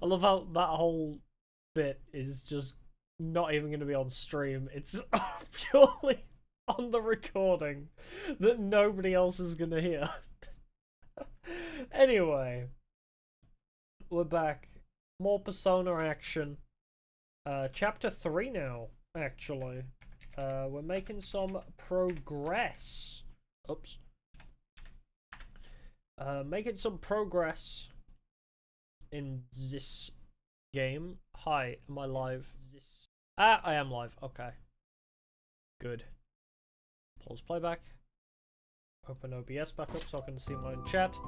I love how that whole bit is just not even going to be on stream. It's purely on the recording that nobody else is going to hear. Anyway, we're back. More Persona action. Chapter 3 now, actually. We're making some progress. Oops. Making some progress in this game. Hi, am I live? I am live. Okay. Good. Pause playback. Open OBS back up so I can see my own chat.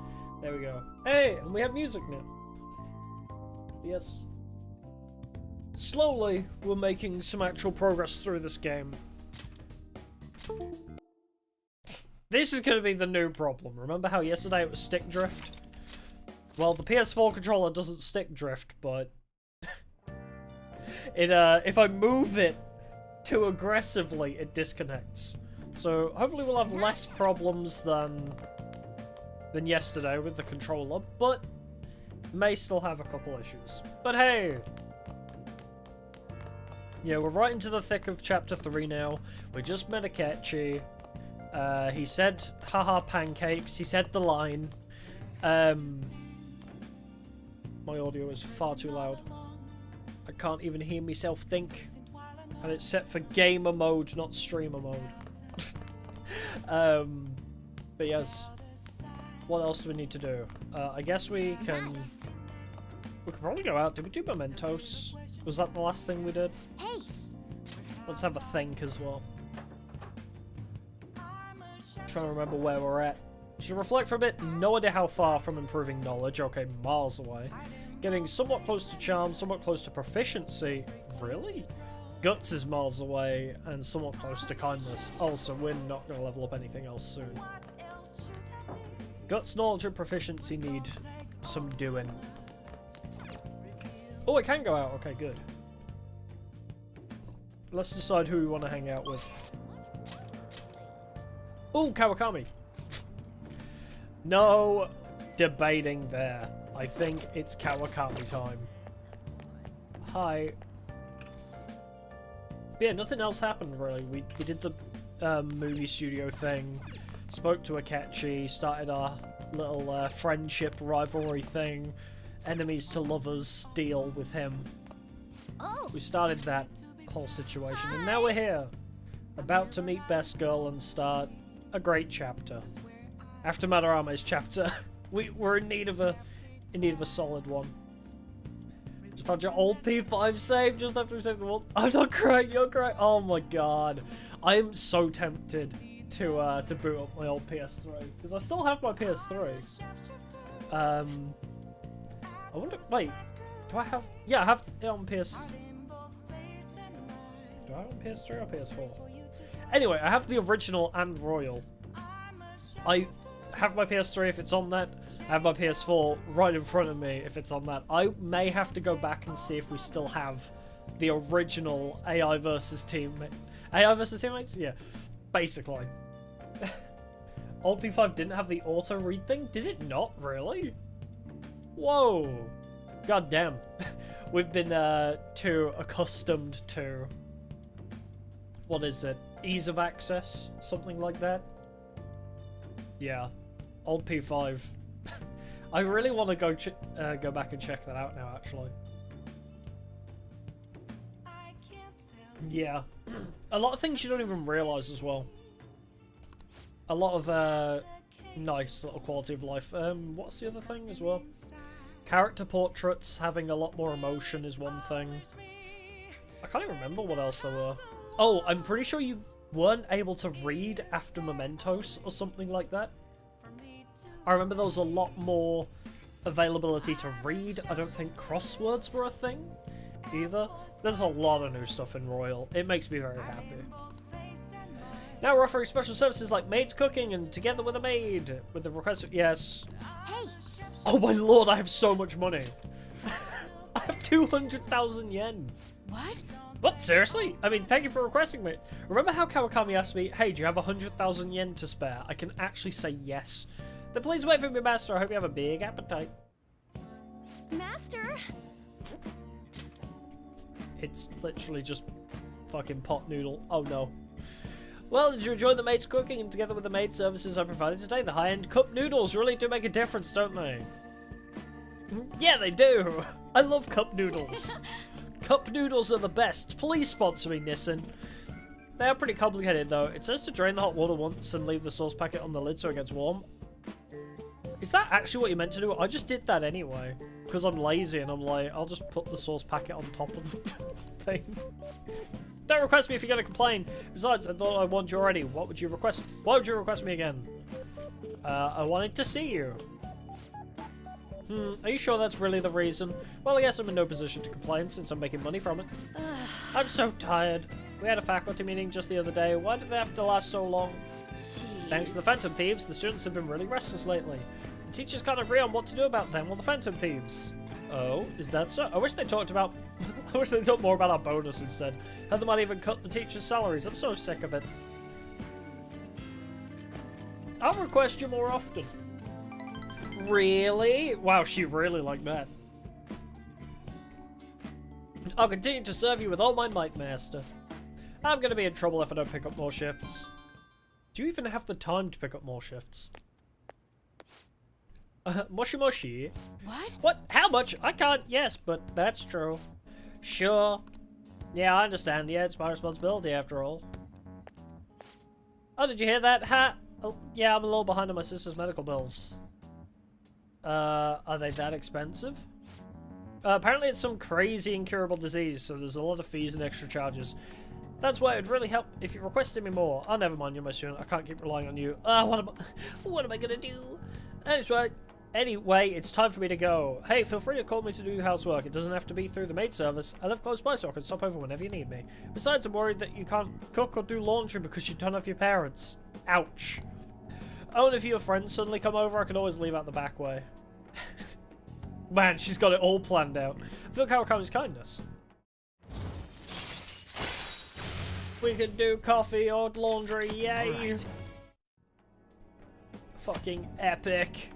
There we go. Hey, and we have music now. Yes. Slowly, we're making some actual progress through this game. This is going to be the new problem. Remember how yesterday it was stick drift? Well, the PS4 controller doesn't stick drift, but it if I move it too aggressively, it disconnects. So hopefully we'll have less problems than yesterday with the controller, but may still have a couple issues. But hey, yeah, we're right into the thick of chapter 3 now. We just met Akechi. He said, haha, pancakes. He said the line. My audio is far too loud. I can't even hear myself think. And it's set for gamer mode, not streamer mode. But yes. What else do we need to do? I guess we can probably go out. Did we do mementos? Was that the last thing we did? Hey. Let's have a think as well. Trying to remember where we're at. Should reflect for a bit. No idea how far from improving knowledge. Okay, miles away. Getting somewhat close to charm, somewhat close to proficiency. Really? Guts is miles away, and somewhat close to kindness. Also, we're not going to level up anything else soon. Guts, knowledge, and proficiency need some doing. Oh, it can go out. Okay, good. Let's decide who we want to hang out with. Oh, Kawakami. No debating there. I think it's Kawakami time. Hi. But yeah, nothing else happened really. We did the movie studio thing, spoke to Akechi, started our little friendship rivalry thing, enemies to lovers deal with him. Oh. We started that whole situation, and now we're here, about to meet Best Girl and start a great chapter. After Madarame's chapter, we're in need of a solid one. Just found your old P5 save just after we saved the world. I'm not crying, you're crying. Oh my god, I am so tempted to boot up my old PS3 because I still have my PS3. I wonder. Wait, do I have? Yeah, I have it on PS. Do I have it on PS3 or PS4? Anyway, I have the original and Royal. I have my PS3 if it's on that. I have my PS4 right in front of me if it's on that. I may have to go back and see if we still have the original AI versus teammates. AI versus teammates? Yeah, basically. Old P5 didn't have the auto read thing? Did it not? Really? Whoa. God damn. We've been too accustomed to... What is it? Ease of access? Something like that? Yeah. Old P5. I really want to go back and check that out now, actually. Yeah. A lot of things you don't even realise as well. A lot of nice little quality of life. What's the other thing as well? Character portraits having a lot more emotion is one thing. I can't even remember what else there were. Oh, I'm pretty sure you weren't able to read after mementos or something like that. I remember there was a lot more availability to read. I don't think crosswords were a thing either. There's a lot of new stuff in Royal. It makes me very happy. Now we're offering special services like maids cooking and together with a maid. With the request of, yes. Hey. Oh my lord, I have so much money. I have 200,000 yen. What? What? Seriously? I mean, thank you for requesting me. Remember how Kawakami asked me, hey, do you have 100,000 yen to spare? I can actually say yes. Then please wait for me, Master. I hope you have a big appetite. Master, It's literally just fucking pot noodle. Oh no. Well, did you enjoy the maid's cooking? And together with the maid services I provided today, the high-end cup noodles really do make a difference, don't they? Yeah, they do! I love cup noodles. Cup noodles are the best. Please sponsor me, Nissan. They are pretty complicated, though. It says to drain the hot water once and leave the sauce packet on the lid so it gets warm. Is that actually what you meant to do? I just did that anyway. Because I'm lazy and I'm like, I'll just put the sauce packet on top of the thing. Don't request me if you're going to complain. Besides, I thought I warned you already. What would you request? Why would you request me again? I wanted to see you. Are you sure that's really the reason? Well, I guess I'm in no position to complain since I'm making money from it. I'm so tired. We had a faculty meeting just the other day. Why did they have to last so long? Jeez. Thanks to the Phantom Thieves, the students have been really restless lately. The teachers can't agree on what to do about them or the Phantom Thieves. Oh, is that so? I wish they talked more about our bonus instead. How they might even cut the teachers' salaries. I'm so sick of it. I'll request you more often. Really? Wow, she really liked that. I'll continue to serve you with all my might, Master. I'm gonna be in trouble if I don't pick up more shifts. Do you even have the time to pick up more shifts? Moshi moshi. What? What? How much? I can't. Yes, but that's true. Sure. Yeah, I understand. Yeah, it's my responsibility after all. Oh, did you hear that? Ha! Oh, yeah, I'm a little behind on my sister's medical bills. Are they that expensive? Apparently it's some crazy incurable disease, so there's a lot of fees and extra charges. That's why it'd really help if you requested me more. Oh, never mind, you're my student. I can't keep relying on you. What am I gonna do? Anyway, it's time for me to go. Hey, feel free to call me to do housework. It doesn't have to be through the maid service. I live close by, so I can stop over whenever you need me. Besides, I'm worried that you can't cook or do laundry because you don't have your parents. Ouch. Oh, and if your friends suddenly come over, I can always leave out the back way. Man, she's got it all planned out. I feel Kawakami's kindness. We can do coffee or laundry, yay! Right. Fucking epic.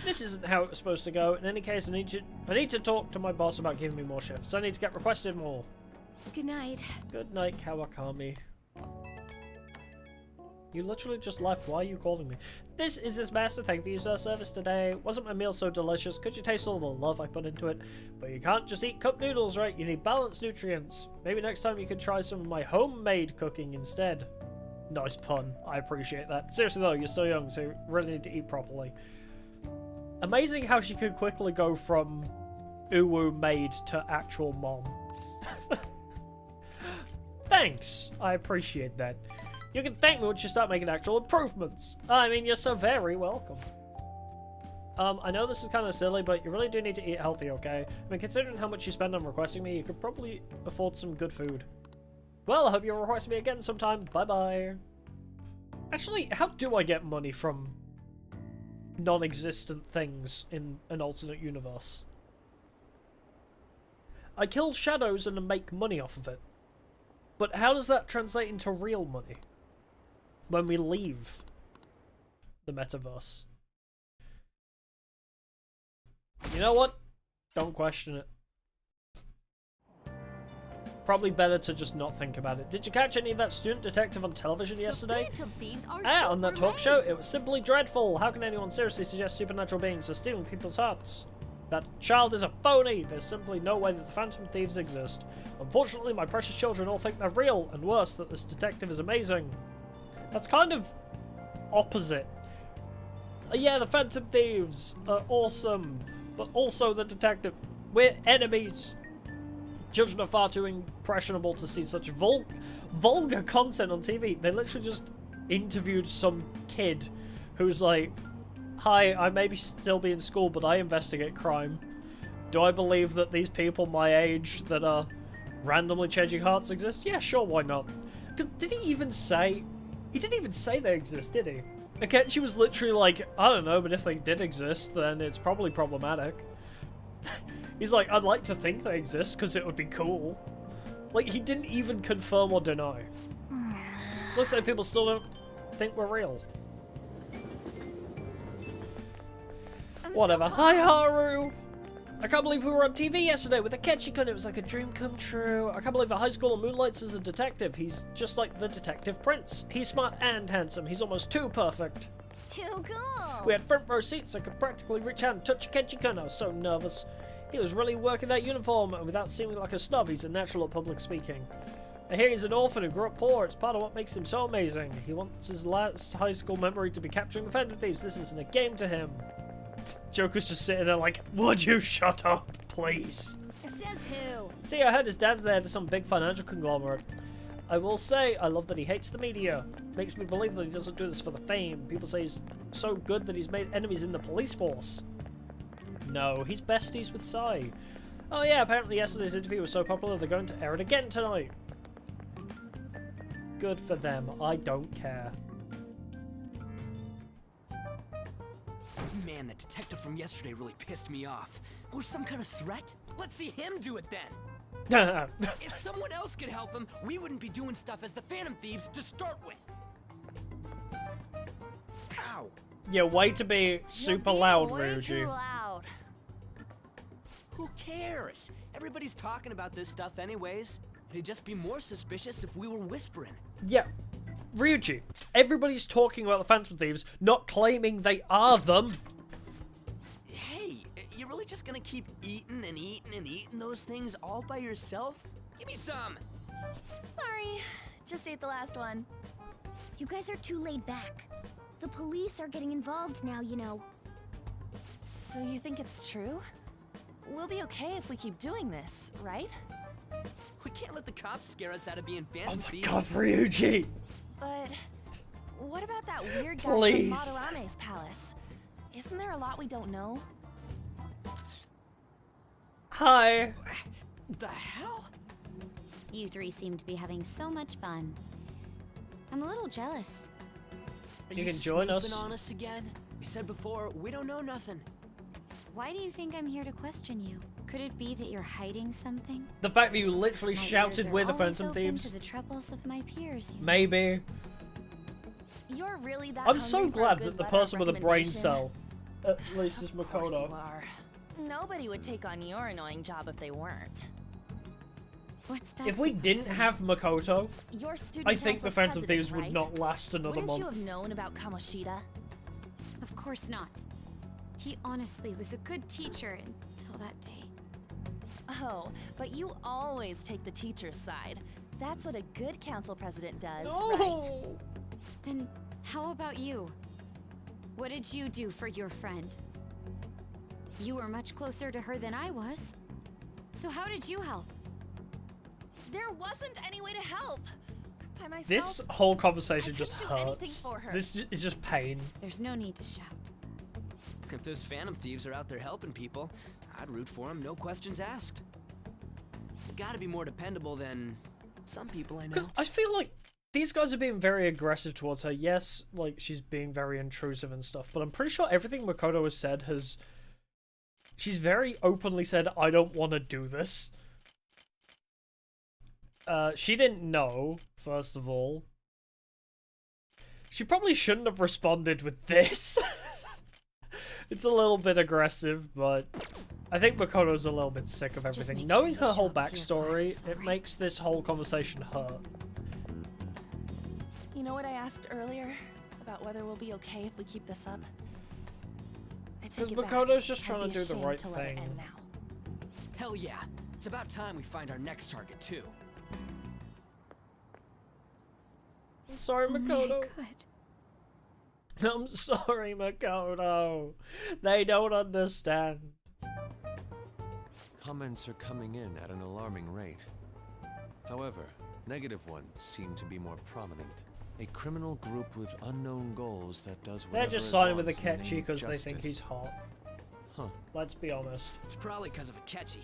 This isn't how it was supposed to go. In any case, I need to talk to my boss about giving me more shifts. I need to get requested more. Good night. Good night, Kawakami. You literally just left. Why are you calling me? This is this master. Thank you for your service today. Wasn't my meal so delicious? Could you taste all the love I put into it? But you can't just eat cup noodles, right? You need balanced nutrients. Maybe next time you could try some of my homemade cooking instead. Nice pun. I appreciate that. Seriously though, you're still young, so you really need to eat properly. Amazing how she could quickly go from uwu maid to actual mom. Thanks. I appreciate that. You can thank me once you start making actual improvements. I mean, you're so very welcome. I know this is kind of silly, but you really do need to eat healthy, okay? I mean, considering how much you spend on requesting me, you could probably afford some good food. Well, I hope you'll request me again sometime. Bye-bye. Actually, how do I get money from non-existent things in an alternate universe? I kill shadows and make money off of it. But how does that translate into real money when we leave the metaverse? You know what? Don't question it. Probably better to just not think about it. Did you catch any of that student detective on television yesterday? On that talk show, it was simply dreadful. How can anyone seriously suggest supernatural beings are stealing people's hearts? That child is a phony. There's simply no way that the Phantom Thieves exist. Unfortunately, my precious children all think they're real, and worse, that this detective is amazing. That's kind of opposite. Yeah, the Phantom Thieves are awesome, but also the detective. We're enemies. Children are far too impressionable to see such vulgar content on TV. They literally just interviewed some kid who's like, "Hi, I may still be in school, but I investigate crime. Do I believe that these people my age that are randomly changing hearts exist? Yeah, sure, why not?" Did he even say... He didn't even say they exist, did he? Akechi was literally like, I don't know, but if they did exist, then it's probably problematic. He's like, I'd like to think they exist, because it would be cool. Like, he didn't even confirm or deny. Looks like people still don't think we're real. Whatever. Hi, Haru! I can't believe we were on TV yesterday with Akin. It was like a dream come true. I can't believe a high schooler moonlights as a detective. He's just like the detective prince. He's smart and handsome. He's almost too perfect. Too cool. We had front row seats. I could practically reach out and touch Akin. I was so nervous. He was really working that uniform, and without seeming like a snub, he's a natural at public speaking. I hear he's an orphan who grew up poor. It's part of what makes him so amazing. He wants his last high school memory to be capturing the Phantom Thieves. This isn't a game to him. Joker's just sitting there like, would you shut up, please? Says who? See, I heard his dad's there to some big financial conglomerate. I will say, I love that he hates the media. Makes me believe that he doesn't do this for the fame. People say he's so good that he's made enemies in the police force. No, he's besties with Sai. Oh yeah, apparently yesterday's interview was so popular they're going to air it again tonight. Good for them. I don't care. Man, that detective from yesterday really pissed me off. Was some kind of threat? Let's see him do it then. If someone else could help him, we wouldn't be doing stuff as the Phantom Thieves to start with. Ow. Yeah, way to be super loud, Ryuji. Too loud. Who cares? Everybody's talking about this stuff anyways. It'd just be more suspicious if we were whispering. Yeah, Ryuji, everybody's talking about the Phantom Thieves, not claiming they are them. Hey, you really just gonna keep eating and eating and eating those things all by yourself? Give me some! Sorry, just ate the last one. You guys are too laid back. The police are getting involved now, you know. So you think it's true? We'll be okay if we keep doing this, right? We can't let the cops scare us out of being Phantom Oh my Thieves. god, Ryuji! But what about that weird guy Please. from Madarame's palace? Isn't there a lot we don't know? Hi. The hell? You three seem to be having so much fun. I'm a little jealous. Are You can join us. snooping on us again? You said before, we don't know nothing. Why do you think I'm here to question you? Could it be that you're hiding something? The fact that you literally My shouted ears we're are the always Phantom open Thieves. to the troubles of my peers. You know? Maybe. You're really that I'm so hungry for a glad good that the letter of person with a brain recommendation? cell, at least is Of course you Makoto. are. Nobody would take on your annoying job if they weren't. What's that? If we supposed didn't to mean? have Makoto, You're student I think the council Phantom president, Thieves right? would not last another Wouldn't you month. have known about Kamoshida? Of course not. He honestly was a good teacher until that day. Oh, but you always take the teacher's side. That's what a good council president does, right? No. Then how about you? What did you do for your friend? You were much closer to her than I was. So how did you help? There wasn't any way to help. By myself, This whole conversation I just couldn't do anything hurts. for her. This is just pain. There's no need to shout. If those Phantom Thieves are out there helping people, I'd root for them, no questions asked. They've gotta be more dependable than some people I know. Because I feel like these guys are being very aggressive towards her. Yes, like, she's being very intrusive and stuff, but I'm pretty sure everything Makoto has said has... She's very openly said, I don't want to do this. She didn't know, first of all. She probably shouldn't have responded with this. It's a little bit aggressive, but I think Makoto's a little bit sick of everything. make Knowing sure her you whole show up to your backstory, classes, it alright? makes this whole conversation hurt. You know what I asked earlier? About whether we'll be okay if we keep this up? I take Because it back. Makoto's just I'd trying to be do the ashamed right to let it thing. end now. Hell yeah. It's about time we find our next target, too. I'm sorry, Oh my Makoto. God. I'm sorry, Makoto. They don't understand. Comments are coming in at an alarming rate. However, negative ones seem to be more prominent. A criminal group with unknown goals that does They're whatever just it siding with wants in the Akechi name of because they think justice. he's hot. Huh. Let's be honest. It's probably because of Akechi.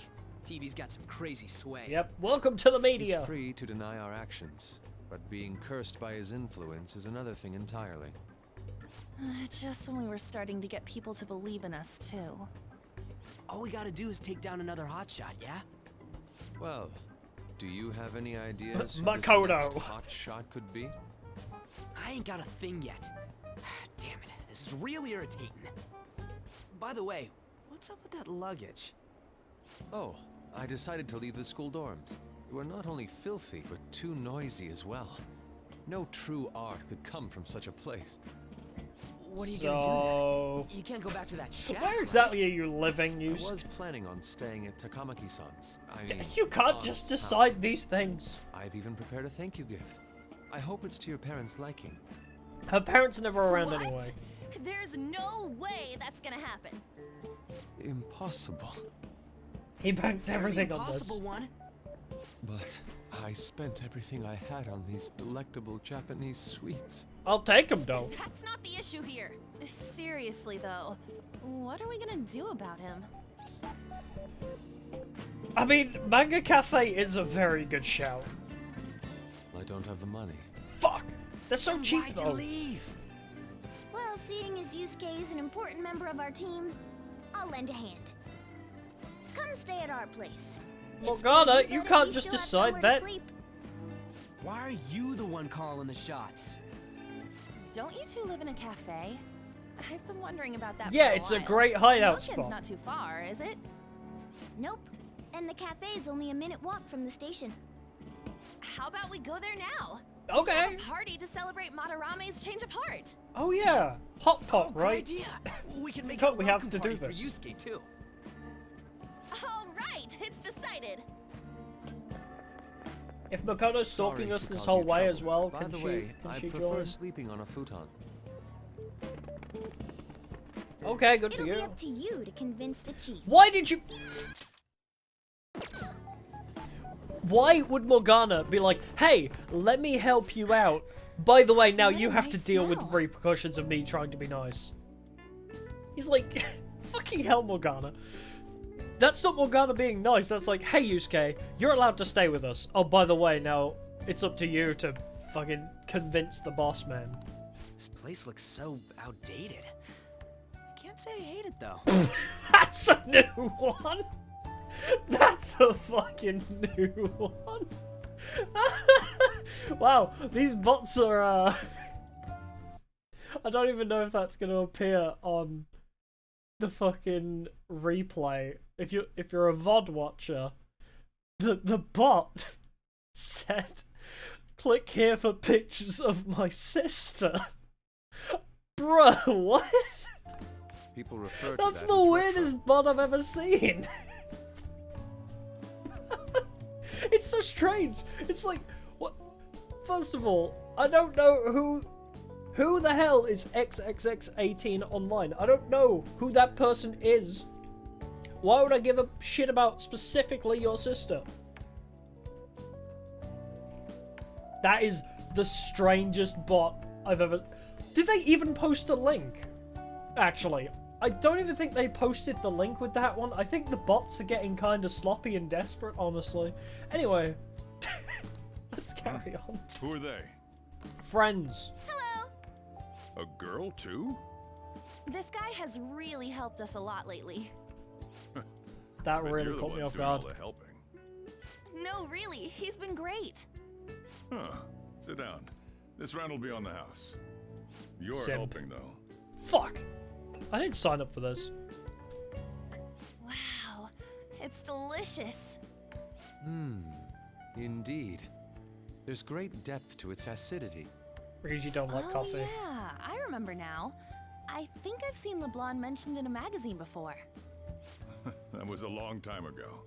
TV's got some crazy sway. Yep. Welcome to the He's media. free to deny our actions, but being cursed by his influence is another thing entirely. Just when we were starting to get people to believe in us, too. All we gotta do is take down another hotshot, yeah? Well, do you have any ideas who this Makoto. next hot shot could be? I ain't got a thing yet. Damn it, this is real irritating. By the way, what's up with that luggage? Oh, I decided to leave the school dorms. They were not only filthy, but too noisy as well. No true art could come from such a place. What are you gonna do then? You can't go back to that shack. Where exactly are you living, I was planning on staying at Takamaki-san's. You can't just decide these things. I've even prepared a thank you gift. I hope it's to your parents' liking. Her parents are never around What? anyway. There's no way that's gonna happen. Impossible. He banked everything on this. Impossible one. But I spent everything I had on these delectable Japanese sweets. I'll take him, though. That's not the issue here. Seriously, though, what are we gonna do about him? I mean, Manga Cafe is a very good shout. I don't have the money. Fuck! They're so cheap, Why'd though. you leave? Well, seeing as Yusuke is an important member of our team, I'll lend a hand. Come stay at our place. Morgana, It's you better can't we just still have decide somewhere that. to sleep. Why are you the one calling the shots? Don't you two live in a cafe? I've been wondering about that. Yeah, for it's a while. great hideout Yokin's spot. not too far, is it? Nope. And the cafe's only a minute walk from the station. How about we go there now? Okay. Have a party to celebrate Madarame's change of heart. Oh yeah, hot pot, Great right? idea. We can make Forgot it a we have welcome to do party for this. Yusuke too. All right, it's decided. If Makoto's stalking Sorry us to this cause whole you way trouble. as well, By can the she way, can I she prefer join? sleeping on a futon. Okay, good for It'll be you. up to you to convince the chief. Why did you? Why would Morgana be like, hey, let me help you out? By the way, now What a you have to nice deal with smell. repercussions of me trying to be nice. He's like, fucking hell, Morgana. That's not Morgana being nice. That's like, hey, Yusuke, you're allowed to stay with us. Oh, by the way, now it's up to you to fucking convince the boss man. This place looks so outdated. Can't say I hate it though. That's a new one. That's a fucking new one. Wow, these bots are, I don't even know if that's going to appear on the fucking replay. If you're a VOD watcher, the bot said, click here for pictures of my sister. Bruh, what? People refer to That's that the as weirdest bot I've ever seen. It's so strange. It's like, what? First of all, I don't know who the hell is XXX18 online. I don't know who that person is. Why would I give a shit about specifically your sister? That is the strangest bot I've ever... Did they even post a link? Actually, I don't even think they posted the link with that one. I think the bots are getting kind of sloppy and desperate, honestly. Anyway, let's carry on. Who are they? Friends. Hello. A girl, too? This guy has really helped us a lot lately. That Bet really you're the caught me ones off doing all guard. the helping. No, really, he's been great. Huh. Sit down. This round will be on the house. You're Simp. helping, though. Fuck. I didn't sign up for this. Wow, it's delicious. Indeed. There's great depth to its acidity. Ryuji don't like coffee. Yeah, I remember now. I think I've seen LeBlanc mentioned in a magazine before. That was a long time ago.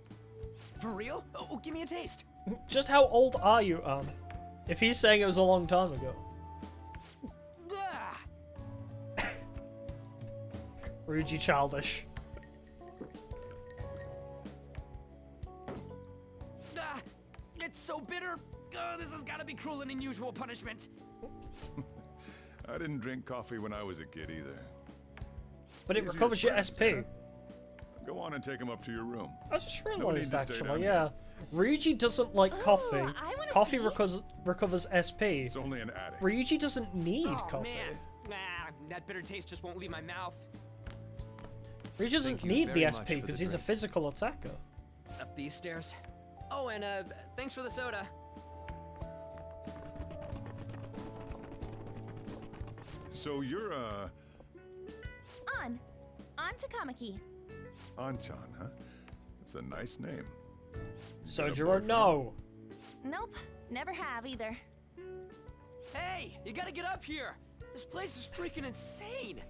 For real? Oh, give me a taste. Just how old are you, if he's saying it was a long time ago. Ah! Ryuji childish. Ah! It's so bitter. This has got to be cruel and unusual punishment. I didn't drink coffee when I was a kid either. But it These are recovers your friends, SP. huh? Go on and take him up to your room. I just No need realized to stay actually, down yeah. Ryuji doesn't like coffee. I wanna Coffee see. recovers SP. It's only an attic. Ryuji doesn't need Oh coffee. man. Ah, that bitter taste just won't leave my mouth. Ryuji doesn't Thank you need very the much SP for the because he's a drink. physical attacker. Up these stairs. Oh, and thanks for the soda. So you're, On to Kamaki. Anchan, huh? It's a nice name. Sojiro, no. Nope, never have either. Hey, you gotta get up here. This place is freaking insane.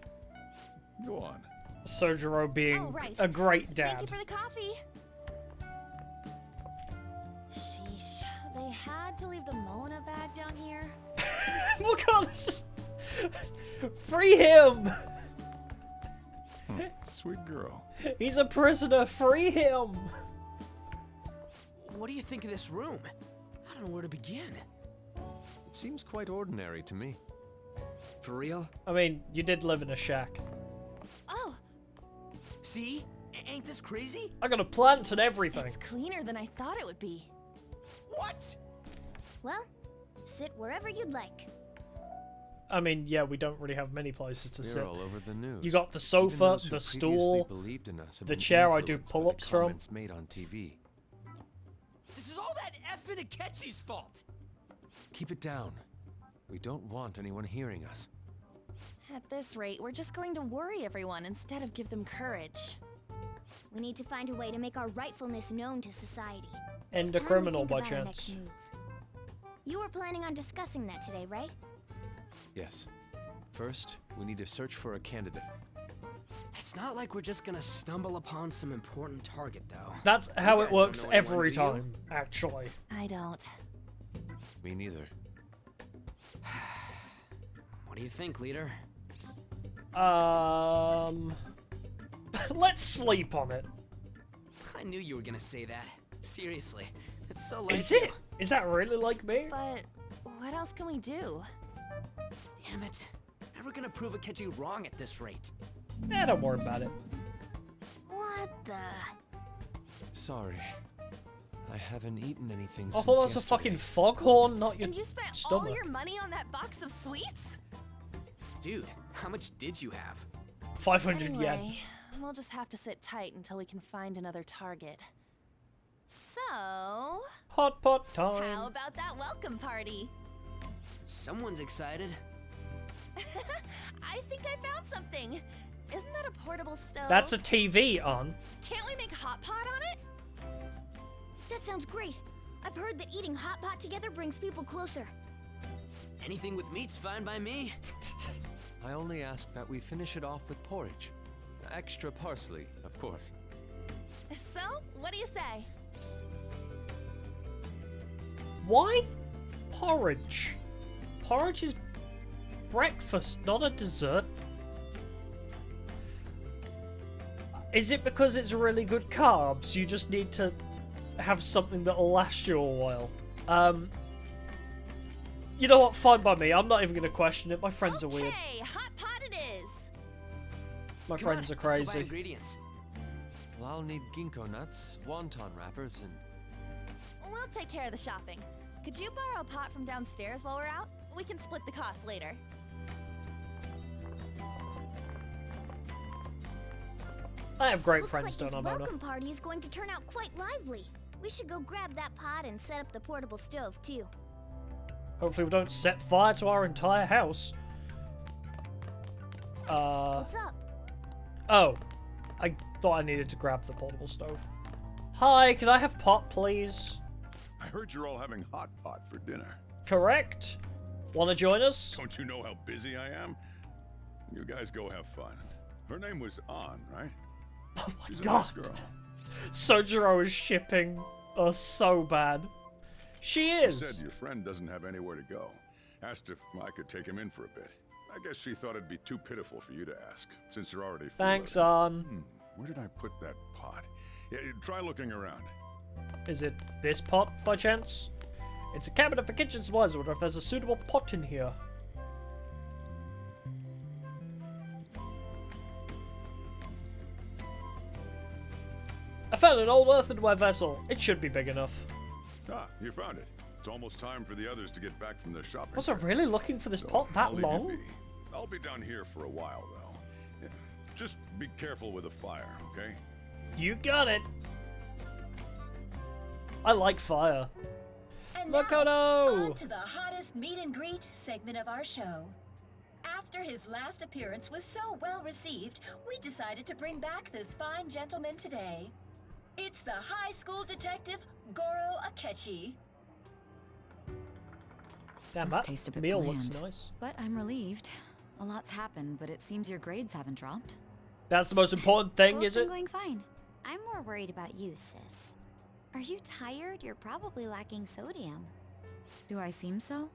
Go on. Sojiro being Oh, right. a great Thank dad. you for the coffee. Sheesh. They had to leave the Mona bag down here. Look at this. Just free him. Sweet girl. He's a prisoner. Free him. What do you think of this room? I don't know where to begin. It seems quite ordinary to me. For real? I mean, you did live in a shack. Oh, See? Ain't this crazy? I got a plant and everything. it's cleaner than I thought it would be. What? Well, sit wherever you'd like. I mean, yeah, we don't really have many places to We're sit. all over the news. You got the Even sofa, those who the previously stool, believed in us have the been chair I do influenced by the pull-ups from. comments made on TV. This is all that effing Akechi's fault. Keep it down. We don't want anyone hearing us. At this rate, we're just going to worry everyone instead of give them courage. We need to find a way to make our rightfulness known to society. And It's a time we criminal think by about our next chance. move. You were planning on discussing that today, right? Yes. First, we need to search for a candidate. It's not like we're just gonna stumble upon some important target, though. That's how You it guys works don't know anyone, every do you? time, actually. I don't. Me neither. What do you think, leader? Let's sleep on it. I knew you were gonna say that. Seriously, it's so like Is you. it? Is that really like me? But what else can we do? Damn it. Never gonna prove Akechi wrong at this rate. Eh, don't worry about it. What the? Sorry. I haven't eaten anything I since thought that was a yesterday. fucking foghorn, not your And you spent stomach. all your money on that box of sweets? Dude, how much did you have? 500 yen. Anyway, we'll just have to sit tight until we can find another target. So, Hot pot how time. about that welcome party? Someone's excited. I think I found something. Isn't that a portable stove? That's a TV on. Can't we make a hot pot on it? That sounds great. I've heard that eating hot pot together brings people closer. Anything with meat's fine by me. I only ask that we finish it off with porridge. Extra parsley, of course. So, what do you say? Why porridge? Porridge is breakfast, not a dessert. Is it because it's really good carbs? You just need to have something that'll last you a while. You know what? Fine by me. I'm not even going to question it. My friends are weird. Okay, hot pot it is. My Come on, friends are let's go buy crazy. ingredients. Well, I'll need ginkgo nuts, wonton wrappers, and We'll take care of the shopping. Could you borrow a pot from downstairs while we're out? We can split the cost later. I have great Looks friends, like don't this I, Mona? welcome party is going to turn out quite lively. We should go grab that pot and set up the portable stove too. Hopefully we don't set fire to our entire house. What's up? Oh. I thought I needed to grab the portable stove. Hi, can I have pot, please? I heard you're all having hot pot for dinner. Correct. Want to join us? Don't you know how busy I am? You guys go have fun. Her name was An, right? Oh my She's a god. nice girl. Sojiro is shipping us so bad. She She is. said your friend doesn't have anywhere to go. Asked if I could take him in for a bit. I guess she thought it'd be too pitiful for you to ask, since you're already full Thanks, of it. An. Where did I put that pot? Yeah, try looking around. Is it this pot, by chance? It's a cabinet for kitchen supplies. I wonder if there's a suitable pot in here. I found an old earthenware vessel. It should be big enough. Ah, you found it. It's almost time for the others to get back from their shopping. Was I really looking for this So, pot I'll that leave you long? be. I'll be down here for a while, though. Yeah, just be careful with the fire, okay? You got it. I like fire. And now, Makoto! on to the hottest meet and greet segment of our show. After his last appearance was so well received, we decided to bring back this fine gentleman today. It's the high school detective, Goro Akechi. Damn, Must that taste a bit meal looks bland. nice. But I'm relieved. A lot's happened, but it seems your grades haven't dropped. That's the most important thing, School's is been it? going fine. I'm more worried about you, sis. Are you tired? You're probably lacking sodium. Do I seem so?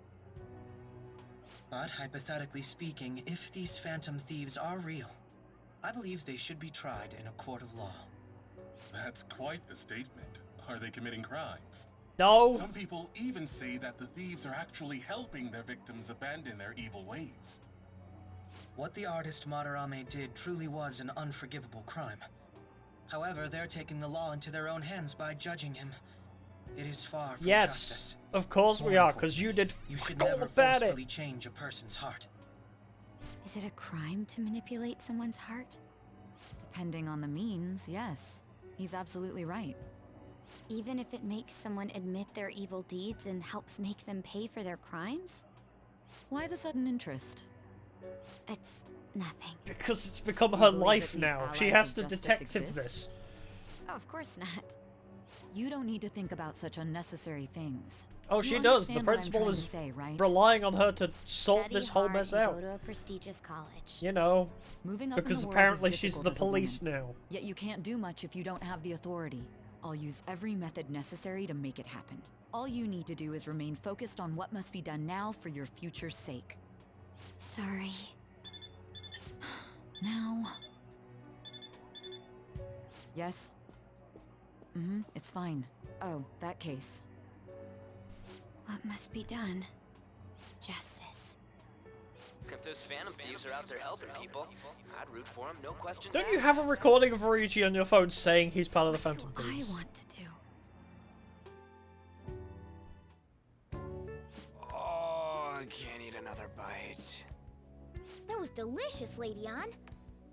But hypothetically speaking, if these phantom thieves are real, I believe they should be tried in a court of law. That's quite the statement. Are they committing crimes? No. Some people even say that the thieves are actually helping their victims abandon their evil ways. What the artist Madarame did truly was an unforgivable crime. However, they're taking the law into their own hands by judging him. It is far from Yes, justice. of course we More are, because you did You should fuck all never about it. forcefully change a person's heart. Is it a crime to manipulate someone's heart? Depending on the means, yes. He's absolutely right. Even if it makes someone admit their evil deeds and helps make them pay for their crimes? Why the sudden interest? It's nothing. Because it's become You her believe life that these now. She allies has of to justice detective exist? this. Oh, of course not. You don't need to think about such unnecessary things. Oh, You she does. The understand what I'm principal trying to is say, right? relying on her to sort Study this whole hard mess and out. Go to a prestigious college. You know, Moving up in because the world apparently is she's difficult the as a police woman. now. Yet you can't do much if you don't have the authority. I'll use every method necessary to make it happen. All you need to do is remain focused on what must be done now for your future's sake. Sorry. Now... Yes? It's fine. Oh, that case. What must be done? Justice. If those phantom thieves are out there helping people, I'd root for them, no questions Don't you asked. have a recording of Ryuji on your phone saying he's part of the Phantom What do I Thieves? want to do? Oh, I can't eat another bite. That was delicious, Lady Ann.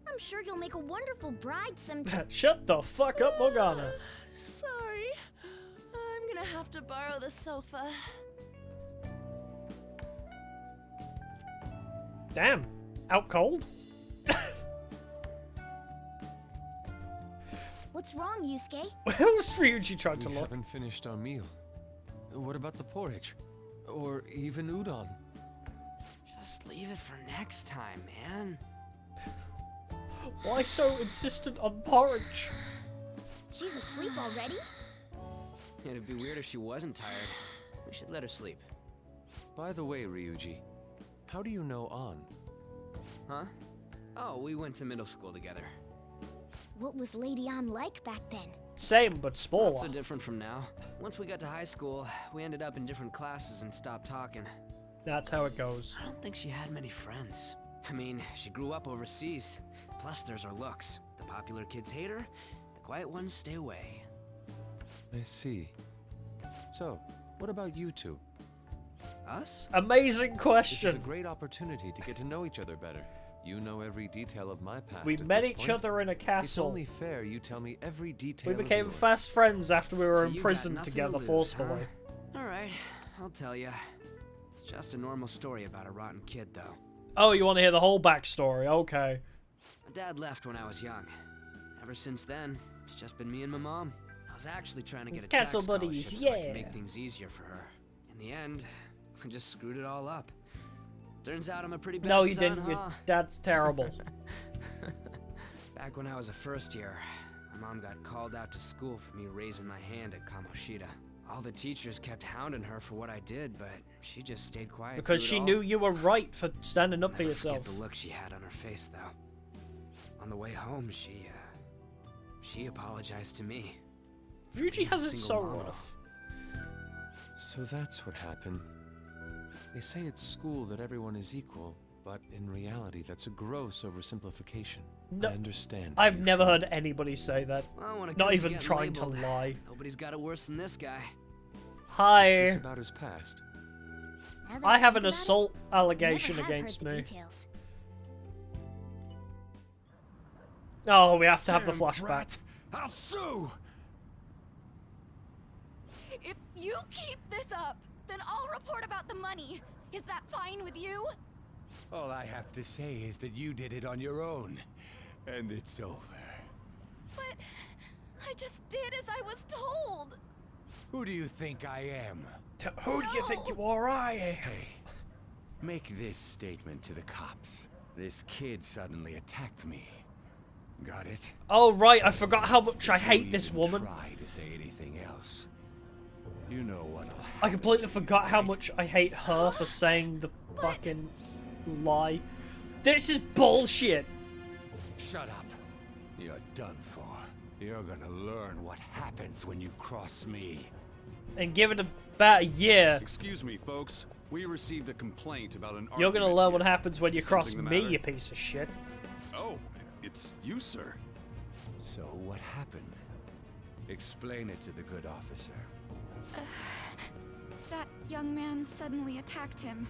I'm sure you'll make a wonderful bride sometime. Shut the fuck up, Morgana. Sorry. I'm gonna have to borrow the sofa. Damn. Out cold? What's wrong, Yusuke? Where was Ryuji trying to We look? haven't finished our meal. What about the porridge? Or even udon? Just leave it for next time, man. Why so insistent on porridge? She's asleep already? It'd be weird if she wasn't tired. We should let her sleep. By the way, Ryuji, how do you know An? Huh? Oh, we went to middle school together. What was Lady Ann like back then? Same, but Not smaller. so different from now. Once we got to high school, we ended up in different classes and stopped talking. That's how it goes. I don't think she had many friends. I mean, she grew up overseas. Plus, there's her looks. The popular kids hate her, the quiet ones stay away. I see. So, what about you two? Us? Amazing This is a question. great opportunity to get to know each other better. You know every detail of my past. We at met this each point. other in a It's castle. only fair you tell me every detail. We of became yours. fast friends after we were So in you got prison nothing to together lose, forcefully. huh? Alright, I'll tell ya. It's just a normal story about a rotten kid, though. Oh, you want to hear the whole backstory? Okay. My dad left when I was young. Ever since then, it's just been me and my mom. I was actually trying to get a Castle track buddies, scholarship so I yeah. could make things easier for her. In the end, I just screwed it all up. Turns out I'm a pretty bad No, you son, didn't. huh? That's terrible. Back when I was a first year, my mom got called out to school for me raising my hand at Kamoshida. All the teachers kept hounding her for what I did, but she just stayed quiet Because through she it all. knew you were right for standing up for Never yourself. forget the look she had on her face, though. On the way home, she apologized to me. Ryuji has it Single so mama. rough. So that's what happened. They say at school that everyone is equal, but in reality that's a gross oversimplification. No, I understand. how I've you never feel. heard anybody say that. Well, when it Not comes even getting trying to labeled, lie. Nobody's got it worse than this guy. What's Hi. this about his past? Now that I have think an about it, assault I never allegation have against heard the me. details. Oh, we have to have the Damn flashback. brat. I'll sue! If you keep this up, then I'll report about the money. Is that fine with you? All I have to say is that you did it on your own. And it's over. But I just did as I was told. Who do you think I am? Who do you think you are? I am. Hey, make this statement to the cops. This kid suddenly attacked me. Got it? Oh right, I forgot how much I hate Don't this even woman. Try to say anything else. You know what'll happen. I completely forgot how much I hate her for saying the fucking lie. This is bullshit. Shut up. You're done for. You're gonna learn what happens when you cross me. And give it about a year. Excuse me, folks. We received a complaint about an You're gonna argument learn what here. happens when you cross Something the me, matter? you piece of shit. Oh, it's you, sir. So what happened? Explain it to the good officer. That young man suddenly attacked him.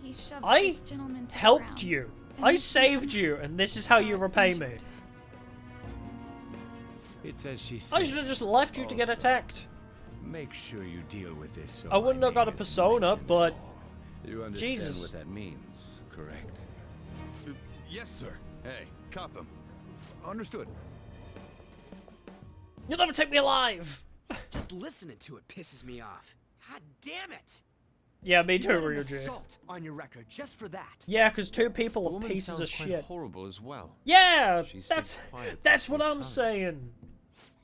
He shoved I this gentleman to the helped ground, you. and I this saved man you, and this is how you got repay me. injured. It's as she said. I should have just left you to get Also, attacked. Make sure you deal with this. So I wouldn't my have got a name isn't persona, mentioned but at all. You understand Jesus. what that means, correct? Yes, sir. Hey, cuff him. Understood. You'll never take me alive. Just listening to it pisses me off. God damn it! Yeah, me You too, got an Ryuji. assault on your record just for that. Yeah, because two The people are woman pieces sounds of quite shit. horrible as well. Yeah, She stayed that's quiet that's this what whole I'm time. saying.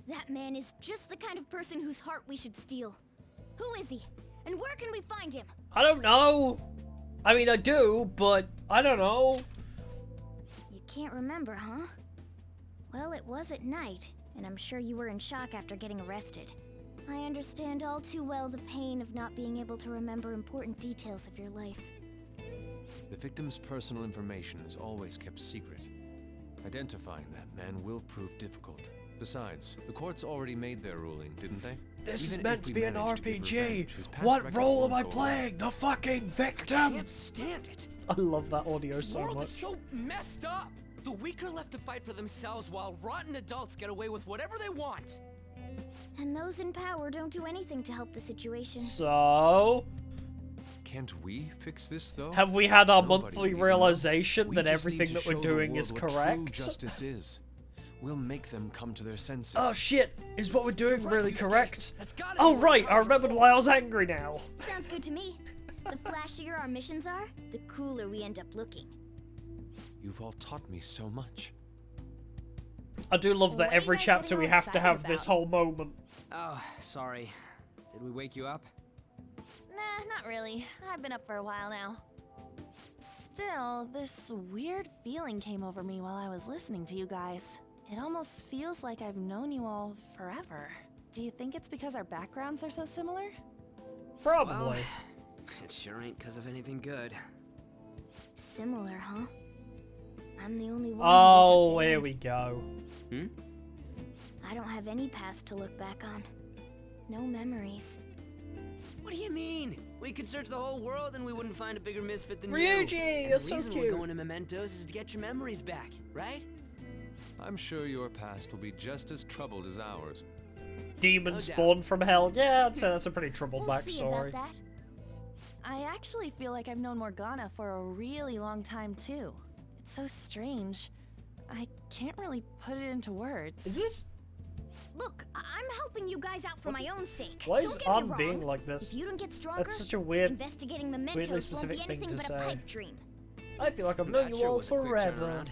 That man is just the kind of person whose heart we should steal. Who is he? And where can we find him? I don't know. I mean, I do, but I don't know. You can't remember, huh? Well, it was at night, and I'm sure you were in shock after getting arrested. I understand all too well the pain of not being able to remember important details of your life. The victim's personal information is always kept secret. Identifying that man will prove difficult. Besides, the courts already made their ruling, didn't they? This is Even meant if to we be an manage to get RPG. revenge, his past What record role won't am I go away. playing? The fucking I victim. can't stand it. I love that audio This so world much. is so messed up. The weak are left to fight for themselves while rotten adults get away with whatever they want. And those in power don't do anything to help the situation. So, Can't we fix this though? have we had our Nobody monthly will even know. realization We that just need everything to that show we're the doing world is what true correct? justice is. We'll make them come to their senses. Oh shit, is what we're doing Right, really you correct? stay. That's gotta Oh be right, what I remembered why I was angry now. Sounds good to me. The flashier our missions are, the cooler we end up looking. You've all taught me so much. I do love that What are you every guys chapter getting we all have to excited have this about? whole moment. Oh, sorry. Did we wake you up? Nah, not really. I've been up for a while now. Still, this weird feeling came over me while I was listening to you guys. It almost feels like I've known you all forever. Do you think it's because our backgrounds are so similar? Probably. Well, it sure ain't because of anything good. Similar, huh? I'm the only one. Oh, who doesn't fit here in. we go. Hmm? I don't have any past to look back on. No memories. What do you mean? We could search the whole world and we wouldn't find a bigger misfit than you. Ryuji, And you're the so reason cute. we're going to Mementos is to get your memories back, right? I'm sure your past will be just as troubled as ours. Demon No doubt. spawned from hell. Yeah, I'd say that's a pretty troubled We'll see backstory. about that. I actually feel like I've known Morgana for a really long time too. It's so strange. I can't really put it into words. Is this? Look, I'm helping you guys out for my own sake. Why Don't is get me An wrong. being like this? If you don't get stronger, That's such a weird. investigating weirdly mementos won't specific be thing anything to but say. a pipe dream. I feel like I've known That you sure all was a quick forever. turnaround.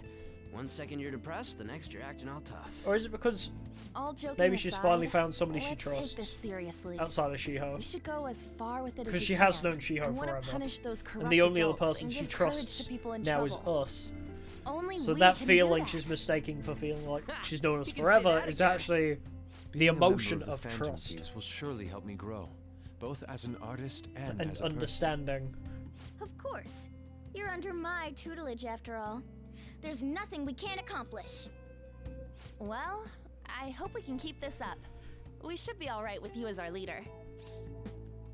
One second you're depressed, the next you're acting all tough. Or is it because All joking maybe she's aside, finally found somebody she let's take this trusts seriously. outside of Shiho? We should go as far with it as Because we she has can. known Shiho I wanna forever. punish those And corrupt the only other adults person and she give courage trusts to people in now is trouble. us. Only So we that can feeling do that. she's mistaking for feeling like she's known us You can say forever that is again. actually the Being a member emotion the of Phantom trust Thieves will surely help me grow, both as an artist and and as a person. understanding. Of course. You're under my tutelage after all. There's nothing we can't accomplish. Well, I hope we can keep this up. We should be alright with you as our leader.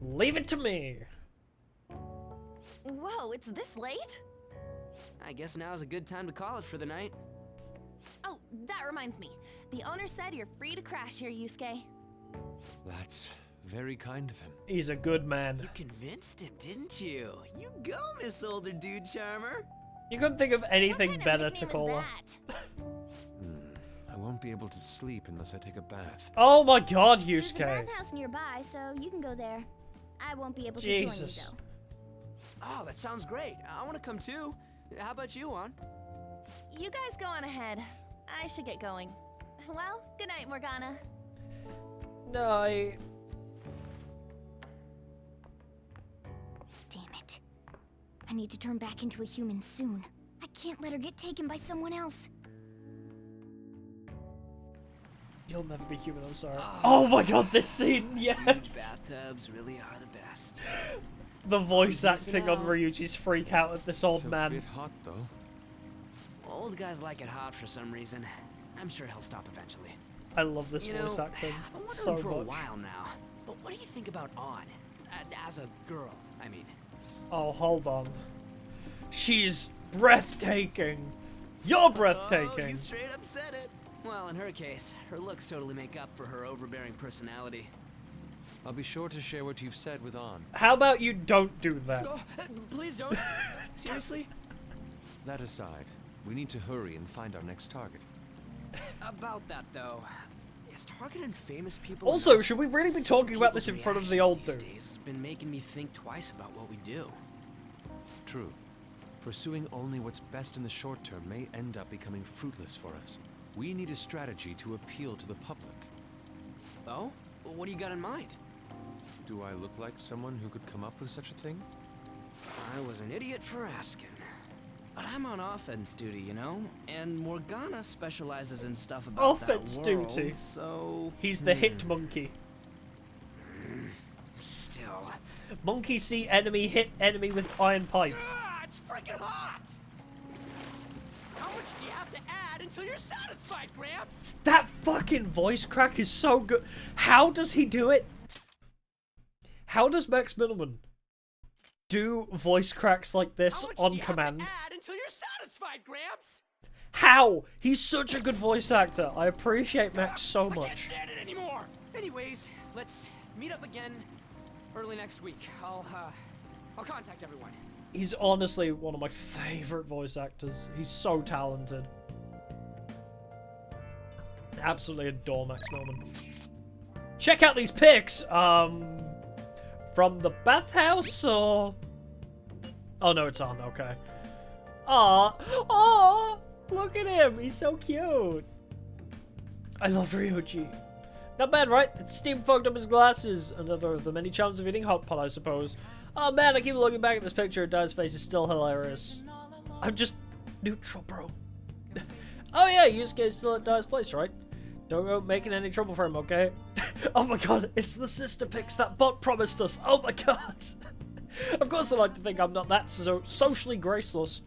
Leave it to me. Whoa, it's this late? I guess now's a good time to call it for the night. Oh, that reminds me. The owner said you're free to crash here, Yusuke. That's very kind of him. He's a good man. You convinced him, didn't you? You go, Miss Older Dude Charmer. You couldn't think of anything What kind better of to nickname call is her. that? I won't be able to sleep unless I take a bath. Oh my god, There's a Yusuke. bathhouse nearby, so you can go there. I won't be able to Jesus. join you, though. Oh, that sounds great. I want to come too. How about you, Juan? You guys go on ahead. I should get going. Well, good night, Morgana. No. Damn it. I need to turn back into a human soon. I can't let her get taken by someone else. You'll never be human, I'm sorry. Oh my god, this scene, Huge yes! bathtubs really are the best. The voice I'm missing acting on out. Ryuji's freak out at this old It's a man. bit hot, though. Old guys like it hot for some reason. I'm sure he'll stop eventually. I love this You voice know, acting I've been wondering so for a much. while now. But what do you think about On? As a girl, I mean. Oh, hold on. She's breathtaking. You're breathtaking. Oh, you straight up said it. Well, in her case, her looks totally make up for her overbearing personality. I'll be sure to share what you've said with On. How about you don't do that? Oh, please don't. Seriously? That aside, we need to hurry and find our next target. About that, though. Is targeting famous people... Also, enough? should we really be Seeing talking about this in people's front of the reactions old these dude? days has been making me think twice about what we do. True. Pursuing only what's best in the short term may end up becoming fruitless for us. We need a strategy to appeal to the public. Oh? Well, what do you got in mind? Do I look like someone who could come up with such a thing? I was an idiot for asking. But I'm on offense duty, you know? And Morgana specializes in stuff about Offense that world, duty. so... He's the hit monkey. Still... Monkey see enemy, hit enemy with iron pipe. Ah, it's freaking hot! How much do you have to add until you're satisfied, Gramps? That fucking voice crack is so good. How does he do it? How does Max Minneman do voice cracks like this on command? Add until you're satisfied, Gramps? How? He's such a good voice actor. I appreciate Max so I can't much. stand it anymore! Anyways, let's meet up again early next week. I'll contact everyone. He's honestly one of my favorite voice actors. He's so talented. Absolutely adore Max Millman. Check out these pics. From the bathhouse or? Oh no, it's on. Okay. Aw, look at him. He's so cute. I love Ryuji. Not bad, right? It's steam fogged up his glasses. Another of the many charms of eating hot pot, I suppose. Oh man, I keep looking back at this picture. Dai's face is still hilarious. I'm just neutral, bro. Oh yeah, Yusuke's still at Dai's place, right? Don't go making any trouble for him, okay? Oh my god, it's the sister pics that bot promised us. Oh my god. Of course I like to think I'm not that so socially graceless.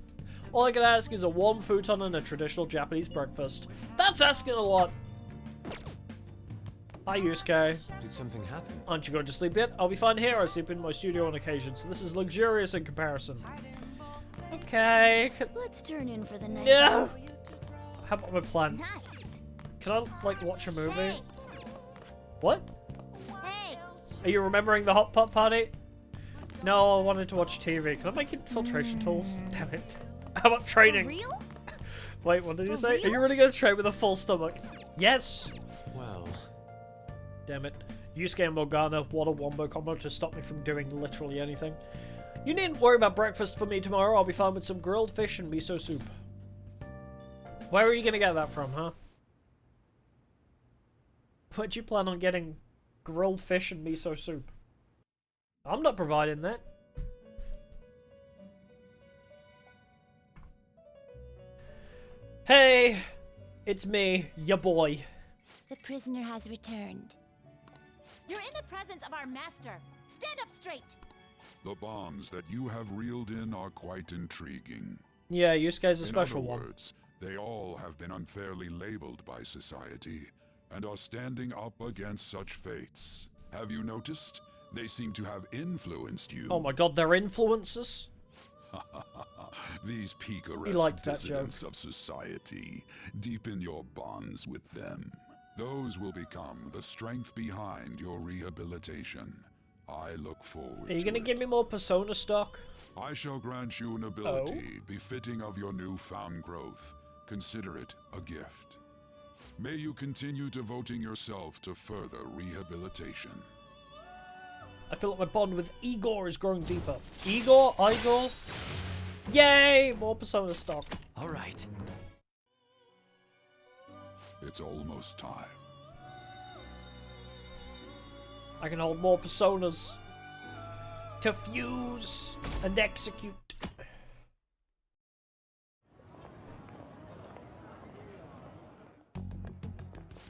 All I can ask is a warm futon and a traditional Japanese breakfast. That's asking a lot. Hi, Yusuke. Did something happen? Aren't you going to sleep yet? I'll be fine here. I sleep in my studio on occasion, so this is luxurious in comparison. Okay. Let's turn in for the night. No! How about my plan? Nice. Can I, like, watch a movie? Hey. What? Hey. Are you remembering the hot pot party? No, I wanted to watch TV. Can I make infiltration tools? Damn it. How about training? For real? Wait, what did you For say? real? Are you really going to train with a full stomach? Yes! Well, Damn it. Yusuke and Morgana, what a wombo combo to stop me from doing literally anything. You needn't worry about breakfast for me tomorrow. I'll be fine with some grilled fish and miso soup. Where are you going to get that from, huh? Where'd you plan on getting grilled fish and miso soup? I'm not providing that. Hey, it's me, ya boy. The prisoner has returned. You're in the presence of our master. Stand up straight. The bonds that you have reeled in are quite intriguing. Yeah, Yusuke's a In special other one. words, they all have been unfairly labeled by society and are standing up against such fates. Have you noticed? They seem to have influenced you. Oh my god, they're influencers? These He picaresque liked that dissidents of society. Deepen your bonds with them. Those will become the strength behind your rehabilitation. I look forward Are you to gonna it. give me more Persona stock? I shall grant you an ability befitting of your newfound growth. Consider it a gift. May you continue devoting yourself to further rehabilitation. I feel like my bond with Igor is growing deeper. Igor? Yay! More Persona stock. Alright. It's almost time. I can hold more Personas to fuse and execute.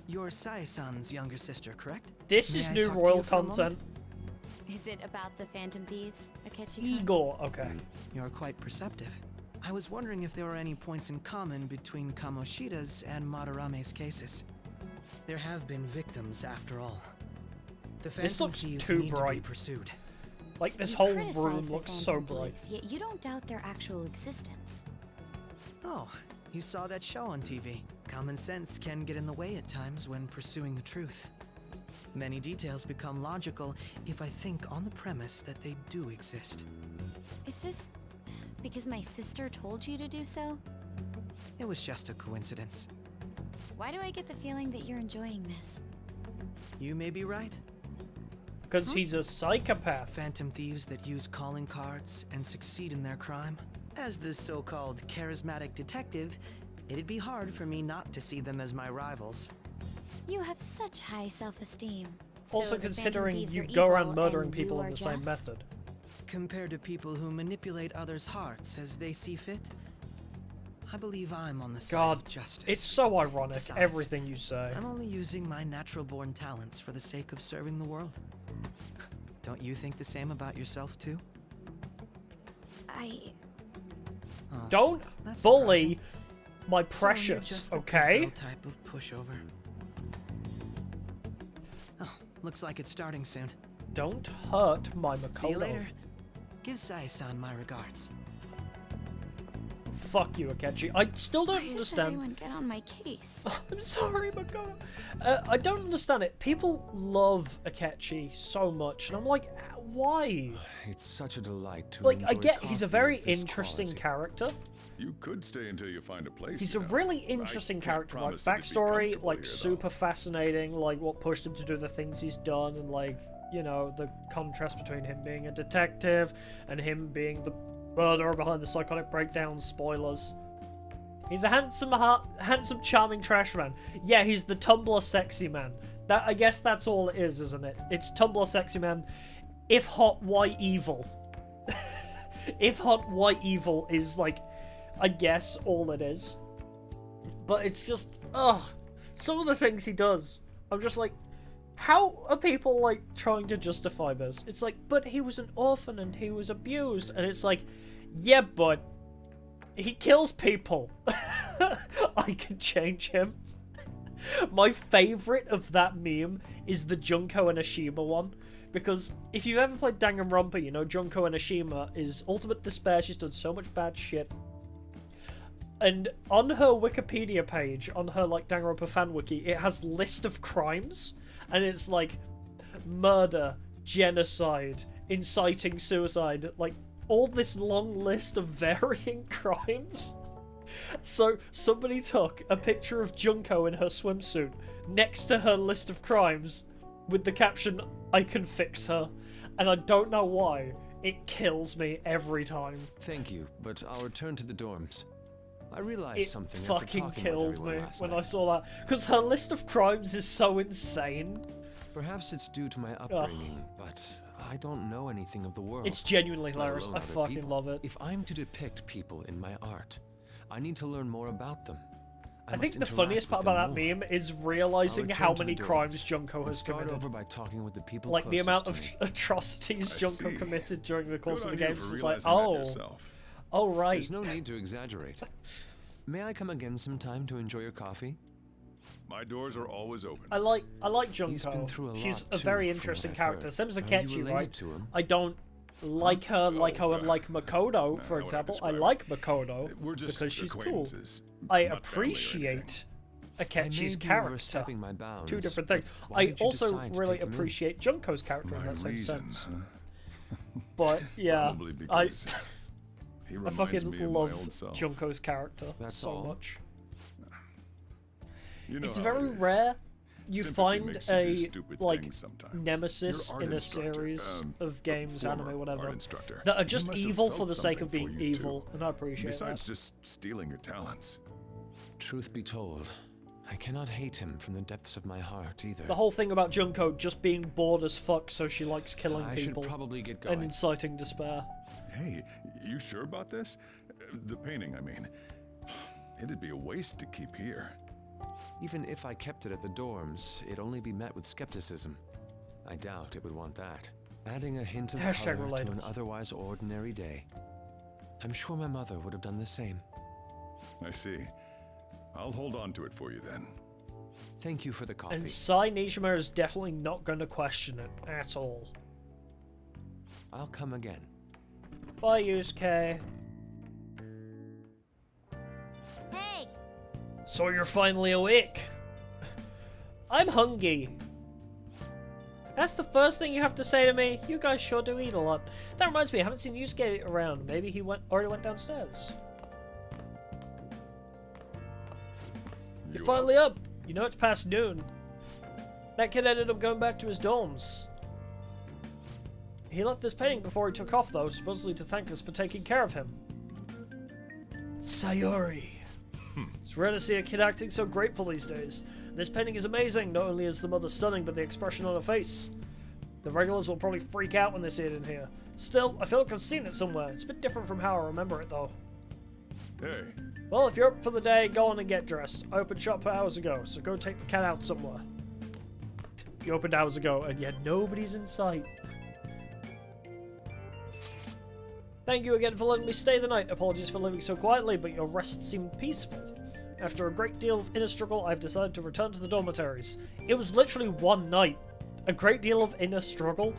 You're Sai-san's younger sister, correct? This May is I new talk to royal you for a moment? content. Is it about the Phantom Thieves, Akechi-kun? Igor, okay. You're quite perceptive. I was wondering if there were any points in common between Kamoshida's and Madarame's cases. There have been victims, after all. The This Phantom looks Thieves too need to be bright. pursued. Like, this You whole criticize room the looks so Phantom bright. Thieves, yet you don't doubt their actual existence. Oh, you saw that show on TV. Common sense can get in the way at times when pursuing the truth. Many details become logical if I think on the premise that they do exist. Is this because my sister told you to do so? It was just a coincidence. Why do I get the feeling that you're enjoying this? You may be right. Because he's a psychopath. Phantom thieves that use calling cards and succeed in their crime. As the so-called charismatic detective, it'd be hard for me not to see them as my rivals. You have such high self-esteem. Also So the Phantom considering Thieves you are go around evil murdering and people you in are the same just? method. Compared to people who manipulate others' hearts as they see fit, I believe I'm on the side God, of justice. it's so ironic, Besides, everything you say. I'm only using my natural-born talents for the sake of serving the world. Don't you think the same about yourself, too? Oh, Don't that's bully surprising. my So you're precious, just the okay? good girl type of pushover. Oh, looks like it's starting soon. Don't hurt my Makoto. See you later. Give Sai-san my regards. Fuck you, Akechi. I still don't Why does understand. everyone get on my case? I'm sorry, Makoto. I don't understand it. People love Akechi so much, and I'm like, why? It's such a delight to Like, I enjoy get he's a coffee very of this interesting quality. character. You could stay until you find a place. He's you a know. really I interesting can't character, like promise that he'd be backstory, comfortable like here, super fascinating, like what pushed him to do the things he's done, and like, you know, the contrast between him being a detective and him being the murderer behind the psychotic breakdown. Spoilers. He's a handsome, charming trash man. Yeah, he's the Tumblr sexy man. That, I guess that's all it is, isn't it? It's Tumblr sexy man. If hot, why evil? If hot, why evil is, like, I guess all it is. But it's just, ugh. Some of the things he does, I'm just like, how are people, like, trying to justify this? It's like, but he was an orphan and he was abused. And it's like, yeah, but he kills people. I can change him. My favorite of that meme is the Junko and Ashima one. Because if you've ever played Danganronpa, you know Junko and Ashima is ultimate despair. She's done so much bad shit. And on her Wikipedia page, on her like Danganronpa fan wiki, it has list of crimes. And it's like murder, genocide, inciting suicide, like all this long list of varying crimes. So somebody took a picture of Junko in her swimsuit next to her list of crimes with the caption, "I can fix her." And I don't know why. It kills me every time. Thank you, but I'll return to the dorms. I realized It something after fucking talking with killed everyone me last when night. I saw that. Because her list of crimes is so insane. Perhaps it's due to my upbringing, but I don't know anything of the world. It's genuinely let hilarious. alone I other fucking people. love it. If I'm to depict people in my art, I need to learn more about them. I must think the interact funniest with part them about that more. meme is I'll realizing return how to the many dorms crimes Junko and has start committed. over by talking with the people Like the amount of closest to me. atrocities I Junko see. committed during the course Good of the on you games. for It's like, realizing that oh, yourself. oh right. There's no need to exaggerate. May I come again sometime to enjoy your coffee? My doors are always open. I like He's been Junko. through a She's lot, a very too, from interesting what I've character. heard. Same as Are you Akechi, related right? to him? I don't like her like I would like Makoto, for how would I example. I describe like Makoto We're just because she's cool. acquaintances, I not family or appreciate anything. I Akechi's may be character. overstepping my bounds, Two different but things. why I did you also decide to really take him in? appreciate Junko's character in My that same reasons, sense. huh? But yeah, Probably because he I reminds fucking me of my love old self. Junko's character That's so all? much. You know it's how very it is. rare you Sympathy find makes you do a stupid like things sometimes. nemesis Your art in a instructor, series of games, former anime, whatever, art instructor, that are he just must have evil for felt the sake of something being for you, evil, too. and I appreciate Besides that. just stealing your talents. Truth be told, I cannot hate him from the depths of my heart either. The whole thing about Junko just being bored as fuck, so she likes killing I people should probably get going. and inciting despair. Hey, you sure about this? The painting, I mean. It'd be a waste to keep here. Even if I kept it at the dorms, it'd only be met with skepticism. I doubt it would want that. Adding a hint of Hashtag color to an relatable. otherwise ordinary day. I'm sure my mother would have done the same. I see. I'll hold on to it for you then. Thank you for the coffee. And Sai Nishima is definitely not going to question it at all. I'll come again. Bye, Yusuke. Hey! So you're finally awake. I'm hungry. That's the first thing you have to say to me? You guys sure do eat a lot. That reminds me, I haven't seen Yusuke around. Maybe he already went downstairs. You're finally up. You know it's past noon. That kid ended up going back to his dorms. He left this painting before he took off, though, supposedly to thank us for taking care of him. Sayori. It's rare to see a kid acting so grateful these days. This painting is amazing. Not only is the mother stunning, but the expression on her face. The regulars will probably freak out when they see it in here. Still, I feel like I've seen it somewhere. It's a bit different from how I remember it, though. Hey. Well, if you're up for the day, go on and get dressed. I opened shop hours ago, so go take the cat out somewhere. You opened hours ago, and yet nobody's in sight. Thank you again for letting me stay the night. Apologies for living so quietly, but your rest seemed peaceful. After a great deal of inner struggle, I've decided to return to the dormitories. It was literally one night. A great deal of inner struggle?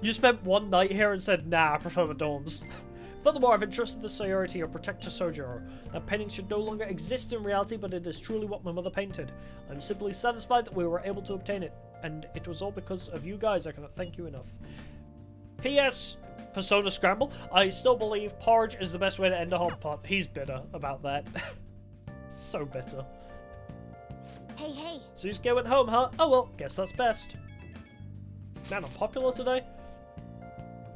You spent one night here and said, nah, I prefer the dorms. Furthermore, I've entrusted the Sayori to your protector Sojiro. That painting should no longer exist in reality, but it is truly what my mother painted. I'm simply satisfied that we were able to obtain it, and it was all because of you guys. I cannot thank you enough. P.S. Persona Scramble. I still believe porridge is the best way to end a hot pot. He's bitter about that. So bitter. Hey, hey. Susuke went home, huh? Oh well, guess that's best. Man, I'm popular today.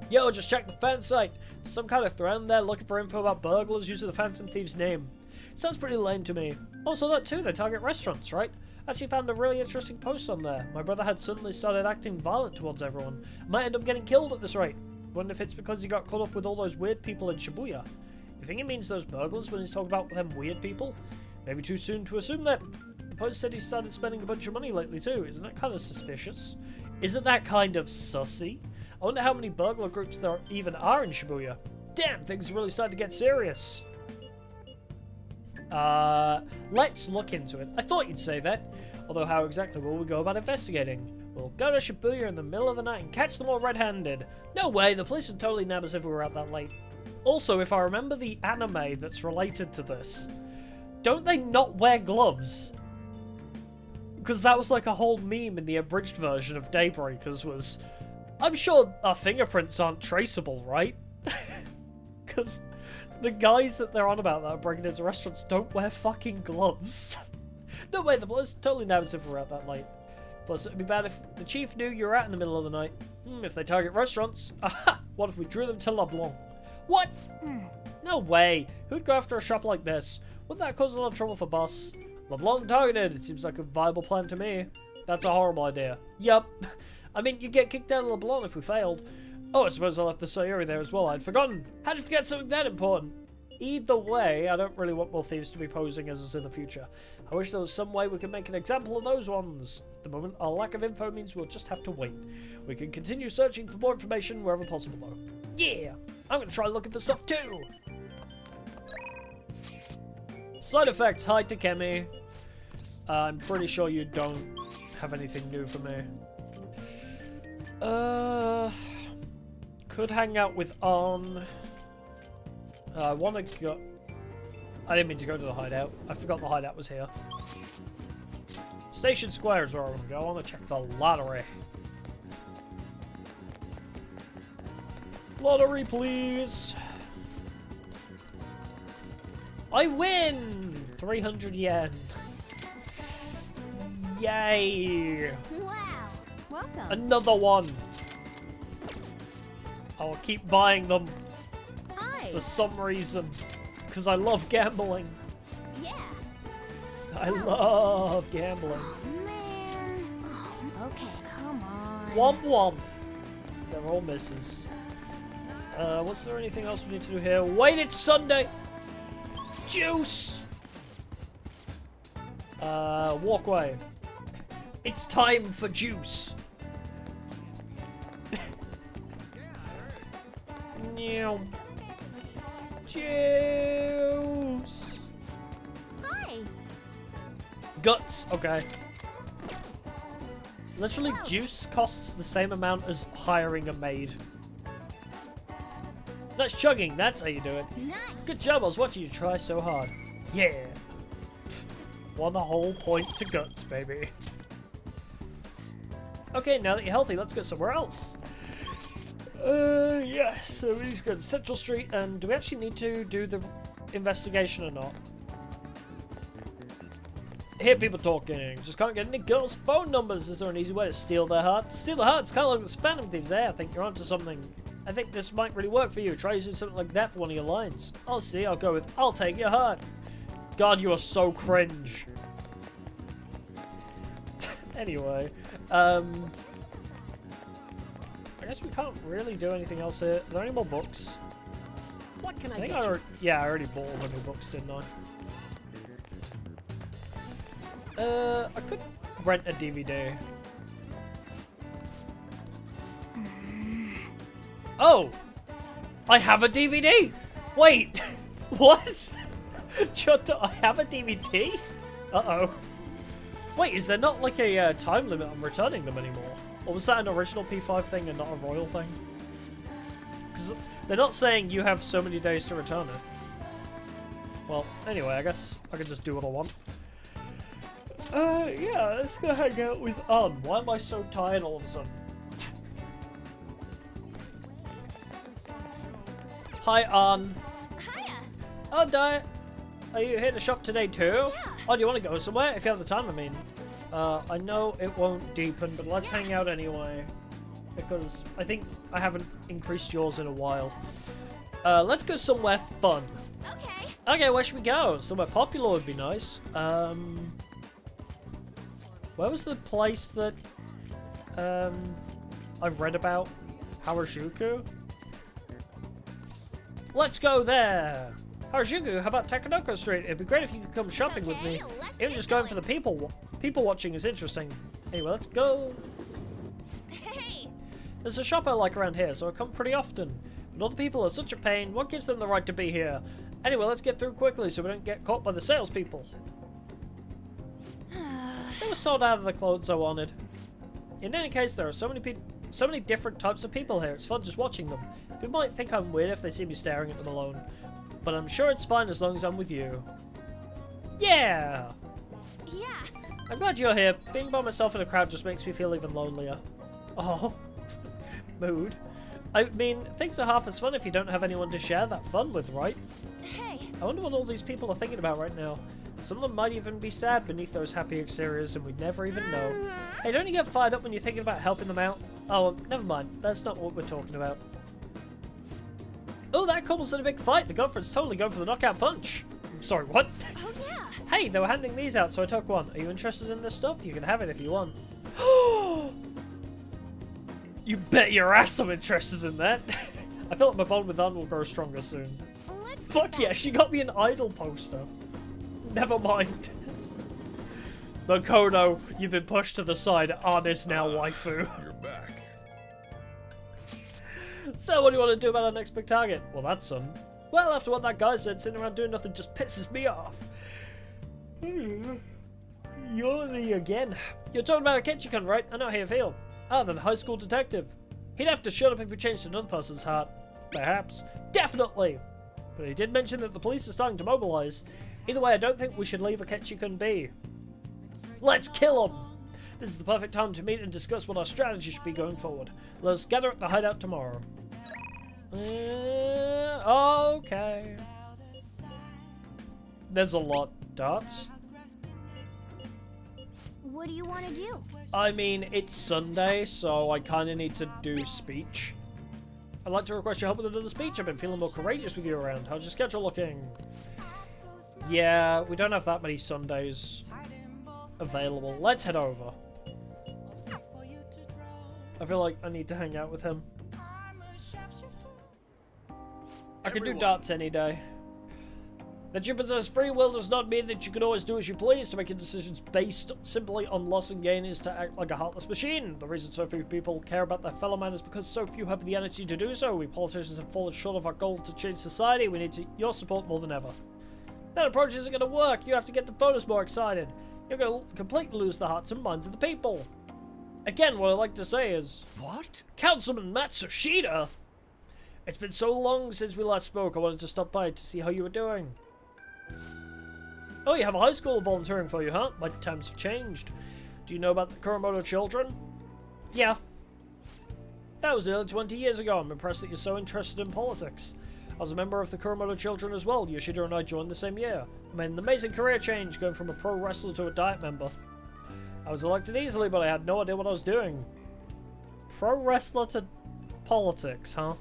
Yo, just check the fan site. Some kind of thread in there looking for info about burglars using the Phantom Thief's name. Sounds pretty lame to me. Also, that too, they target restaurants, right? Actually found a really interesting post on there. My brother had suddenly started acting violent towards everyone. Might end up getting killed at this rate. Wonder if it's because he got caught up with all those weird people in Shibuya. You think he means those burglars when he's talking about them weird people? Maybe too soon to assume that. The post said he started spending a bunch of money lately too. Isn't that kind of suspicious? Isn't that kind of sussy? I wonder how many burglar groups there even are in Shibuya. Damn, things are really starting to get serious. Let's look into it. I thought you'd say that. Although how exactly will we go about investigating? We'll go to Shibuya in the middle of the night and catch them all red-handed. No way, the police would totally nab us if we were out that late. Also, if I remember the anime that's related to this, don't they not wear gloves? Because that was like a whole meme in the abridged version of Daybreakers was, I'm sure our fingerprints aren't traceable, right? Because the guys that they're on about that are breaking into restaurants don't wear fucking gloves. No way, the police totally nab us if we're out that late. Plus, it'd be bad if the chief knew you were out in the middle of the night. If they target restaurants, aha! What if we drew them to LeBlanc? What? No way. Who'd go after a shop like this? Wouldn't that cause a lot of trouble for Boss? LeBlanc targeted. It seems like a viable plan to me. That's a horrible idea. Yup. I mean, you'd get kicked out of LeBlanc if we failed. Oh, I suppose I left the Sayori there as well. I'd forgotten. How'd you forget something that important? Either way, I don't really want more thieves to be posing as us in the future. I wish there was some way we could make an example of those ones. At the moment, our lack of info means we'll just have to wait. We can continue searching for more information wherever possible, though. Yeah! I'm gonna try looking for stuff too! Side effects, hi Takemi. I'm pretty sure you don't have anything new for me. Could hang out with On. I want to go... I didn't mean to go to the hideout. I forgot the hideout was here. Station Square is where I want to go. I want to check the lottery. Lottery, please. I win! 300 yen. Yay! Wow. Welcome. Another one. I'll keep buying them Hi. for some reason. Because I love gambling. Yeah. I love gambling. Oh, man. Oh, okay, come on. Womp womp. They're all misses. Was there anything else we need to do here? Wait, it's Sunday! Juice! Walkway. It's time for juice. Meow. Juice. Hi. Guts. Okay. Literally, juice costs the same amount as hiring a maid. Nice chugging. That's how you do it. Nice. Good job. I was watching you try so hard. Yeah. 1 whole point to guts, baby. Okay, now that you're healthy, let's go somewhere else. Yes. So we need to go to Central Street, and do we actually need to do the investigation or not? I hear people talking. Just can't get any girls' phone numbers. Is there an easy way to steal their hearts? Steal their hearts, kind of like those Phantom Thieves there. I think you're onto something. I think this might really work for you. Try using something like that for one of your lines. I'll see. I'll go with, I'll take your heart. God, you are so cringe. Anyway, I guess we can't really do anything else here. Are there any more books? What can I think get you? Yeah, I already bought all the new books, didn't I? I could rent a DVD. Oh! I have a DVD? Wait! What? I have a DVD? Uh-oh. Wait, is there not like a time limit on returning them anymore? Or was that an original P5 thing and not a royal thing? Because they're not saying you have so many days to return it. Well, anyway, I guess I can just do what I want. Yeah, let's go hang out with An. Why am I so tired all of a sudden? Hi, An. Hiya. Oh, Diet. Are you here to shop today too? Yeah. Oh, do you want to go somewhere? If you have the time, I mean. I know it won't deepen, but let's hang out anyway. Because I think I haven't increased yours in a while. Let's go somewhere fun. Okay. Okay, where should we go? Somewhere popular would be nice. Where was the place that I read about? Harajuku? Let's go there! Harajuku, how about Takanoko Street? It'd be great if you could come shopping with me. Even just going for the people watching is interesting. Anyway, let's go. Hey. There's a shop I like around here, so I come pretty often. But all the people are such a pain. What gives them the right to be here? Anyway, let's get through quickly so we don't get caught by the salespeople. They were sold out of the clothes I wanted. In any case, there are so many different types of people here. It's fun just watching them. People might think I'm weird if they see me staring at them alone. But I'm sure it's fine as long as I'm with you. Yeah! Yeah. I'm glad you're here. Being by myself in a crowd just makes me feel even lonelier. Oh. Mood. I mean, things are half as fun if you don't have anyone to share that fun with, right? Hey. I wonder what all these people are thinking about right now. Some of them might even be sad beneath those happy exteriors and we'd never even know. Hey, don't you get fired up when you're thinking about helping them out? Oh, never mind. That's not what we're talking about. Oh, that couple's in a big fight. The girlfriend's totally going for the knockout punch. I'm sorry, what? Oh, yeah. Hey, they were handing these out, so I took one. Are you interested in this stuff? You can have it if you want. You bet your ass I'm interested in that. I feel like my bond with Ann will grow stronger soon. Fuck yeah, she got me an idol poster. Never mind. Makoto, you've been pushed to the side. Ann is now waifu. You're back. So what do you want to do about our next big target? Well, that's son. Well, after what that guy said, sitting around doing nothing just pisses me off. You're the again. You're talking about a Ketchikan, right? I know how you feel. Ah, then high school detective. He'd have to shut up if we changed another person's heart. Perhaps. Definitely! But he did mention that the police are starting to mobilize. Either way, I don't think we should leave Akechi-kun be. Let's kill him! This is the perfect time to meet and discuss what our strategy should be going forward. Let's gather at the hideout tomorrow. Okay. There's a lot. Darts? What do you want to do? I mean, it's Sunday, so I kind of need to do speech. I'd like to request your help with another speech. I've been feeling more courageous with you around. How's your schedule looking? Yeah, we don't have that many Sundays available. Let's head over. I feel like I need to hang out with him. I could do darts any day. That you possess free will does not mean that you can always do as you please. To make your decisions based simply on loss and gain is to act like a heartless machine. The reason so few people care about their fellow man is because so few have the energy to do so. We politicians have fallen short of our goal to change society. We need your support more than ever. That approach isn't going to work. You have to get the voters more excited. You're going to completely lose the hearts and minds of the people. Again, what I'd like to say is... What? Councilman Matsushita! It's been so long since we last spoke. I wanted to stop by to see how you were doing. Oh, you have a high school volunteering for you, huh? My times have changed. Do you know about the Kuromoto children? Yeah. That was nearly 20 years ago. I'm impressed that you're so interested in politics. I was a member of the Kuromoto children as well. Yoshida and I joined the same year. I made an amazing career change, going from a pro wrestler to a diet member. I was elected easily, but I had no idea what I was doing. Pro wrestler to politics, huh?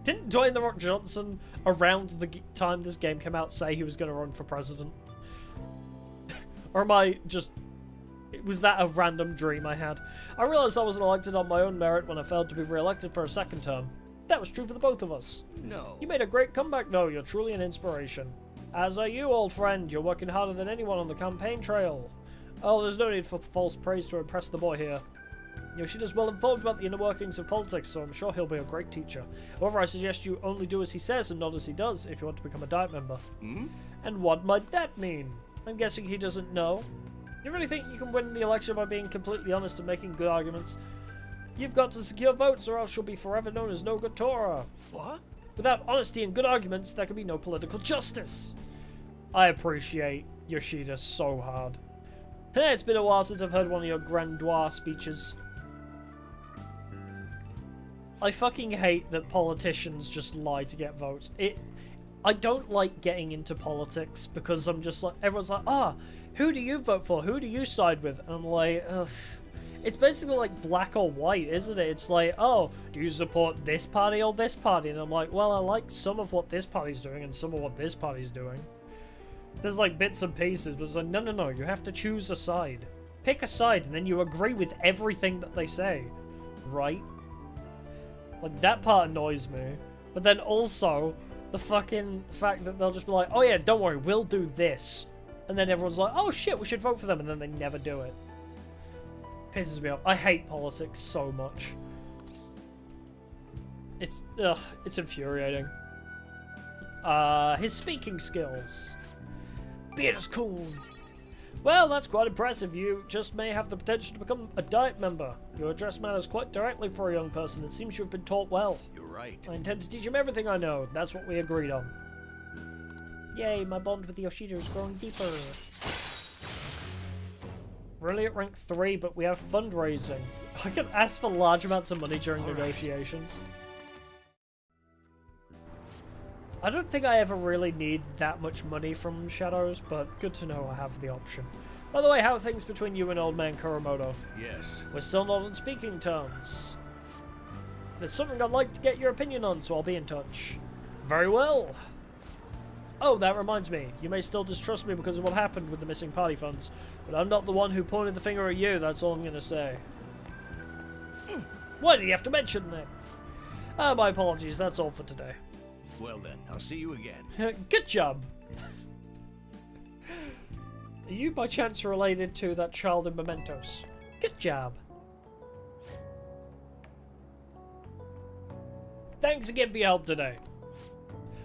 Didn't Dwayne The Rock Johnson, around the time this game came out, say he was going to run for president? Or am I just... Was that a random dream I had? I realised I wasn't elected on my own merit when I failed to be re-elected for a second term. That was true for the both of us. No. You made a great comeback, though. You're truly an inspiration. As are you, old friend. You're working harder than anyone on the campaign trail. Oh, there's no need for false praise to impress the boy here. Yoshida's well informed about the inner workings of politics, so I'm sure he'll be a great teacher. However, I suggest you only do as he says and not as he does if you want to become a diet member. And what might that mean? I'm guessing he doesn't know. You really think you can win the election by being completely honest and making good arguments? You've got to secure votes or else you'll be forever known as no good Torah. What? Without honesty and good arguments, there can be no political justice. I appreciate Yoshida so hard. Hey, it's been a while since I've heard one of your grandiose speeches. I fucking hate that politicians just lie to get votes. I don't like getting into politics because I'm just like, everyone's like, who do you vote for? Who do you side with? And I'm like, ugh. It's basically like black or white, isn't it? It's like, oh, do you support this party or this party? And I'm like, well, I like some of what this party's doing and some of what this party's doing. There's like bits and pieces, but it's like, no, you have to choose a side. Pick a side and then you agree with everything that they say, right? Like, that part annoys me. But then also, the fucking fact that they'll just be like, oh yeah, don't worry, we'll do this. And then everyone's like, oh shit, we should vote for them, and then they never do it. Pisses me off. I hate politics so much. It's infuriating. His speaking skills. Beard's cool. Well, that's quite impressive. You just may have the potential to become a diet member. Your address matters quite directly for a young person. It seems you've been taught well. You're right. I intend to teach him everything I know. That's what we agreed on. Yay, my bond with Yoshida is growing deeper. We're only at rank 3, but we have fundraising. I can ask for large amounts of money during negotiations. I don't think I ever really need that much money from Shadows, but good to know I have the option. By the way, how are things between you and Old Man Kuromoto? Yes. We're still not on speaking terms. There's something I'd like to get your opinion on, so I'll be in touch. Very well. Oh, that reminds me. You may still distrust me because of what happened with the missing party funds, but I'm not the one who pointed the finger at you, that's all I'm going to say. Why did you have to mention that? My apologies, that's all for today. Well then, I'll see you again. Good job. Are you by chance related to that child in Mementos? Good job. Thanks again for your help today.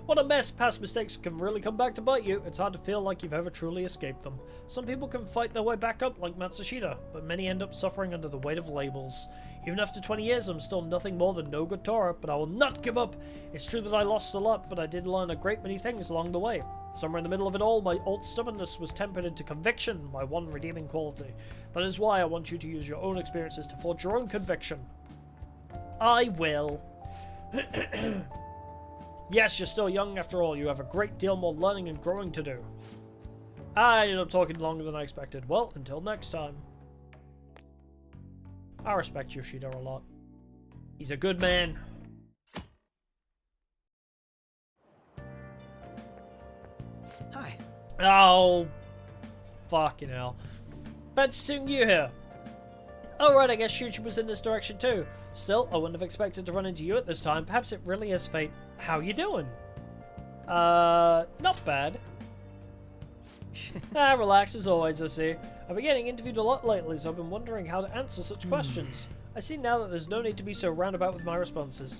What a mess. Past mistakes can really come back to bite you. It's hard to feel like you've ever truly escaped them. Some people can fight their way back up like Matsushita, but many end up suffering under the weight of labels. Even after 20 years, I'm still nothing more than no good Torah, but I will not give up. It's true that I lost a lot, but I did learn a great many things along the way. Somewhere in the middle of it all, my old stubbornness was tempered into conviction, my one redeeming quality. That is why I want you to use your own experiences to forge your own conviction. I will. Yes, you're still young after all. You have a great deal more learning and growing to do. I ended up talking longer than I expected. Well, until next time. I respect Yoshida a lot. He's a good man. Hi. Oh, fucking hell. Fancy seeing you here. Oh right, I guess Shuchi was in this direction too. Still, I wouldn't have expected to run into you at this time. Perhaps it really is fate. How you doing? Not bad. Relax as always, I see. I've been getting interviewed a lot lately, so I've been wondering how to answer such questions. I see now that there's no need to be so roundabout with my responses.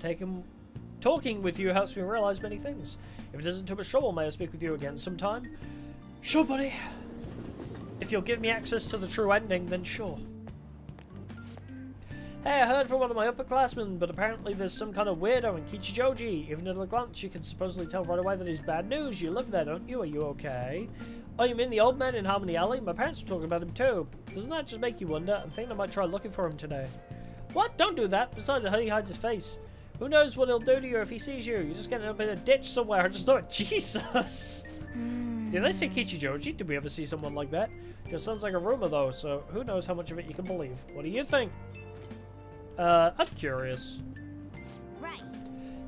Talking with you helps me realize many things. If it isn't too much trouble, may I speak with you again sometime? Sure, buddy. If you'll give me access to the true ending, then sure. Hey, I heard from one of my upperclassmen, but apparently there's some kind of weirdo in Kichijoji. Even at a glance, you can supposedly tell right away that he's bad news. You live there, don't you? Are you okay? Oh, you mean the old man in Harmony Alley? My parents were talking about him too. Doesn't that just make you wonder? I'm thinking I might try looking for him today. What? Don't do that. Besides, I heard he hides his face. Who knows what he'll do to you if he sees you? You're just getting up in a ditch somewhere. I just thought, Jesus. Did they say Kichijoji? Did we ever see someone like that? Just sounds like a rumor though, so who knows how much of it you can believe. What do you think? I'm curious. Right.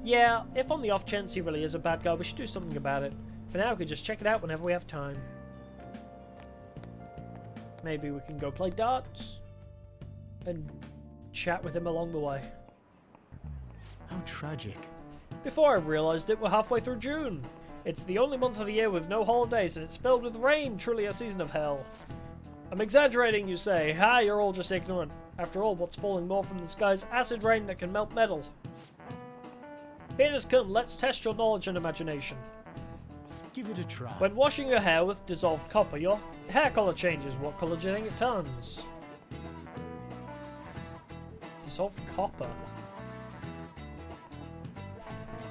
Yeah, if on the off chance he really is a bad guy, we should do something about it. For now, we could just check it out whenever we have time. Maybe we can go play darts and chat with him along the way. How tragic. Before I realized it, we're halfway through June. It's the only month of the year with no holidays, and it's filled with rain, truly a season of hell. I'm exaggerating, you say. Ha, you're all just ignorant. After all, what's falling more from the sky is acid rain that can melt metal. Here it has come, let's test your knowledge and imagination. Give it a try. When washing your hair with dissolved copper, your hair color changes. What color do you think it turns? Dissolved copper.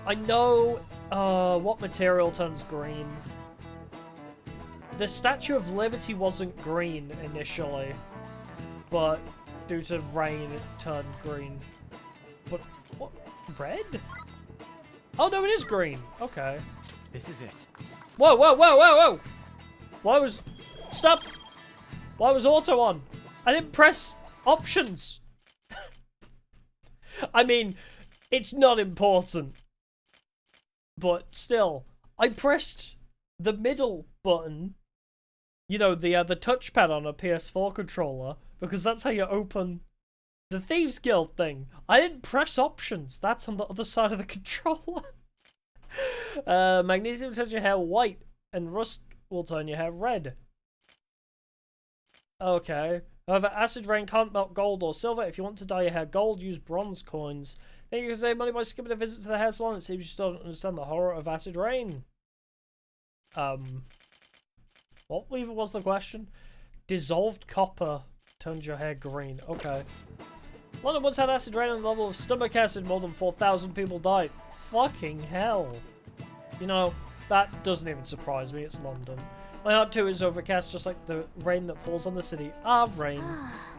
I know what material turns green. The Statue of Liberty wasn't green initially, but due to rain it turned green. But what? Red? Oh no, it is green. Okay. This is it. Whoa, whoa, whoa, whoa, whoa! Why was... Stop! Why was auto on? I didn't press options! I mean, it's not important. But still, I pressed the middle button. You know, the touchpad on a PS4 controller, because that's how you open the Thieves Guild thing. I didn't press options. That's on the other side of the controller. Magnesium turns your hair white, and rust will turn your hair red. Okay. However, acid rain can't melt gold or silver. If you want to dye your hair gold, use bronze coins. Then you can save money by skipping a visit to the hair salon. It seems you still don't understand the horror of acid rain. What even was the question? Dissolved copper turns your hair green. Okay. London once had acid rain on the level of stomach acid. More than 4,000 people died. Fucking hell. You know, that doesn't even surprise me. It's London. My heart too is overcast, just like the rain that falls on the city. Ah, rain.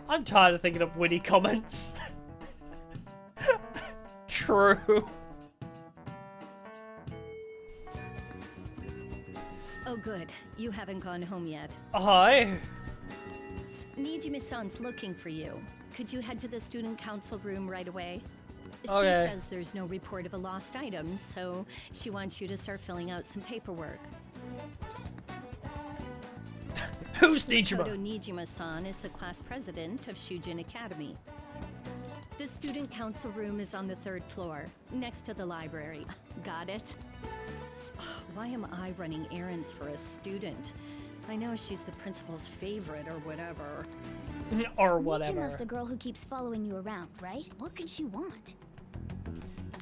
I'm tired of thinking up witty comments. True. Oh good, you haven't gone home yet. Hi. Nijima-san's looking for you. Could you head to the student council room right away? Okay. She says there's no report of a lost item, so she wants you to start filling out some paperwork. Who's Nijima? Koto Nijima-san is the class president of Shujin Academy. The student council room is on the 3rd floor, next to the library. Got it? Why am I running errands for a student? I know she's the principal's favorite or whatever. Or whatever. Nijima's the girl who keeps following you around, right? What can she want?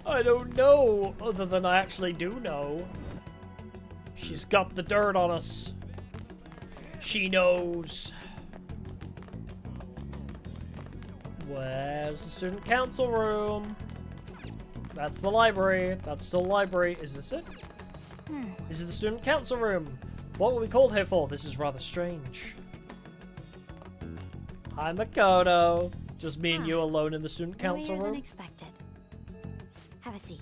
I don't know, other than I actually do know. She's got the dirt on us. She knows. Where's the student council room? That's the library. That's the library. Is this it? This is the student council room. What were we called here for? This is rather strange. Hi, Makoto. Just me and you alone in the student council Earlier room? than expected. Have a seat.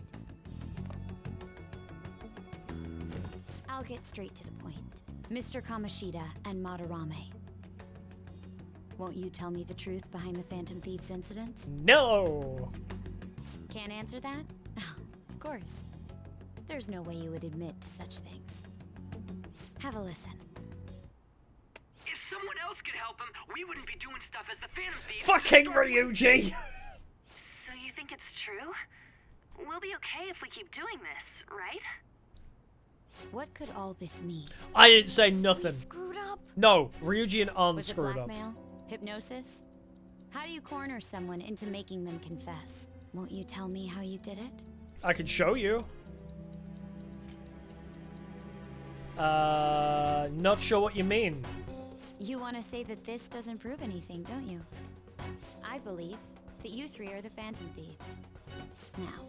I'll get straight to the point. Mr. Kamoshida and Madarame. Won't you tell me the truth behind the Phantom Thieves incidents? No! Can't answer that? Oh, of course. There's no way you would admit to such things. Have a listen. If someone else could help him, we wouldn't be doing stuff as the Phantom Thieves. Fucking Ryuji! So you think it's true? We'll be okay if we keep doing this, right? What could all this mean? I didn't say nothing. Screwed up? No, Ryuji and An Was it screwed up. blackmail? Hypnosis? How do you corner someone into making them confess? Won't you tell me how you did it? I can show you. Not sure what you mean. You want to say that this doesn't prove anything, don't you? I believe that you three are the Phantom Thieves. Now,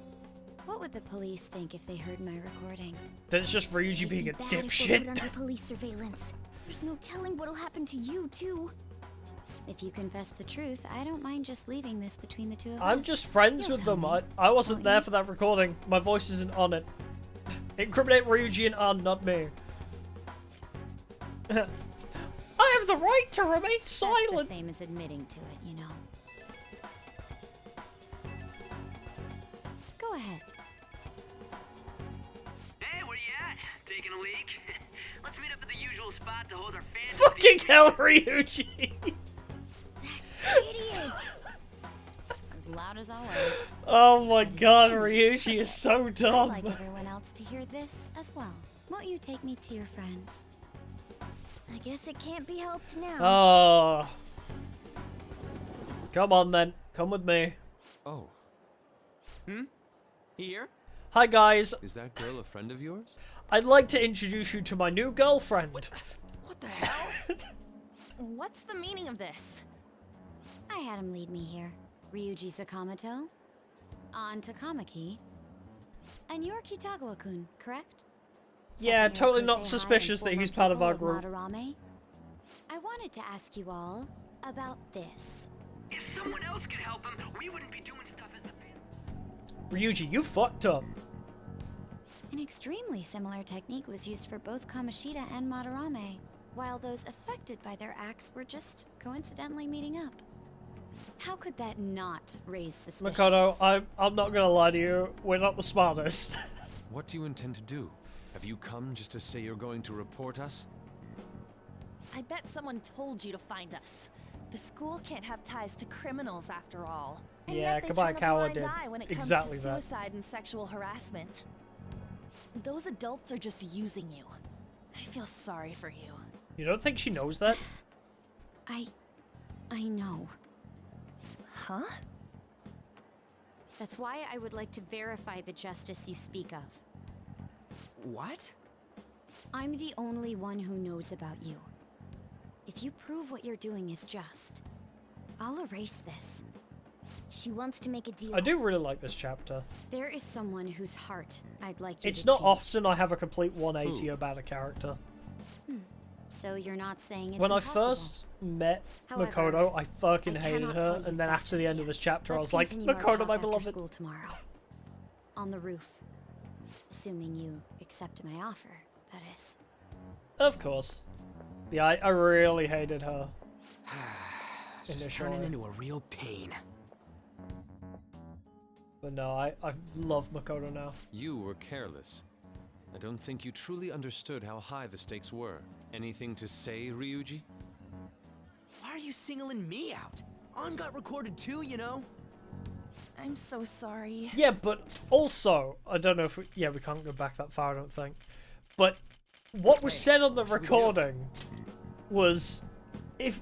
what would the police think if they heard my recording? Then it's just Ryuji being a Bad if we're put dipshit. under police surveillance. There's no telling what'll happen to you, too. If you confess the truth, I don't mind just leaving this between the two of us. I'm just friends You'll with tell them. me, I wasn't won't there you? for that recording. My voice isn't on it. Incriminate Ryuji and An, not me. I have the right to remain That's silent. the same as admitting to it, you know. Go ahead. Hey, where you at? Taking a leak? Let's meet up at the usual spot to hold our fans. Fucking hell, Ryuji! Idiot! As loud as always. Oh my god, Ryuji is so I'd dumb. like everyone else to hear this as well. Won't you take me to your friends? I guess it can't be helped now. Oh. Come on then. Come with me. Oh, Here? Hi guys. is that girl a friend of yours? I'd like to introduce you to my new girlfriend. What the hell? What's the meaning of this? I had him lead me here. Ryuji Sakamoto, An Takamaki, and you're Kitagawa-kun, correct? Yeah, Second year totally Kosei not High suspicious and that he's former part of our pupil group. Madarame. I wanted to ask you all about this. If someone else could help him, we wouldn't be doing stuff as the Phantom. Ryuji, you fucked up. An extremely similar technique was used for both Kamoshida and Madarame, while those affected by their acts were just coincidentally meeting up. How could that not raise suspicions? Makoto, I'm not gonna lie to you. We're not the smartest. What do you intend to do? Have you come just to say you're going to report us? I bet someone told you to find us. The school can't have ties to criminals after all. And Yeah, yet they goodbye, turn a Kawa blind did eye when it exactly comes to that. suicide and sexual harassment. Those adults are just using you. I feel sorry for you. You don't think she knows that? I know. Huh? That's why I would like to verify the justice you speak of. What? I'm the only one who knows about you. If you prove what you're doing is just, I'll erase this. She wants to make a deal. I do really like this chapter. There is someone whose heart I'd like you It's to not change. often I have a complete 180 about a character. So you're not saying it's When impossible. I first met However, Makoto, I fucking I hated cannot tell her, you and then that after the just end of yet. this chapter, I Let's was like, continue our Makoto, talk my after beloved. school tomorrow. On the roof. Assuming you accept my offer, that is. Of course. Yeah, I really hated her. Just Initially. turning into a real pain. But no, I love Makoto now. You were careless. I don't think you truly understood how high the stakes were. Anything to say, Ryuji? Why are you singling me out? On got recorded too, you know? I'm so sorry. Yeah, but also, I don't know if we can't go back that far, I don't think. But what was said on the recording was, if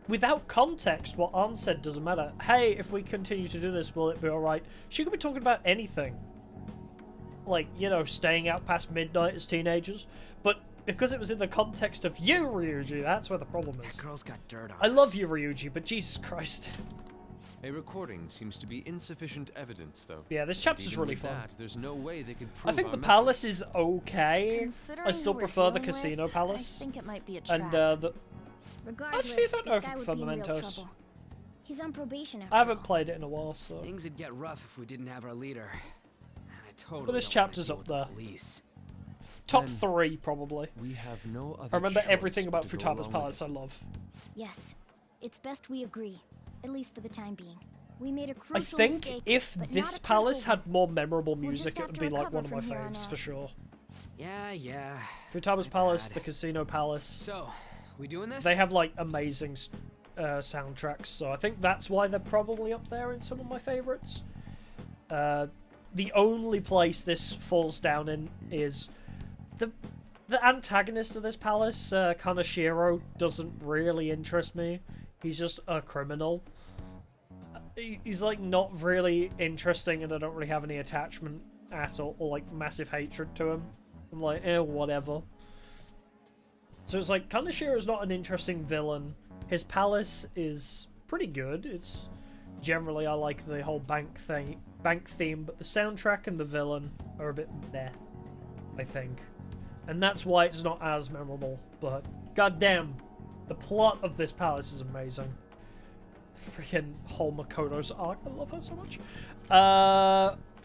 without context, what An said doesn't matter. Hey, if we continue to do this, will it be alright? She could be talking about anything. Like, you know, staying out past midnight as teenagers. But because it was in the context of you, Ryuji, that's where the problem is. That girl's got dirt on I us. love you, Ryuji, but Jesus Christ. A recording seems to be insufficient evidence, though. Yeah, this chapter's Even really with fun. that, there's no way they could prove I think our the method. palace is okay. I Considering still who we're prefer the dealing casino with, palace. I think it might be a trap. And the Regardless, Actually, I don't know this if I guy would prefer be in real Mementos. trouble. He's on probation after I haven't all. played it in a while, so. Things would get rough if we didn't have our leader. And I totally But this don't wanna chapter's deal up with the there. Police. Top Then 3, probably. We have no other I remember choice everything but about to go Futaba's along with Palace it. I love. Yes, it's best we agree, at least for the time being. We made a I crucial think mistake, if but this not a palace critical had more memorable We'll just music, it have would to be like recover one of my from here on faves, out. for sure. Yeah. Futaba's My Palace, bad. the Casino Palace. So, we doing this? They have like amazing soundtracks, so I think that's why they're probably up there in some of my favorites. The only place this falls down in is the antagonist of this palace, Kanashiro, doesn't really interest me. He's just a criminal. He's like not really interesting, and I don't really have any attachment at all, or like massive hatred to him. I'm like, whatever. So it's like, Kanashiro's not an interesting villain. His palace is pretty good. It's generally, I like the whole bank theme, but the soundtrack and the villain are a bit meh, I think. And that's why it's not as memorable, but goddamn, the plot of this palace is amazing. Freaking whole Makoto's arc, I love her so much.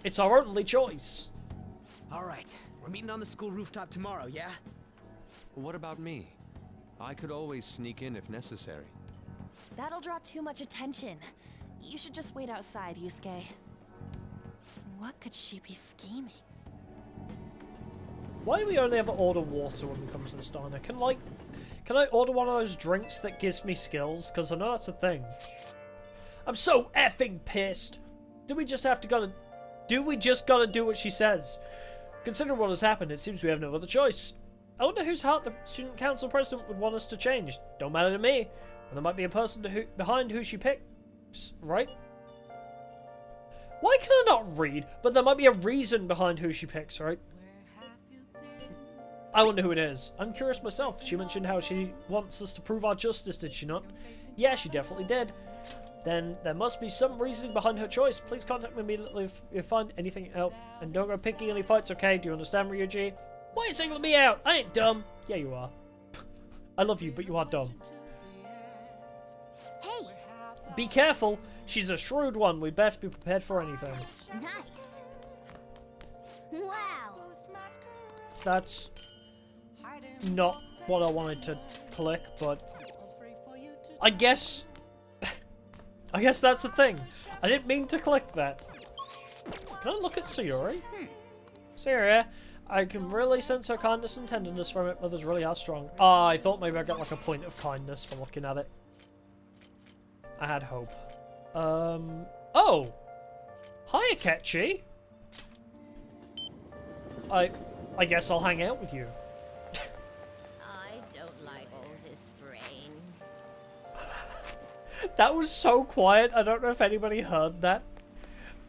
It's our only choice. Alright, we're meeting on the school rooftop tomorrow, yeah? What about me? I could always sneak in if necessary. That'll draw too much attention. You should just wait outside, Yusuke. What could she be scheming? Why do we only ever order water when we come to this diner? Can I order one of those drinks that gives me skills? Because I know that's a thing. I'm so effing pissed. Do we just gotta do what she says? Considering what has happened, it seems we have no other choice. I wonder whose heart the student council president would want us to change. Don't matter to me. And there might be a person behind who she picks, right? Why can I not read? But there might be a reason behind who she picks, right? I wonder who it is. I'm curious myself. She mentioned how she wants us to prove our justice, did she not? Yeah, she definitely did. Then there must be some reasoning behind her choice. Please contact me immediately if you find anything out. And don't go picking any fights, okay? Do you understand, Ryuji? Why are you singling me out? I ain't dumb. Yeah, you are. I love you, but you are dumb. Hey! Be careful. She's a shrewd one. We best be prepared for anything. Nice! Wow! That's not what I wanted to click, but I guess that's the thing. I didn't mean to click that. Can I look at Sayuri? Sayuri, I can really sense her kindness and tenderness from it. Mothers really are strong. Ah, I thought maybe I got like a point of kindness for looking at it. I had hope. Oh! Hi, Akechi! I guess I'll hang out with you. I don't like all this rain. That was so quiet, I don't know if anybody heard that.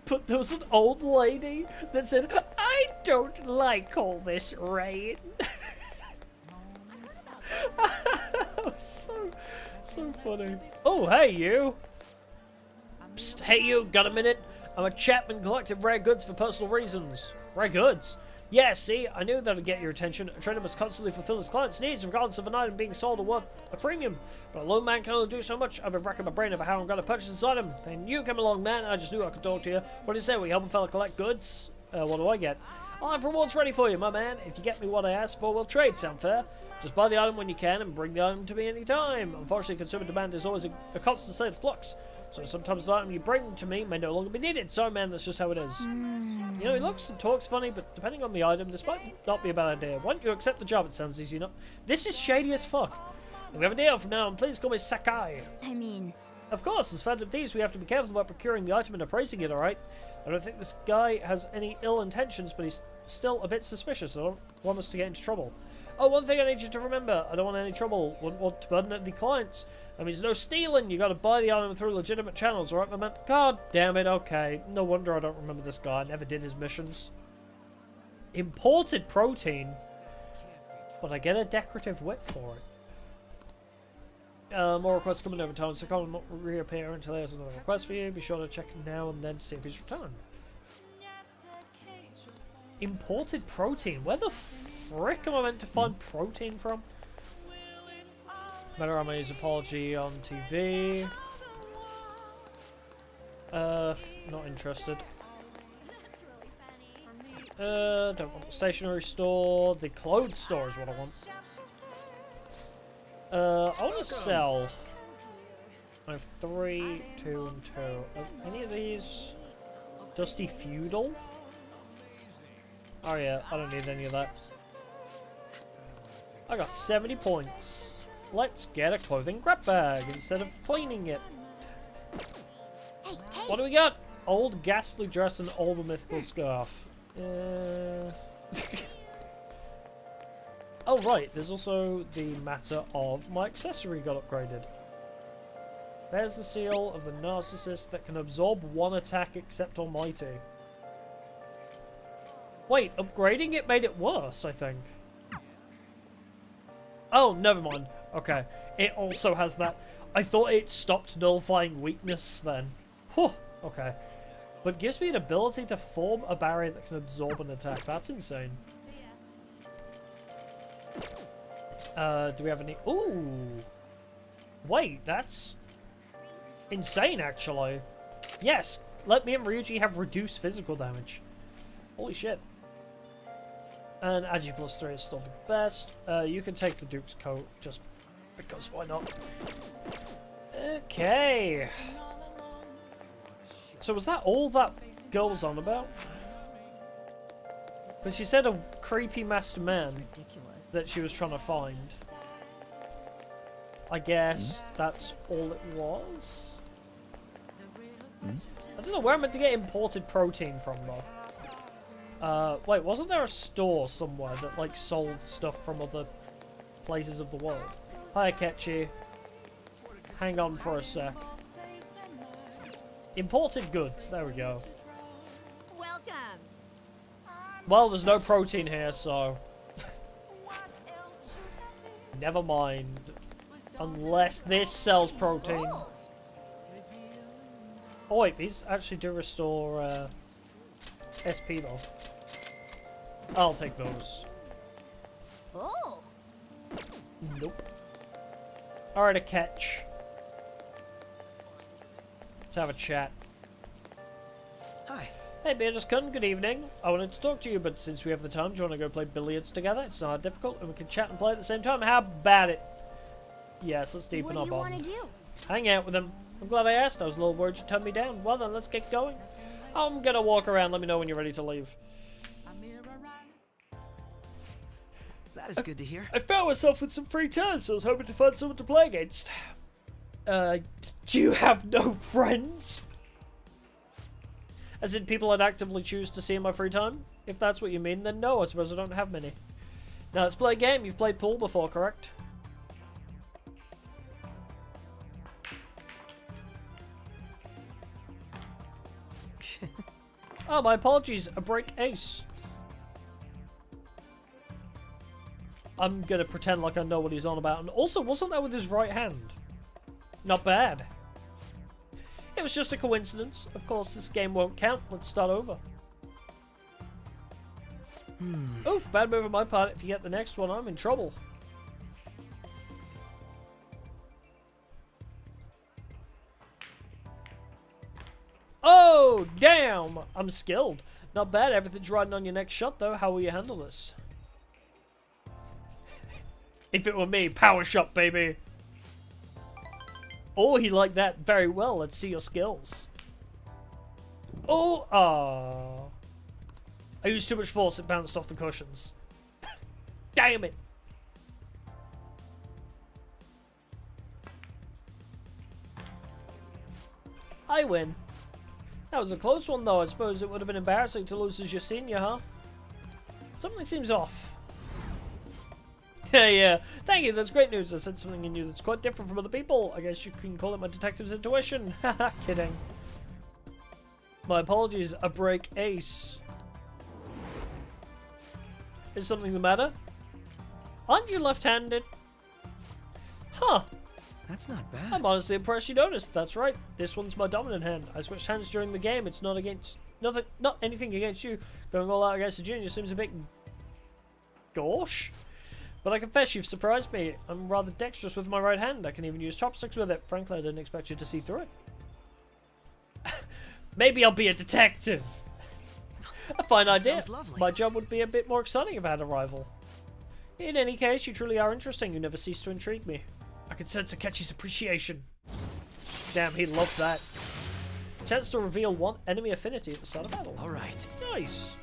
But there was an old lady that said, I don't like all this rain. That was so funny. Oh, hey, you. Psst, hey, you, got a minute? I'm a Chapman collected rare goods for personal reasons. Rare goods? Yeah, see, I knew that would get your attention. A trader must constantly fulfill his client's needs, regardless of an item being sold or worth a premium. But a lone man can only do so much. I've been racking my brain over how I'm going to purchase this item. Then you come along, man. I just knew I could talk to you. What do you say? We help a fella collect goods? What do I get? I'll have rewards ready for you, my man. If you get me what I asked for, we'll trade. Sound fair? Just buy the item when you can and bring the item to me anytime. Unfortunately, consumer demand is always a constant state of flux. So sometimes the item you bring to me may no longer be needed. Sorry, man, that's just how it is. You know, he looks and talks funny, but depending on the item, this might not be a bad idea. Why don't you accept the job? It sounds easy enough. This is shady as fuck. We have a deal from now on. Please call me Sakai. I mean... Of course, as Phantom Thieves, we have to be careful about procuring the item and appraising it, alright? I don't think this guy has any ill intentions, but he's still a bit suspicious. I don't want us to get into trouble. Oh, one thing I need you to remember. I don't want any trouble. Wouldn't want to burden any clients. That means no stealing. You gotta buy the item through legitimate channels, alright, my man? God damn it, okay. No wonder I don't remember this guy. I never did his missions. Imported protein. But I get a decorative whip for it. More requests coming over time, so can't not reappear until there's another request for you. Be sure to check now and then to see if he's returned. Imported protein. Where the frick am I meant to find protein from? Madarama's apology on TV. Not interested. Don't want the stationery store. The clothes store is what I want. I want to sell. I have 3, 2, and 2. Are any of these Dusty Feudal? Oh yeah, I don't need any of that. I got 70 points. Let's get a clothing grab bag instead of cleaning it. What do we got? Old ghastly dress and old mythical scarf. Oh right, there's also the matter of my accessory got upgraded. There's the seal of the narcissist that can absorb one attack except Almighty. Wait, upgrading it made it worse, I think. Oh, never mind. Okay, it also has that. I thought it stopped nullifying weakness then. Whew, okay. But gives me an ability to form a barrier that can absorb an attack. That's insane. Do we have any... Ooh! Wait, that's... insane, actually. Yes, let me and Ryuji have reduced physical damage. Holy shit. And Agi +3 is still the best. You can take the Duke's coat, just because why not? Okay. So was that all that girl was on about? Because she said a creepy masked man that she was trying to find. I guess that's all it was? I don't know where I'm meant to get imported protein from though. Wait, wasn't there a store somewhere that like sold stuff from other places of the world? Hi, Akechi. Hang on for a sec. Imported goods, there we go. Welcome. Well, there's no protein here, so... never mind. Unless this sells protein. Oh wait, these actually do restore SP though. I'll take those. Oh. Nope. Alright, a catch. Let's have a chat. Hi. Hey, Beardus-kun, good evening. I wanted to talk to you, but since we have the time, do you want to go play billiards together? It's not difficult, and we can chat and play at the same time. How about it? Yes, let's deepen our bond. What do you want to do? Hang out with him. I'm glad I asked. I was a little worried you turned me down. Well then, let's get going. I'm gonna walk around. Let me know when you're ready to leave. That is good to hear. I found myself with some free time, so I was hoping to find someone to play against. Do you have no friends? As in people I'd actively choose to see in my free time? If that's what you mean, then no, I suppose I don't have many. Now let's play a game. You've played pool before, correct? Oh, my apologies. A break ace. I'm gonna pretend like I know what he's on about. And also, wasn't that with his right hand? Not bad. It was just a coincidence. Of course, this game won't count. Let's start over. Oof, bad move on my part. If you get the next one, I'm in trouble. Oh, damn! I'm skilled. Not bad. Everything's riding on your next shot, though. How will you handle this? If it were me, power shot, baby. Oh, he liked that very well. Let's see your skills. Oh, ah. I used too much force. It bounced off the cushions. Damn it. I win. That was a close one, though. I suppose it would have been embarrassing to lose as your senior, huh? Something seems off. Yeah, thank you, that's great news. I said something in you that's quite different from other people. I guess you can call it my detective's intuition. Haha, kidding. My apologies, a break ace. Is something the matter? Aren't you left-handed? Huh. That's not bad. I'm honestly impressed you noticed. That's right. This one's my dominant hand. I switched hands during the game. It's not against... not anything against you. Going all out against a junior seems a bit... gauche? But I confess you've surprised me. I'm rather dexterous with my right hand. I can even use chopsticks with it. Frankly, I didn't expect you to see through it. Maybe I'll be a detective. A fine idea. Sounds lovely. My job would be a bit more exciting if I had a rival. In any case, you truly are interesting. You never cease to intrigue me. I can sense Akechi's appreciation. Damn, he loved that. Chance to reveal one enemy affinity at the start of battle. Alright. Nice.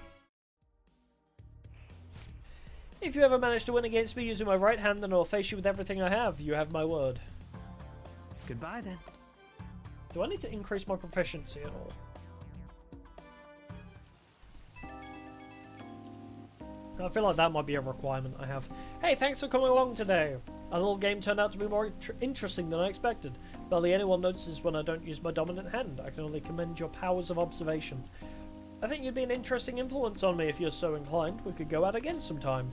If you ever manage to win against me using my right hand, then I'll face you with everything I have. You have my word. Goodbye then. Do I need to increase my proficiency at all? I feel like that might be a requirement I have. Hey, thanks for coming along today. Our little game turned out to be more interesting than I expected. Barely anyone notices when I don't use my dominant hand. I can only commend your powers of observation. I think you'd be an interesting influence on me if you're so inclined. We could go out again sometime.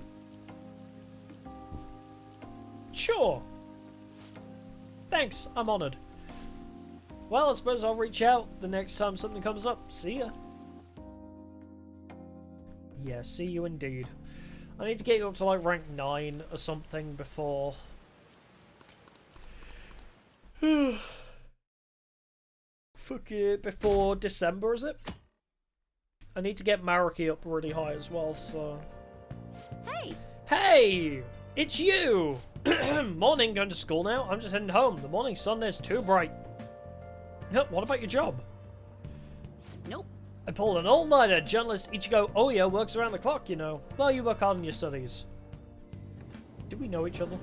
Sure. Thanks, I'm honoured. Well, I suppose I'll reach out the next time something comes up. See ya. Yeah, see you indeed. I need to get you up to like rank 9 or something before... Fuck it, before December, is it? I need to get Mariki up really high as well, so... Hey! Hey! It's you! Morning, going to school now? I'm just heading home. The morning sun is too bright. What about your job? Nope. I pulled an all-nighter. Journalist Ichigo Oya works around the clock, you know. Well, you work hard in your studies. Do we know each other?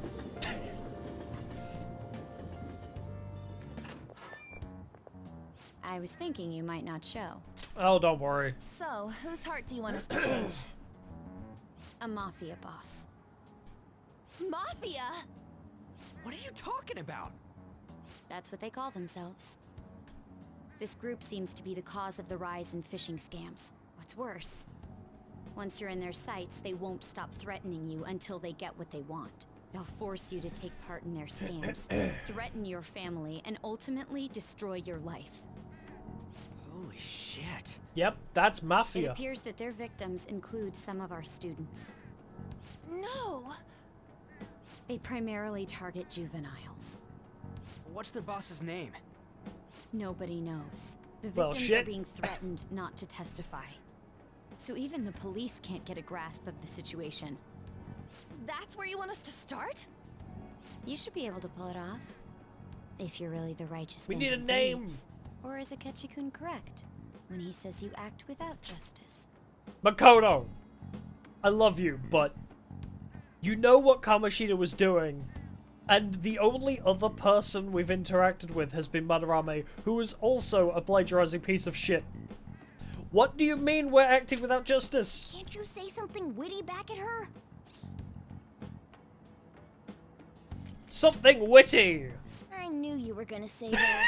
I was thinking you might not show. Oh, don't worry. So, whose heart do you want us to change? A mafia boss. Mafia? What are you talking about? That's what they call themselves. This group seems to be the cause of the rise in phishing scams. What's worse, once you're in their sights, they won't stop threatening you until they get what they want. They'll force you to take part in their scams, threaten your family, and ultimately destroy your life. Holy shit. Yep, that's It Mafia. appears that their victims include some of our students. No! They primarily target juveniles. What's their boss's name? Nobody knows. The Well, victims shit. are being threatened not to testify. So even the police can't get a grasp of the situation. That's where you want us to start? You should be able to pull it off. If you're really the righteous We man need a to name. please. Or is Akechi-kun correct when he says you act without justice? Makoto, I love you, but you know what Kamoshida was doing, and the only other person we've interacted with has been Madarame, who is also a plagiarizing piece of shit. What do you mean we're acting without justice? Can't you say something witty back at her? Something witty! I knew you were gonna say that.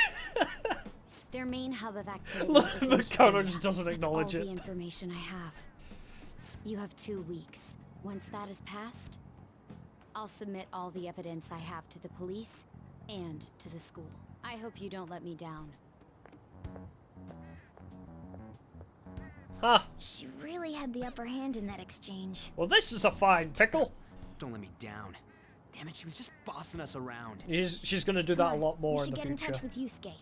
Their main hub of activity Look, is in Makoto Shibuya. just doesn't That's acknowledge all it. the information I have. You have 2 weeks. Once that is passed, I'll submit all the evidence I have to the police and to the school. I hope you don't let me down. Huh. She really had the upper hand in that exchange. Well, this is a fine pickle. Don't let me down. Damn it, she was just bossing us around. She's gonna do that a lot more we in should the get in future. touch with Yusuke.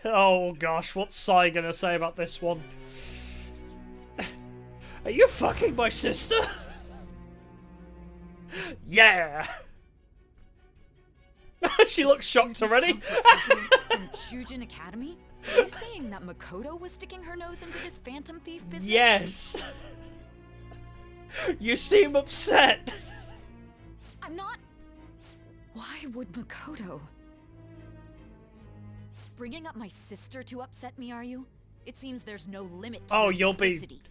Oh gosh, what's Sai gonna say about this one? Are you fucking my sister? Yeah! She looks shocked already. From Shujin Academy? Are you saying that Makoto was sticking her nose into this phantom thief business? Yes! You seem upset! I'm not... Why would Makoto? Bringing up my sister to upset me, are you? It seems there's no limit to Oh, your you'll publicity.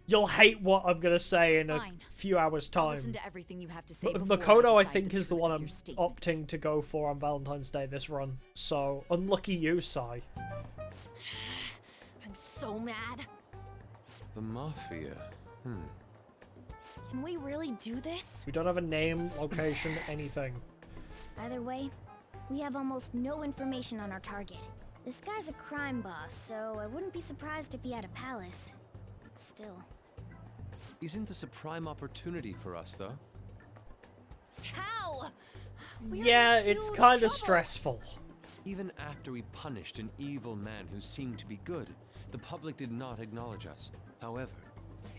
You'll hate what I'm gonna say in a Fine. few hours' I'll time. listen to everything you have to say before Makoto, I decide think, the is the truth one of I'm your statements. opting to go for on Valentine's Day this run. So, unlucky you, Sai. I'm so mad. The Mafia. Can we really do this? We don't have a name, location, anything. Either way, we have almost no information on our target. This guy's a crime boss, so I wouldn't be surprised if he had a palace. Still. Isn't this a prime opportunity for us, though? How? We're Yeah, in it's huge kind of trouble. stressful. Even after we punished an evil man who seemed to be good, the public did not acknowledge us. However,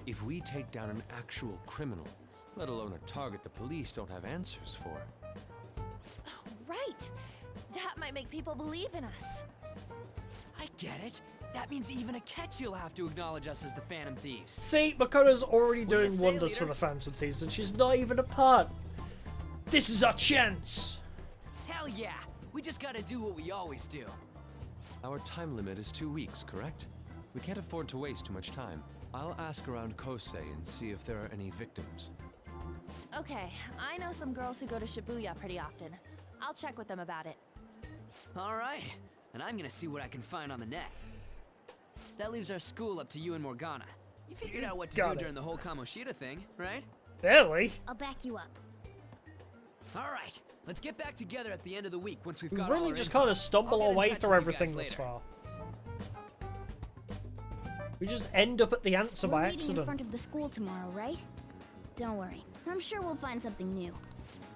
if we take down an actual criminal, let alone a target the police don't have answers for. Right! That might make people believe in us. I get it. That means even a catch you'll have to acknowledge us as the Phantom Thieves. See, Makoto's already What do you doing say, wonders for leader? the Phantom Thieves, and she's not even a part. This is our chance. Hell yeah! We just gotta do what we always do. Our time limit is 2 weeks, correct? We can't afford to waste too much time. I'll ask around Kosei and see if there are any victims. Okay, I know some girls who go to Shibuya pretty often. I'll check with them about it. Alright, and I'm gonna see what I can find on the net. That leaves our school up to you and Morgana. You figured out what to do during the whole Kamoshida thing, right? Barely. I'll back you up. Alright, let's get back together at the end of the week once we've We got all really our just info. kind of stumble I'll our get in way touch through with you guys everything this later. far. We just end up at the answer We're by meeting in accident. front of the school tomorrow, right? Don't worry. I'm sure we'll find something new.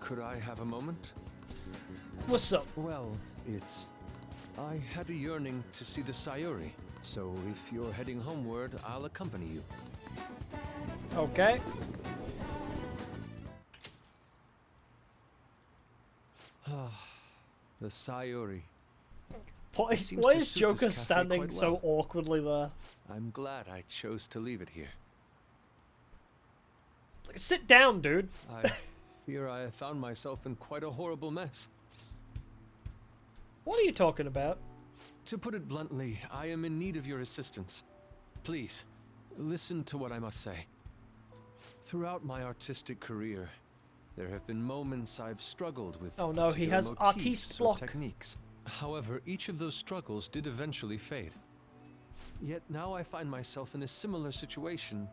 Could I have a moment? What's up? Well, I had a yearning to see the Sayuri, so if you're heading homeward, I'll accompany you. Okay. The Sayuri. Why Seems is to suit this Joker cafe standing quite so well. awkwardly there? I'm glad I chose to leave it here. Sit down, dude. I fear I have found myself in quite a horrible mess. What are you talking about? To put it bluntly, I am in need of your assistance. Please, listen to what I must say. Throughout my artistic career, there have been moments I've struggled with. Oh no, he particular has motifs artiste or block. techniques. However, each of those struggles did eventually fade. Yet now I find myself in a similar situation.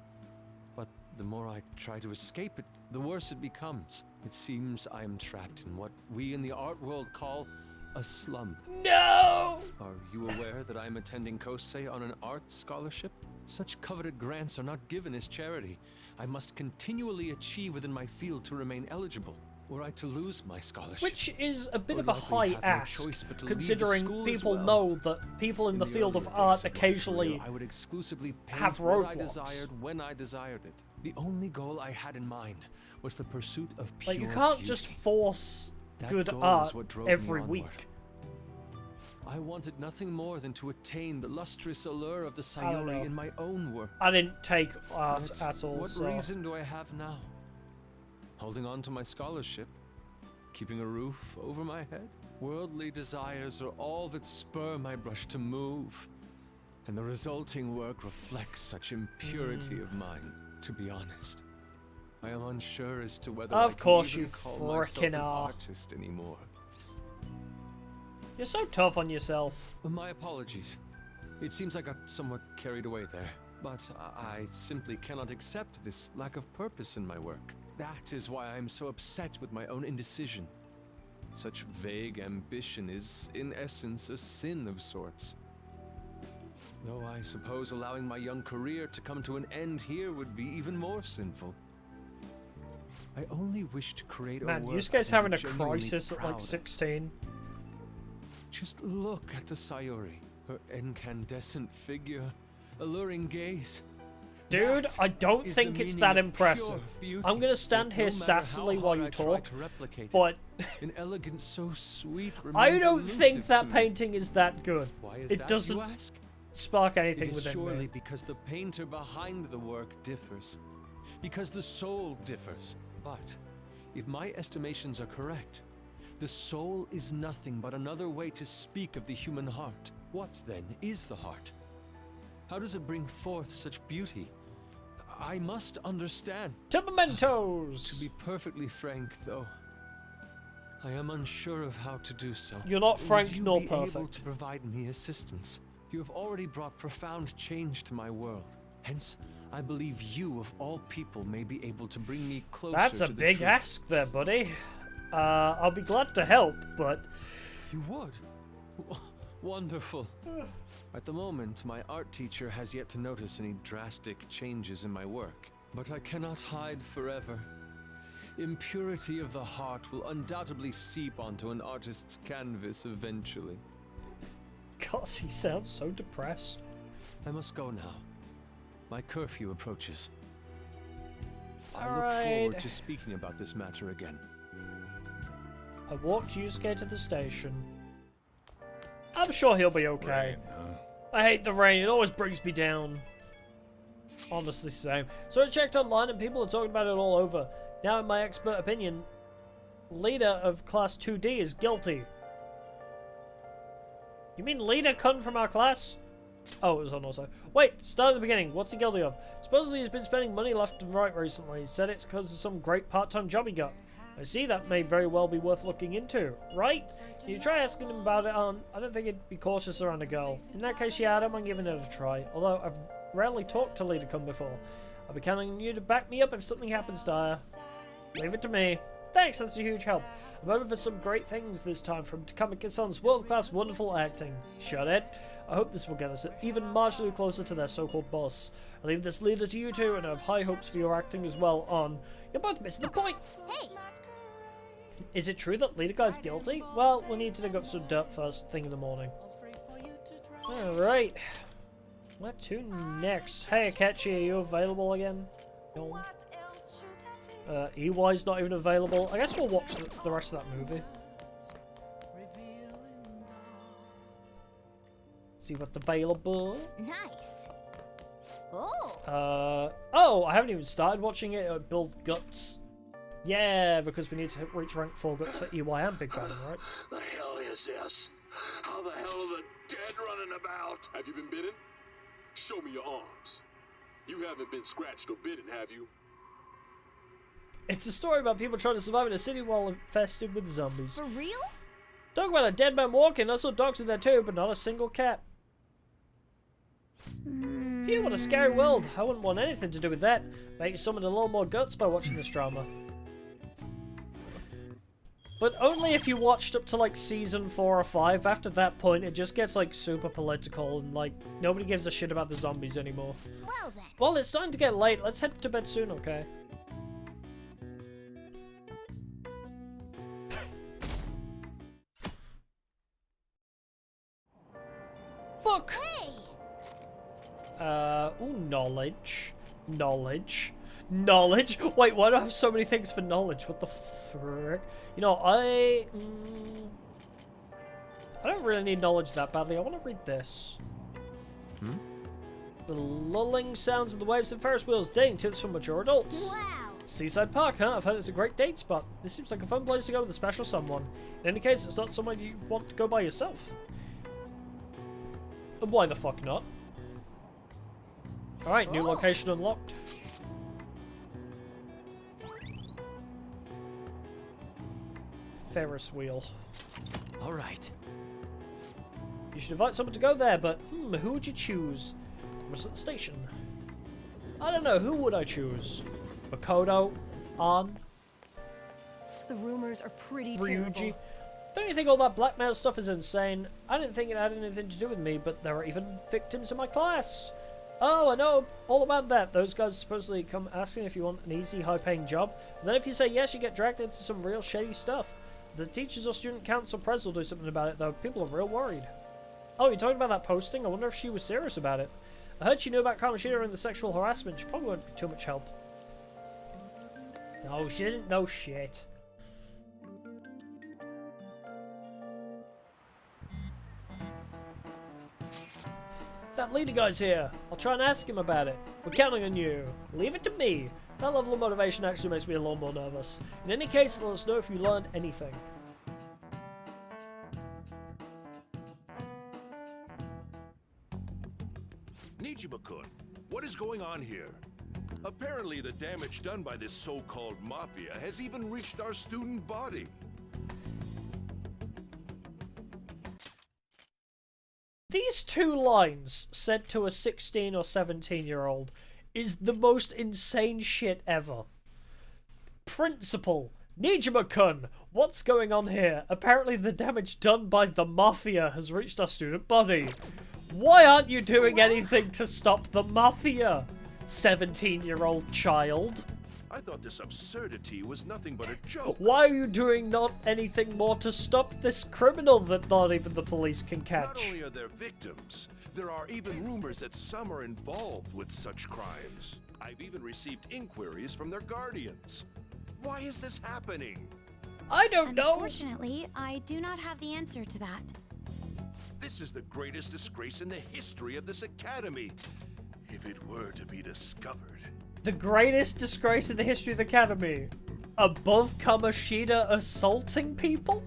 But the more I try to escape it, the worse it becomes. It seems I am trapped in what we in the art world call a slum. No! Are you aware that I am attending Kosei on an art scholarship? Such coveted grants are not given as charity. I must continually achieve within my field to remain eligible. Were I to lose my scholarship, Which is a bit I of a would likely high have no ask, choice but to leave the considering school as people well. know that people in the field of earlier art days of my occasionally career, I would exclusively paint have what I roadblocks. desired when I desired it. The only goal I had in mind was the pursuit of pure Like, you can't beauty. just force That good goal is art what drove me every onward. week. I wanted nothing more than to attain the lustrous allure of the I don't know. Sayuri in my own work. I didn't take art Yet, at all, what so... reason do I have now? Holding on to my scholarship? Keeping a roof over my head? Worldly desires are all that spur my brush to move. And the resulting work reflects such impurity of mind, to be honest. I am unsure as to whether Of I can course even you call myself frickin' an are. artist anymore. You're so tough on yourself. My apologies. It seems I got somewhat carried away there, but I simply cannot accept this lack of purpose in my work. That is why I am so upset with my own indecision. Such vague ambition is, in essence, a sin of sorts. Though I suppose allowing my young career to come to an end here would be even more sinful. I only wish to create a Man, work you guys I am having a genuinely crisis at proud like of. 16. Just look at the Sayuri, her incandescent figure, alluring gaze. Dude, That I don't is think the it's meaning that of impressive. pure beauty. I'm gonna stand Yet here no matter sassily how while hard you I try talk, to replicate it, but an elegance so sweet I remains don't think elusive that to me. painting is that good. Why is It that, doesn't you ask? spark It anything is within surely me. because the painter behind the work differs, because the soul differs. But if my estimations are correct, the soul is nothing but another way to speak of the human heart. What then is the heart? How does it bring forth such beauty? I must understand. Temperamentos! To be perfectly frank, though, I am unsure of how to do so. You're not frank Would you nor be able perfect. to provide me assistance? You have already brought profound change to my world. Hence, I believe you, of all people, may be able to bring me closer That's to a the big truth. ask there, buddy. I'll be glad to help, but... You would? Wonderful. At the moment, my art teacher has yet to notice any drastic changes in my work. But I cannot hide forever. impurity of the heart will undoubtedly seep onto an artist's canvas eventually. God, he sounds so depressed. I must go now. My curfew approaches. I All look right. forward to speaking about this matter again. I walked Yusuke to the station. I'm sure he'll be okay. Rain, huh? I hate the rain, it always brings me down. Honestly, same. So I checked online and people are talking about it all over. Now, in my expert opinion, leader of Class 2D is guilty. You mean leader cunt from our class? Oh, it was on also. Wait, start at the beginning. What's he guilty of? Supposedly he's been spending money left and right recently. He said it's because of some great part-time job he got. I see that may very well be worth looking into, right? You try asking him about it on. I don't think he'd be cautious around a girl. In that case, yeah, I don't mind giving it a try. Although I've rarely talked to Leader Kun before. I'll be counting on you to back me up if something happens to her. Leave it to me. Thanks, that's a huge help. I'm hoping for some great things this time from Takami-san's world-class wonderful acting. Shut it. I hope this will get us even marginally closer to their so-called boss. I leave this leader to you two, and I have high hopes for your acting as well on... You're both missing the point! Hey! Is it true that leader guy's guilty? Well, we need to dig up some dirt first thing in the morning. Alright. Where to next? Hey, Akechi, are you available again? No. EY's not even available. I guess we'll watch the rest of that movie. See what's available. Nice. Oh. Oh, I haven't even started watching it. Build Guts. Yeah, because we need to reach rank 4 Guts for EY and Big Bang, right? The hell is this? How the hell are the dead running about? Have you been bitten? Show me your arms. You haven't been scratched or bitten, have you? It's a story about people trying to survive in a city while infested with zombies. For real? Talk about a dead man walking. I saw dogs in there too, but not a single cat. Phew, what a scary world. I wouldn't want anything to do with that. Make you summon a little more guts by watching this drama. But only if you watched up to like season 4 or 5. After that point, it just gets like super political and like nobody gives a shit about the zombies anymore. Well then. Well, it's starting to get late. Let's head to bed soon, okay? Book! Hey! Ooh, knowledge. Knowledge. Knowledge? Wait, why do I have so many things for knowledge? What the frick? You know, I don't really need knowledge that badly. I want to read this. The lulling sounds of the waves and Ferris wheels, dating tips for mature adults. Wow! Seaside Park, huh? I've heard it's a great date spot. This seems like a fun place to go with a special someone. In any case, it's not somewhere you want to go by yourself. And why the fuck not? Alright, new location unlocked. Ferris wheel. Alright. You should invite someone to go there, but who would you choose? What's at the station? I don't know, who would I choose? Makoto? An? The rumors are pretty Ryuji? terrible. Don't you think all that blackmail stuff is insane? I didn't think it had anything to do with me, but there are even victims in my class. Oh, I know all about that. Those guys supposedly come asking if you want an easy, high-paying job. And then if you say yes, you get dragged into some real shady stuff. The teachers or student council pres will do something about it, though. People are real worried. Oh, you're talking about that posting? I wonder if she was serious about it. I heard she knew about Kamoshida and the sexual harassment. She probably won't be too much help. No, she didn't know shit. That leader guy's here. I'll try and ask him about it. We're counting on you. Leave it to me. That level of motivation actually makes me a little more nervous. In any case, let us know if you learned anything. Nijima-kun, what is going on here? Apparently the damage done by this so-called mafia has even reached our student body. These two lines said to a 16 or 17-year-old is the most insane shit ever. Principal, Nijima-kun, what's going on here? Apparently the damage done by the mafia has reached our student body. Why aren't you doing anything to stop the mafia, 17-year-old child? I thought this absurdity was nothing but a joke. Why are you doing not anything more to stop this criminal that not even the police can Not catch? only are there victims, there are even rumors that some are involved with such crimes. I've even received inquiries from their guardians. Why is this happening? I don't know. Unfortunately, I do not have the answer to that. This is the greatest disgrace in the history of this academy. If it were to be discovered. The greatest disgrace in the history of the academy. Above Kamoshida assaulting people?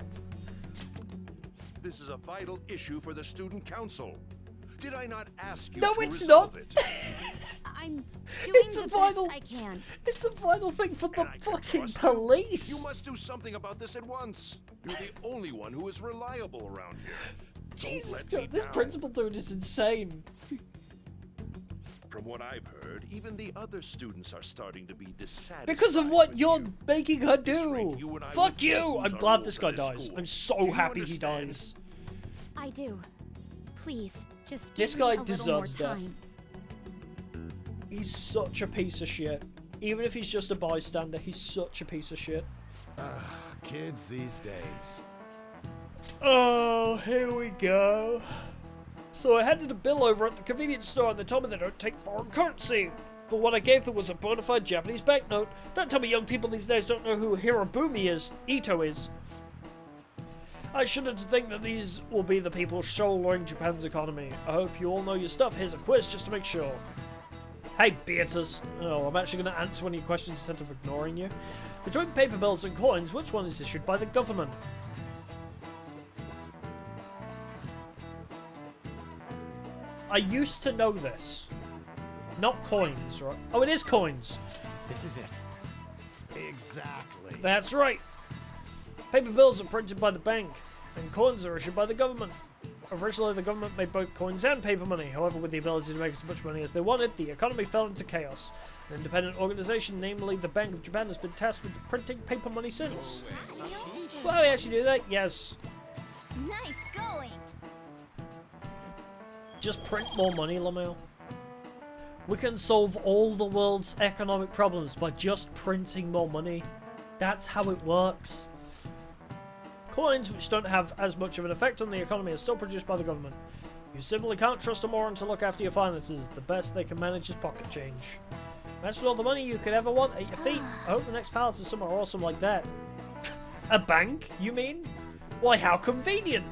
This is a vital issue for the student council. Did I not ask you No, to it's resolve not. it? I'm doing It's the a vital. best I can. It's a vital thing for the And I can fucking trust you. police. You must do something about this at once. You're the only one who is reliable around here. Jesus Don't let me God, this down. principal dude is insane. From what I've heard, even the other students are starting to be dissatisfied. Because of what with you're you. making her At this do. rate, you and I Fuck would you! lose I'm our glad rules this at guy dies. school. I'm so Do you happy he understand? dies. I do. Please, just give This me guy a little deserves more death. time. He's such a piece of shit. Even if he's just a bystander, he's such a piece of shit. Kids these days. Oh, here we go. So I handed a bill over at the convenience store and they told me they don't take foreign currency. But what I gave them was a bona fide Japanese banknote. Don't tell me young people these days don't know who Hirobumi is, Ito is. I shouldn't think that these will be the people shouldering Japan's economy. I hope you all know your stuff. Here's a quiz just to make sure. Hey, Beatrice. Oh, I'm actually going to answer one of your questions instead of ignoring you. Between paper bills and coins, which one is issued by the government? I used to know this. Not coins, right? Oh, it is coins. This is it. Exactly. That's right. Paper bills are printed by the bank, and coins are issued by the government. Originally, the government made both coins and paper money. However, with the ability to make as much money as they wanted, the economy fell into chaos. An independent organization, namely the Bank of Japan, has been tasked with printing paper money since. Well, we actually do that? Yes. Nice going. Just print more money, Lamel. We can solve all the world's economic problems by just printing more money. That's how it works. Coins, which don't have as much of an effect on the economy, are still produced by the government. You simply can't trust a moron to look after your finances. The best they can manage is pocket change. Imagine all the money you could ever want at your feet. I hope the next palace is somewhere awesome like that. A bank, you mean? Why, how convenient!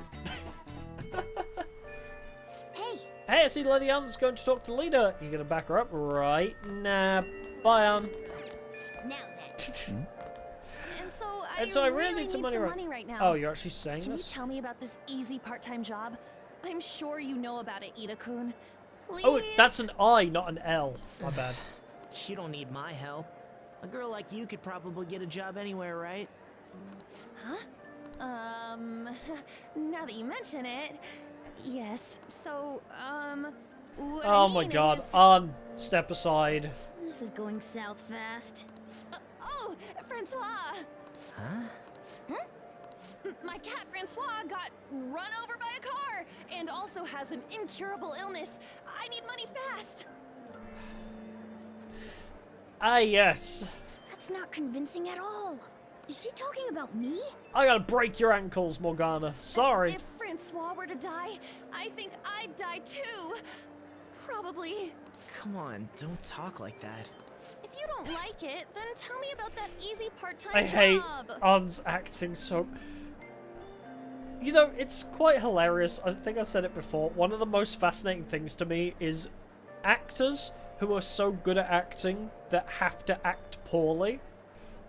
Hey, I see Lady Ann's going to talk to the leader. You gonna back her up? Right. Nah. Bye, Ann. Now then. And so I really really need some money right now. Oh, you're actually saying Can this? you tell me about this easy part-time job? I'm sure you know about it, Ida-kun. Please? Oh, that's an I, not an L. My bad. You don't need my help. A girl like you could probably get a job anywhere, right? Huh? Now that you mention it, yes. So, what Oh I my mean god. is- Ann, step aside. This is going south fast. Oh, Francois! Huh? My cat Francois got run over by a car and also has an incurable illness. I need money fast. Ah, yes. That's not convincing at all. Is she talking about me? I gotta break your ankles, Morgana. Sorry. If Francois were to die, I think I'd die too. Probably. Come on, don't talk like that. If you don't like it, then tell me about that easy part-time I hate job. Ann's acting so... You know, it's quite hilarious. I think I said it before. One of the most fascinating things to me is actors who are so good at acting that have to act poorly.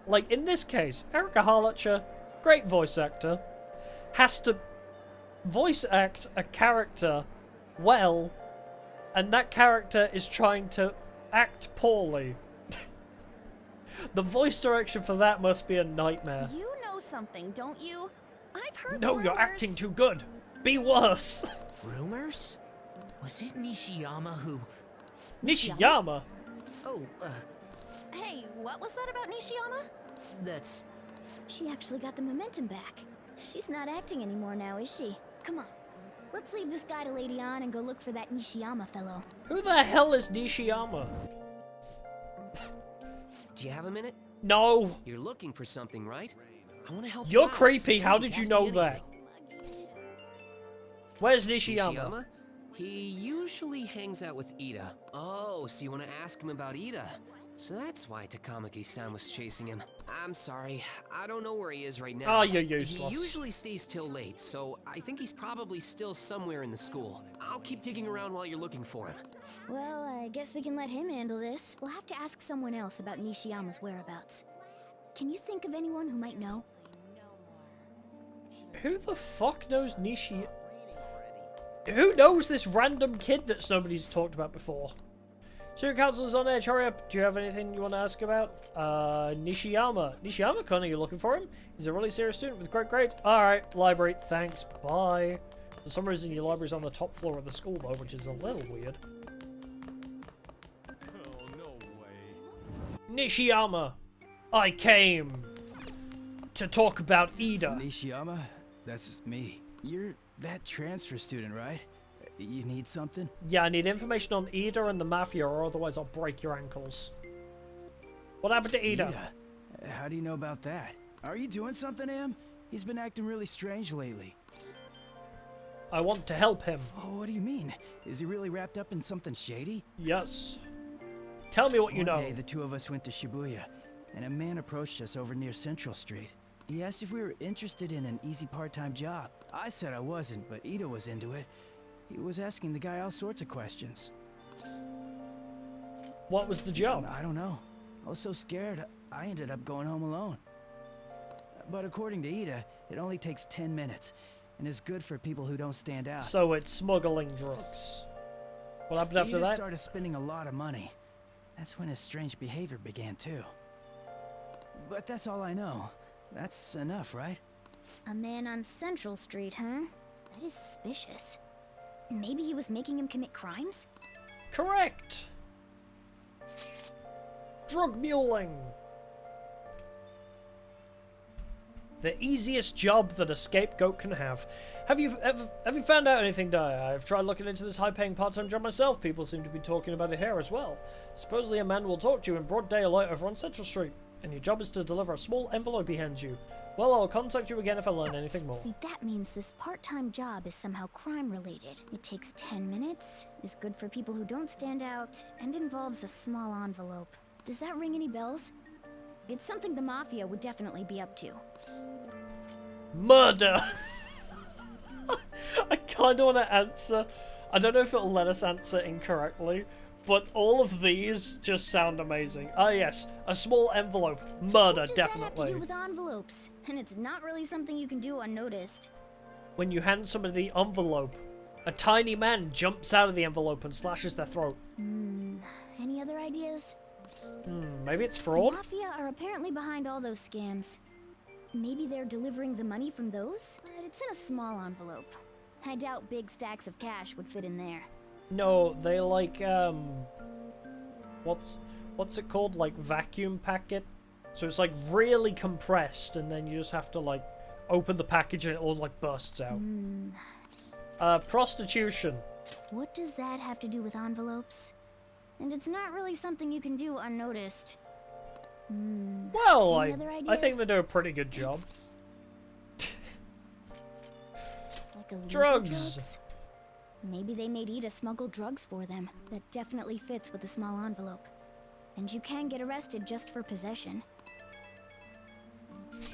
Like, in this case, Erika Harlacher, great voice actor, has to voice act a character well, and that character is trying to act poorly. The voice direction for that must be a nightmare. You know something, don't you? I've heard No, rumors. you're acting too good. Be worse. Rumors? Was it Nishiyama who... Nishiyama? Oh, Hey, what was that about Nishiyama? that's... She actually got the momentum back. She's not acting anymore now, is she? Come on. Let's leave this guy to Lady Ann and go look for that Nishiyama fellow. Who the hell is Nishiyama? Do Do you have a minute? No. You're looking for something, right? I want to help you You're out, so creepy. How please did you ask know me that? anything. Where's Nishiyama? Nishiyama? He usually hangs out with Ida. Oh, so you want to ask him about Ida? So that's why Takamaki-san was chasing him. I'm sorry, I don't know where he is right now. Oh, you're useless. He usually stays till late, so I think he's probably still somewhere in the school. I'll keep digging around while you're looking for him. Well, I guess we can let him handle this. We'll have to ask someone else about Nishiyama's whereabouts. Can you think of anyone who might know? Who the fuck knows Nishi? Who knows this random kid that somebody's talked about before? Student council is on edge. Hurry up. Do you have anything you want to ask about? Nishiyama. Nishiyama, Connor, you looking for him? He's a really serious student with great grades. Alright, library. Thanks. Bye. For some reason, your library's on the top floor of the school, though, which is a little weird. Oh, no way. Nishiyama, I came to talk about Ida. Nishiyama? That's me. You're that transfer student, right? You need something? Yeah, I need information on Ida and the Mafia, or otherwise I'll break your ankles. What happened to Ida? How do you know about that? Are you doing something to him? He's been acting really strange lately. I want to help him. Oh, what do you mean? Is he really wrapped up in something shady? Yes. Tell me what you know. One day, the two of us went to Shibuya, and a man approached us over near Central Street. He asked if we were interested in an easy part-time job. I said I wasn't, but Ida was into it. He was asking the guy all sorts of questions. What was the job? I don't know. I was so scared, I ended up going home alone. But according to Ida, it only takes 10 minutes, and is good for people who don't stand out. So it's smuggling drugs. What happened after Ida that? Started spending a lot of money. That's when his strange behavior began too. But that's all I know. That's enough, right? A man on Central Street, huh? That is suspicious. Maybe he was making him commit crimes? Correct! Drug muling! The easiest job that a scapegoat can have. Have you found out anything, Daya? I've tried looking into this high-paying part-time job myself. People seem to be talking about it here as well. Supposedly a man will talk to you in broad daylight over on Central Street, and your job is to deliver a small envelope he hands you. Well, I'll contact you again if I learn anything more. See, that means this part-time job is somehow crime-related. It takes 10 minutes, is good for people who don't stand out, and involves a small envelope. Does that ring any bells? It's something the Mafia would definitely be up to. Murder! I kind of want to answer. I don't know if it'll let us answer incorrectly, but all of these just sound amazing. Ah, yes, a small envelope. Murder, What does definitely. that have to do with envelopes? And it's not really something you can do unnoticed. When you hand somebody the envelope, a tiny man jumps out of the envelope and slashes their throat. Any other ideas? Maybe it's fraud? The Mafia are apparently behind all those scams. Maybe they're delivering the money from those? But it's in a small envelope. I doubt big stacks of cash would fit in there. No, they like, what's it called? Like vacuum pack it? So it's like really compressed, and then you just have to like open the package and it all like bursts out. Prostitution. What does that have to do with envelopes? And it's not really something you can do unnoticed. Well, Any other I ideas? think they do a pretty good job. Like illegal Drugs. Maybe they made Ida smuggle drugs for them. That definitely fits with the small envelope. And you can get arrested just for possession.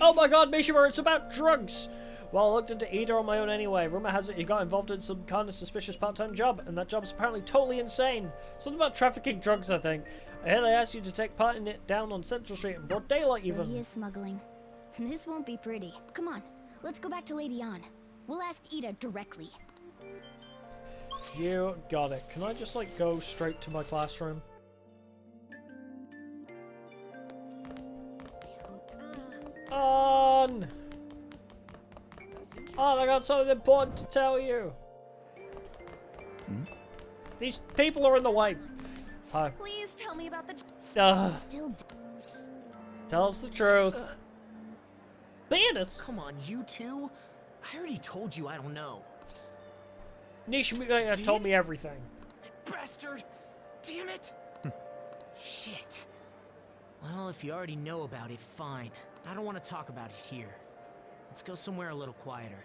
Oh my god, Mishima, it's about drugs! Well, I looked into Ida on my own anyway. Rumor has it he got involved in some kind of suspicious part-time job, and that job's apparently totally insane. Something about trafficking drugs, I think. I hear they asked you to take part in it down on Central Street in broad daylight, So even. he is smuggling. This won't be pretty. Come on, let's go back to Lady Ann. We'll ask Ida directly. You got it. Can I just, like, go straight to my classroom? On! I got something important to tell you. These people are in the way. Hi. Please tell me about the. Still. Tell us the truth. Bandits. Come on, you two. I already told you I don't know. Nishimiya told me everything. Bastard! Damn it! Shit. Well, if you already know about it, fine. I don't want to talk about it here. Let's go somewhere a little quieter.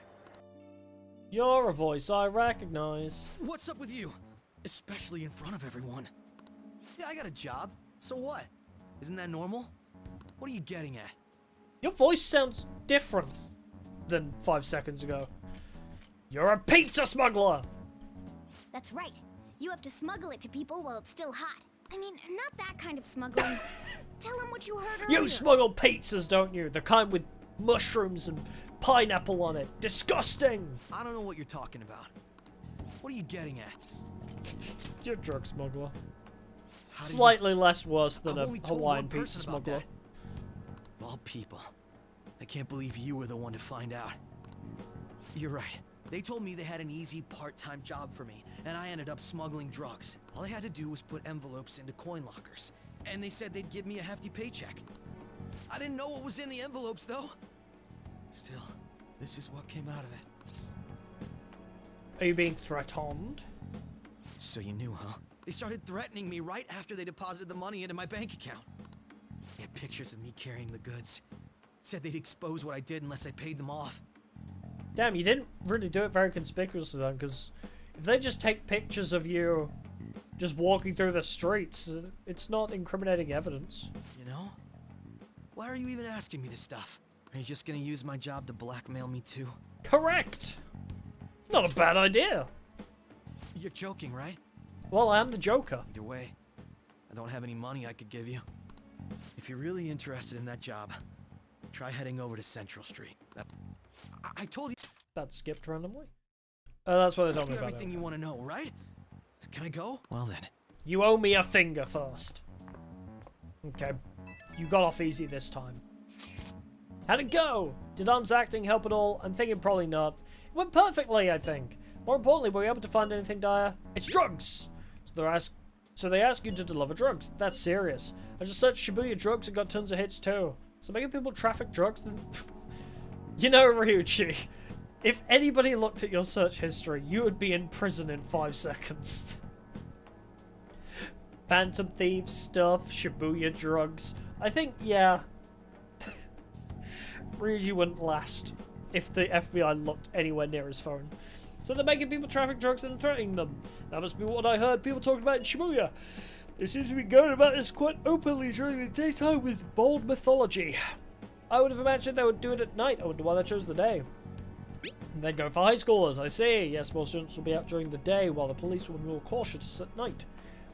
You're a voice I recognize. What's up with you? Especially in front of everyone. Yeah, I got a job. So what? Isn't that normal? What are you getting at? Your voice sounds different than 5 seconds ago. You're a pizza smuggler! That's right. You have to smuggle it to people while it's still hot. I mean, not that kind of smuggling. Tell them what you heard earlier. You smuggle pizzas, don't you? The kind with mushrooms and pineapple on it. Disgusting! I don't know what you're talking about. What are you getting at? You're a drug smuggler. How do you- Slightly less worse than I've a only told Hawaiian one person pizza about smuggler. that. Of all people. I can't believe you were the one to find out. You're right. They told me they had an easy part-time job for me, and I ended up smuggling drugs. All I had to do was put envelopes into coin lockers, and they said they'd give me a hefty paycheck. I didn't know what was in the envelopes, though. Still, this is what came out of it. Are you being threatened? So you knew, huh? They started threatening me right after they deposited the money into my bank account. They had pictures of me carrying the goods. Said they'd expose what I did unless I paid them off. Damn, you didn't really do it very conspicuously then, because if they just take pictures of you just walking through the streets, it's not incriminating evidence. You know? Why are you even asking me this stuff? Are you just gonna use my job to blackmail me too? Correct! Not a bad idea! You're joking, right? Well, I am the Joker. Either way, I don't have any money I could give you. If you're really interested in that job, try heading over to Central Street. I told you. That skipped randomly? That's what they told me about Everything it. you want to know, right? Can I go? Well then. You owe me a finger first. Okay. You got off easy this time. How'd it go? Did An's acting help at all? I'm thinking probably not. It went perfectly, I think. More importantly, were we able to find anything dire? It's drugs! So they ask you to deliver drugs. That's serious. I just searched Shibuya drugs and got tons of hits too. So making people traffic drugs, then... You know, Ryuichi, if anybody looked at your search history, you would be in prison in 5 seconds. Phantom Thieves stuff, Shibuya drugs. I think, yeah. Ryuichi wouldn't last if the FBI looked anywhere near his phone. So they're making people traffic drugs and threatening them. That must be what I heard people talking about in Shibuya. They seem to be going about this quite openly during the daytime with bold mythology. I would have imagined they would do it at night. I wonder why they chose the day. And then go for high schoolers, I see. Yes, more students will be out during the day, while the police will be more cautious at night.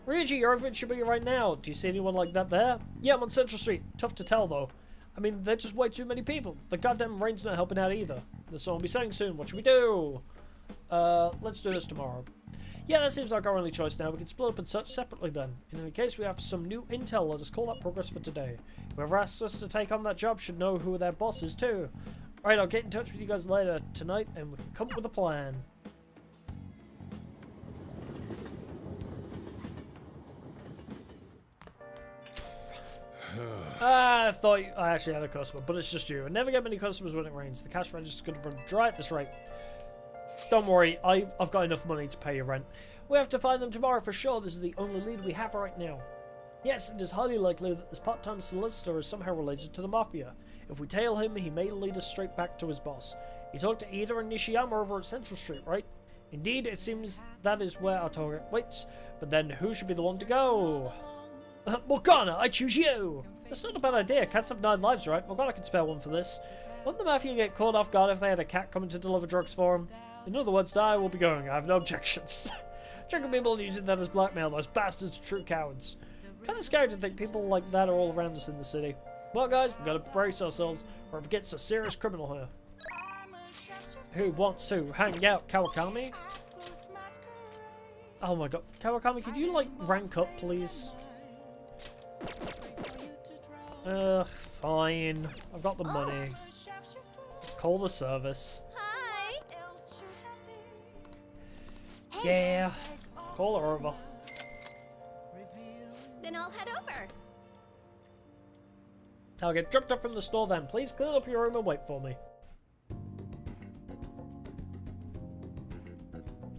Ryuichi, you're over in Shibuya right now. Do you see anyone like that there? Yeah, I'm on Central Street. Tough to tell, though. I mean, there's just way too many people. The goddamn rain's not helping out either. The song will be setting soon. What should we do? Let's do this tomorrow. Yeah, that seems like our only choice now. We can split up and search separately then. In any case, we have some new intel. Let us call that progress for today. Whoever asks us to take on that job should know who their boss is too. Alright, I'll get in touch with you guys later tonight and we can come up with a plan. I thought I actually had a customer, but it's just you. I never get many customers when it rains. The cash register's going to run dry at this rate. Don't worry, I've got enough money to pay your rent. We have to find them tomorrow for sure. This is the only lead we have right now. Yes, it is highly likely that this part-time solicitor is somehow related to the Mafia. If we tail him, he may lead us straight back to his boss. You talked to Ida and Nishiyama over at Central Street, right? Indeed, it seems that is where our target waits. But then, who should be the one to go? Morgana, I choose you! That's not a bad idea. Cats have 9 lives, right? Morgana can spare one for this. Wouldn't the Mafia get caught off guard if they had a cat coming to deliver drugs for him? In other words, I will be going. I have no objections. Tricking people and using that as blackmail. Those bastards are true cowards. Kind of scary to think people like that are all around us in the city. Well, guys, we've got to brace ourselves. We're up against a serious criminal here. Who wants to hang out, Kawakami? Oh my god. Kawakami, could you, like, rank up, please? Fine. I've got the money. Let's call the service. Hi. Yeah. Call her over. Then I'll head over. I'll get dropped up from the store then. Please clean up your room and wait for me.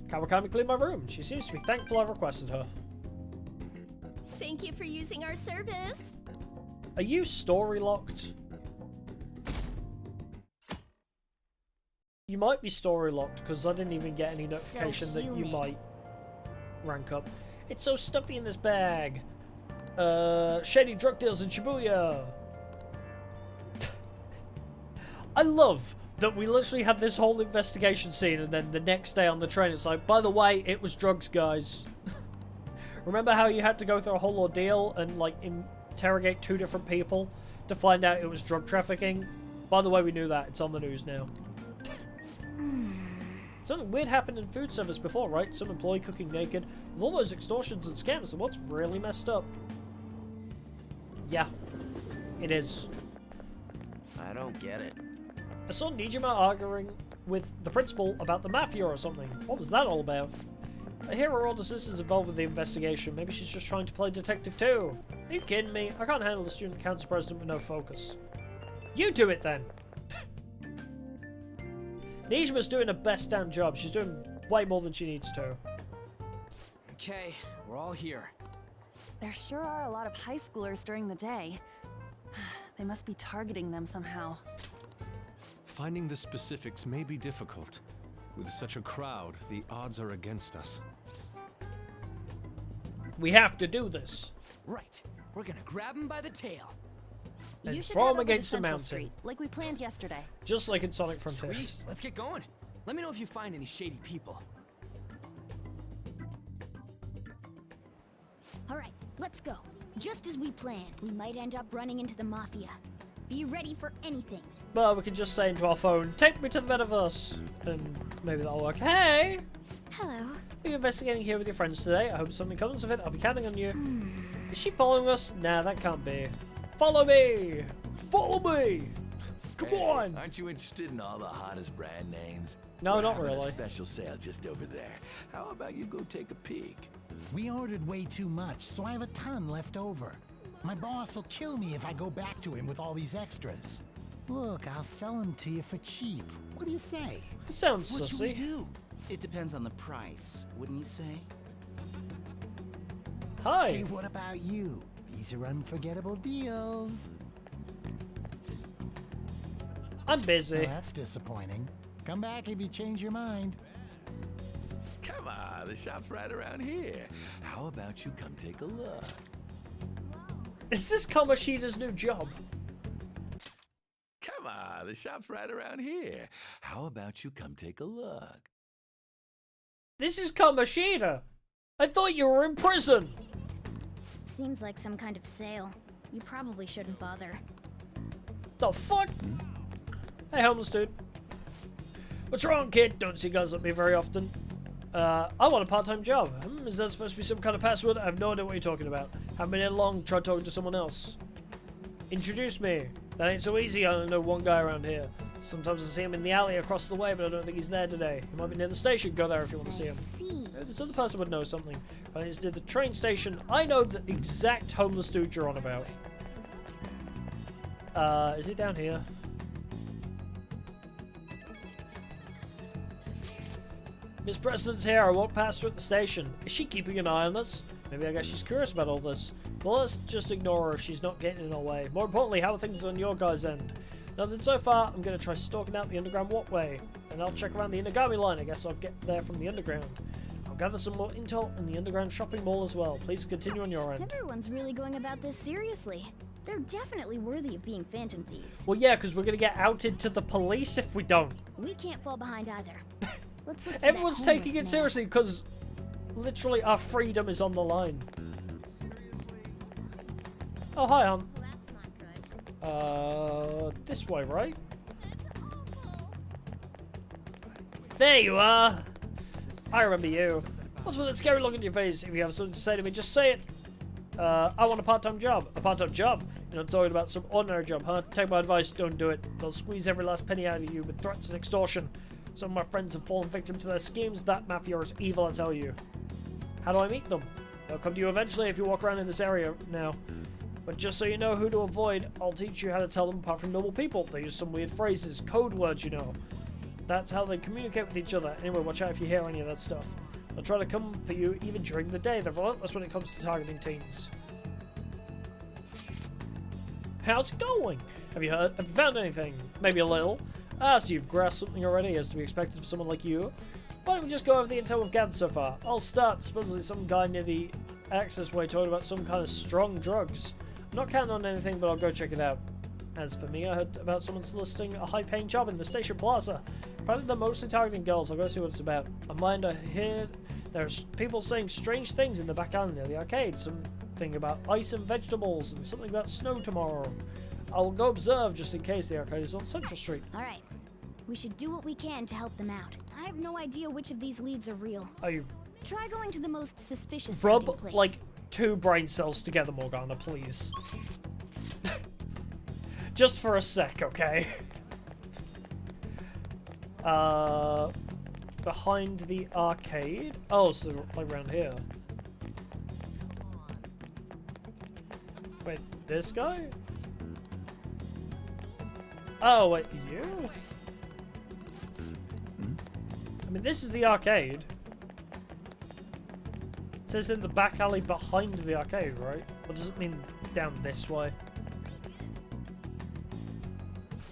Kawakami cleaned my room. She seems to be thankful I requested her. Thank you for using our service. Are you story locked? You might be story locked because I didn't even get any notification that you might rank up. It's so stuffy in this bag. Shady drug deals in Shibuya. I love that we literally had this whole investigation scene and then the next day on the train it's like, by the way, it was drugs, guys. Remember how you had to go through a whole ordeal and like interrogate 2 different people to find out it was drug trafficking? By the way, we knew that. It's on the news now. Something weird happened in food service before, right? Some employee cooking naked with all those extortions and scams. And what's really messed up? Yeah, it is. I don't get it. I saw Nijima arguing with the principal about the mafia or something. What was that all about? I hear her older sister's involved with the investigation. Maybe she's just trying to play detective too. Are you kidding me? I can't handle the student council president with no focus. You do it then. Nijima's doing her best damn job. She's doing way more than she needs to. Okay, we're all here. There sure are a lot of high schoolers during the day. They must be targeting them somehow. Finding the specifics may be difficult. With such a crowd, the odds are against us. We have to do this. Right. We're gonna grab him by the tail. And You should throw head him over to against a Central mountain. Street, like we planned yesterday. Just like in Sonic Frontiers. Sweet. Let's get going. Let me know if you find any shady people. Alright, let's go. Just as we planned, we might end up running into the Mafia. Be ready for anything. But we can just say into our phone, take me to the metaverse. And maybe that'll work. Hey! Hello. Are you investigating here with your friends today? I hope something comes of it. I'll be counting on you. Is she following us? Nah, that can't be. Follow me! Follow me! Come on! Aren't you interested in all the hottest brand names? No, We're not having really. A special sale just over there. How about you go take a peek? We ordered way too much, so I have a ton left over. My boss will kill me if I go back to him with all these extras. Look, I'll sell them to you for cheap. What do you say? This sounds What should we sussy. do? It depends on the price, wouldn't you say? Hi. Hey, what about you? These are unforgettable deals. I'm busy. Well, that's disappointing. Come back if you change your mind. Come on, the shop's right around here. How about you come take a look? Is this Kamoshida's new job? Come on, the shop's right around here. How about you come take a look? This is Kamoshida. I thought you were in prison. Seems like some kind of sale. You probably shouldn't bother. The fuck? Hey, homeless dude. What's wrong, kid? Don't see guys like me very often. I want a part-time job. Is that supposed to be some kind of password? I have no idea what you're talking about. Haven't been in long. Try talking to someone else. Introduce me. That ain't so easy. I only know one guy around here. Sometimes I see him in the alley across the way, but I don't think he's there today. He might be near the station. Go there if you want to see him. Maybe this other person would know something. But it's near the train station. I know the exact homeless dude you're on about. Is it down here? Miss Preston's here. I walked past her at the station. Is she keeping an eye on us? Maybe I guess she's curious about all this. Well, let's just ignore her if she's not getting in our way. More importantly, how are things on your guys' end? Nothing so far. I'm going to try stalking out the underground walkway. And I'll check around the Inagami line. I guess I'll get there from the underground. I'll gather some more intel in the underground shopping mall as well. Please continue on your end. Everyone's really going about this seriously. They're definitely worthy of being phantom thieves. Well, yeah, because we're going to get outed to the police if we don't. We can't fall behind either. Let's look for Everyone's that taking it homeless man. seriously because literally our freedom is on the line. Oh, hi, hon. This way, right? There you are. I remember you. What's with that scary look on your face? If you have something to say to me, just say it. I want a part-time job. A part-time job? You're not talking about some ordinary job, huh? Take my advice, don't do it. They'll squeeze every last penny out of you with threats and extortion. Some of my friends have fallen victim to their schemes. That mafia is evil, I tell you. How do I meet them? They'll come to you eventually if you walk around in this area now. But just so you know who to avoid, I'll teach you how to tell them apart from normal people. They use some weird phrases, code words, you know. That's how they communicate with each other. Anyway, watch out if you hear any of that stuff. They'll try to come for you even during the day. They're relentless when it comes to targeting teens. How's it going? Have you found anything? Maybe a little. Ah, so you've grasped something already, as to be expected of someone like you. Why don't we just go over the intel we've gathered so far? I'll start. Supposedly some guy near the access way told about some kind of strong drugs. I'm not counting on anything, but I'll go check it out. As for me, I heard about someone soliciting a high-paying job in the station plaza. Apparently they're mostly targeting girls. I'll go see what it's about. On mind, I hear there's people saying strange things in the back alley near the arcade. Something about ice and vegetables, and something about snow tomorrow. I'll go observe just in case the arcade is on Central Street. Alright. We should do what we can to help them out. I have no idea which of these leads are real. Are you... Try going to the most suspicious Rub, place. like, 2 brain cells together, Morgana, please. Just for a sec, okay? Behind the arcade? Oh, so like around here. Wait, this guy? Oh, wait, you? I mean, this is the arcade. It says in the back alley behind the arcade, right? Or does it mean down this way?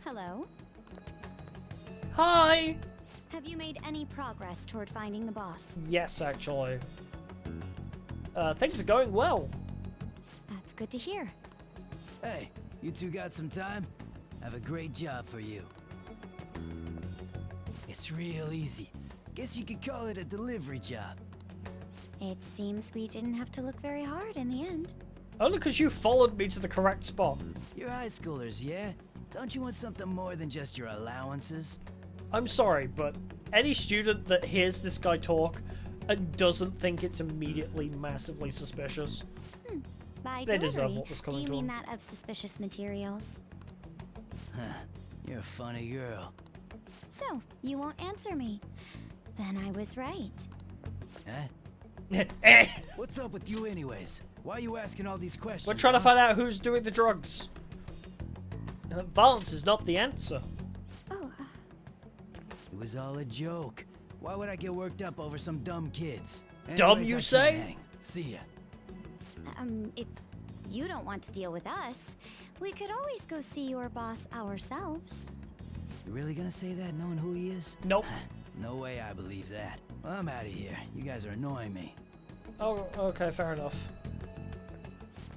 Hello? Hi! Have you made any progress toward finding the boss? Yes, actually. Things are going well. That's good to hear. Hey, you two got some time? I have a great job for you. It's real easy. Guess you could call it a delivery job. It seems we didn't have to look very hard in the end. Only because you followed me to the correct spot. You're high schoolers, yeah? Don't you want something more than just your allowances? I'm sorry, but any student that hears this guy talk and doesn't think it's immediately massively suspicious, By they deserve delivery, what was do coming you to mean them. that of suspicious materials? Huh. You're a funny girl. So, you won't answer me. Then I was right. Huh? What's up with you anyways? Why are you asking all these questions? We're trying to find out who's doing the drugs. Violence is not the answer. Oh, It was all a joke. Why would I get worked up over some dumb kids? Dumb, Anyways, you I can't say? hang. See ya. if you don't want to deal with us, we could always go see your boss ourselves. You really gonna say that knowing who he is? Nope. No way I believe that. Well, I'm out of here. You guys are annoying me. Oh, okay, fair enough.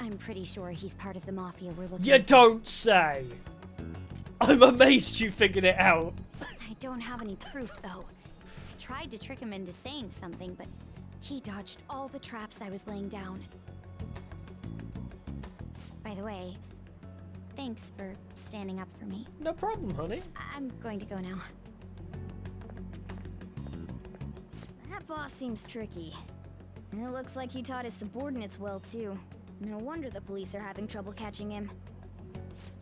I'm pretty sure he's part of the mafia we're looking You for. don't say! I'm amazed you figured it out. I don't have any proof, though. I tried to trick him into saying something, but he dodged all the traps I was laying down. By the way, thanks for standing up for me. No problem, honey. I'm going to go now. That boss seems tricky. And it looks like he taught his subordinates well, too. No wonder the police are having trouble catching him.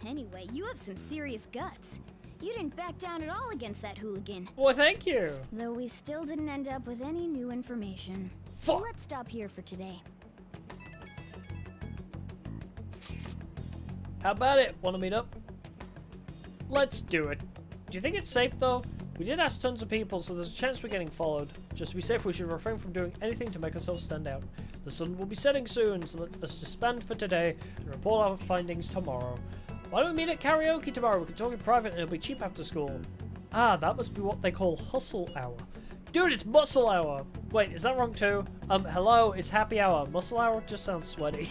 Anyway, you have some serious guts. You didn't back down at all against that hooligan. Well, thank you. Though we still didn't end up with any new information. So let's stop here for today. How about it? Want to meet up? Let's do it. Do you think it's safe, though? We did ask tons of people, so there's a chance we're getting followed. Just to be safe, we should refrain from doing anything to make ourselves stand out. The sun will be setting soon, so let's disband for today and report our findings tomorrow. Why don't we meet at karaoke tomorrow? We can talk in private and it'll be cheap after school. Ah, that must be what they call hustle hour. Dude, it's muscle hour! Wait, is that wrong too? Hello, it's happy hour. Muscle hour just sounds sweaty.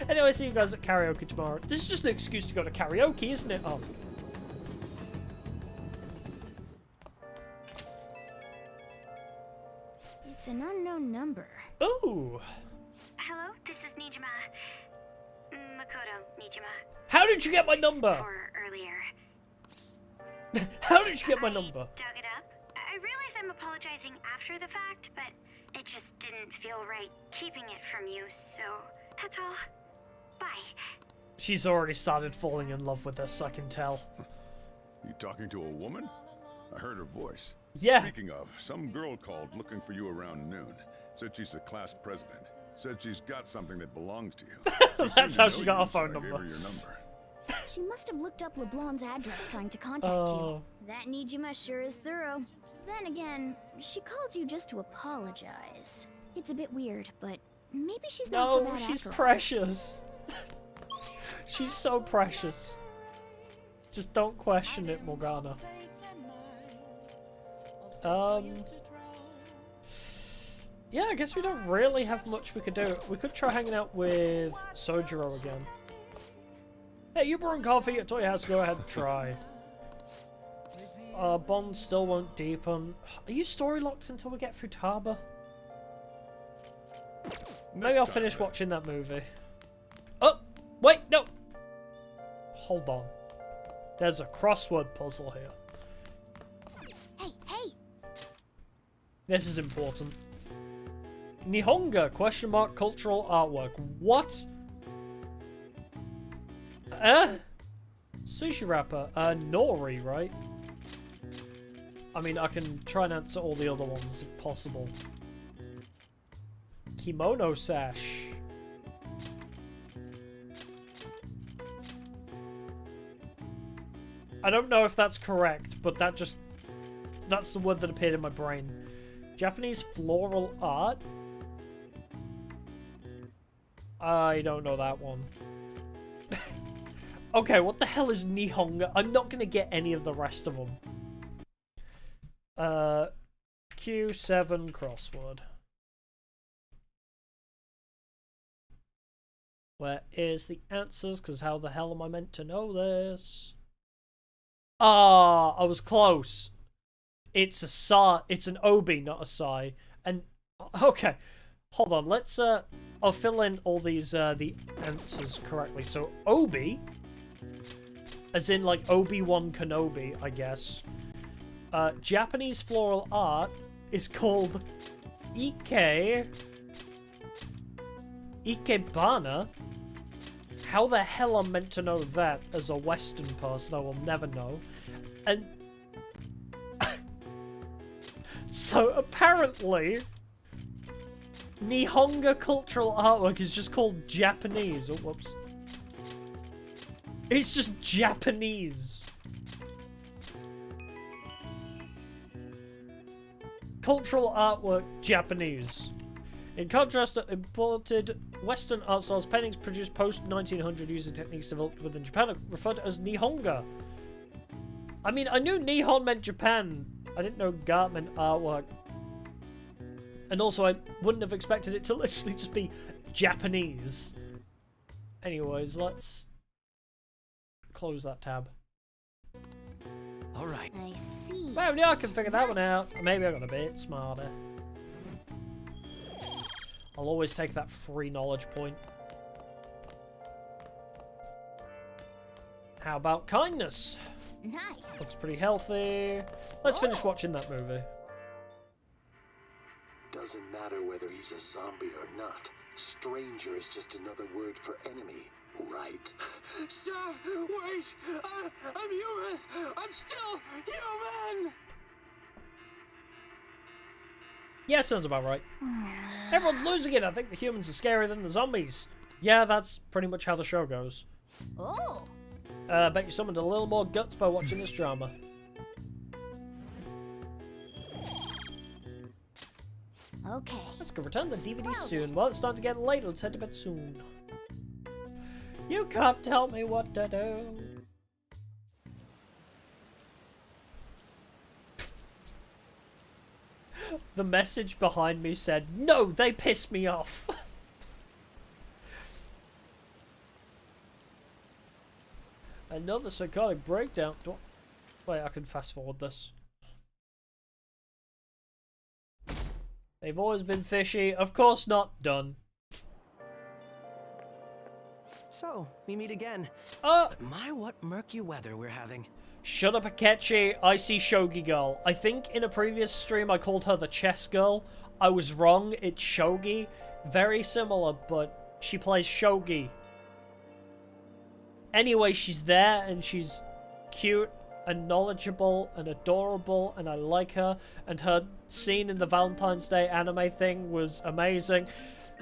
Anyway, see you guys at karaoke tomorrow. This is just an excuse to go to karaoke, isn't it? Oh. It's an unknown number. Ooh. Hello, this is Nijima. Makoto Nijima. How did you get my number? Or earlier. How did you get my number? Dug it up. I realize I'm apologizing after the fact, but it just didn't feel right keeping it from you, so that's all. Bye. She's already started falling in love with us, I can tell. You talking to a woman? I heard her voice. Yeah. Speaking of, some girl called looking for you around noon. Said she's the class president. Said she's got something that belongs to you. That's how she got our phone I number. gave her your number. She must have looked up LeBlanc's address trying to contact you. That Nijima sure is thorough. Then again, she called you just to apologize. It's a bit weird, but maybe she's not so No, bad she's after all. precious. She's so precious. Just don't question it, Morgana. Yeah, I guess we don't really have much we could do. We could try hanging out with Sojiro again. Hey, you brewing coffee? I told you how to go ahead and try. Bond still won't deepen. Are you story locked until we get through Taba? Maybe I'll finish watching that movie. Oh, wait, no. Hold on. There's a crossword puzzle here. Hey, hey! This is important. Nihonga, question mark, cultural artwork. What? Sushi wrapper. Nori, right? I mean, I can try and answer all the other ones if possible. Kimono sash. I don't know if that's correct, but that's the word that appeared in my brain. Japanese floral art? I don't know that one. Okay, what the hell is Nihonga? I'm not gonna get any of the rest of them. Q7 crossword. Where is the answers? Because how the hell am I meant to know this? Ah, I was close. It's a sa. It's an obi, not a sai. And okay, hold on. Let's I'll fill in all these the answers correctly. So obi, as in like Obi-Wan Kenobi, I guess. Japanese floral art is called Ikebana. How the hell I'm meant to know that as a Western person? I will never know. And so apparently, Nihonga cultural artwork is just called Japanese. Oh, whoops. It's just Japanese. Cultural artwork, Japanese. In contrast to imported Western art styles, paintings produced post-1900 using techniques developed within Japan are referred to as Nihonga. I mean, I knew Nihon meant Japan. I didn't know Ga meant artwork. And also, I wouldn't have expected it to literally just be Japanese. Anyways, let's close that tab. Alright. I see. Well, yeah, I can figure that one out. Maybe I got a bit smarter. I'll always take that free knowledge point. How about kindness? Nice. Looks pretty healthy. Let's finish watching that movie. Doesn't matter whether he's a zombie or not. Stranger is just another word for enemy, right? Sir, wait! I'm human! I'm still human! Yeah, sounds about right. Everyone's losing it. I think the humans are scarier than the zombies. Yeah, that's pretty much how the show goes. Oh. Bet you summoned a little more guts by watching this drama. Okay. Let's go return the DVD soon. Well, it's starting to get late. Let's head to bed soon. You can't tell me what to do. The message behind me said, "No, they piss me off." Another psychotic breakdown. Wait, I can fast forward this. They've always been fishy. Of course not. Done. So, we meet again. But my, what murky weather we're having. Shut up, Akechi. I see Shogi Girl. I think in a previous stream I called her the chess girl. I was wrong. It's Shogi. Very similar, but she plays Shogi. Anyway, she's there and she's cute and knowledgeable and adorable and I like her. And her scene in the Valentine's Day anime thing was amazing.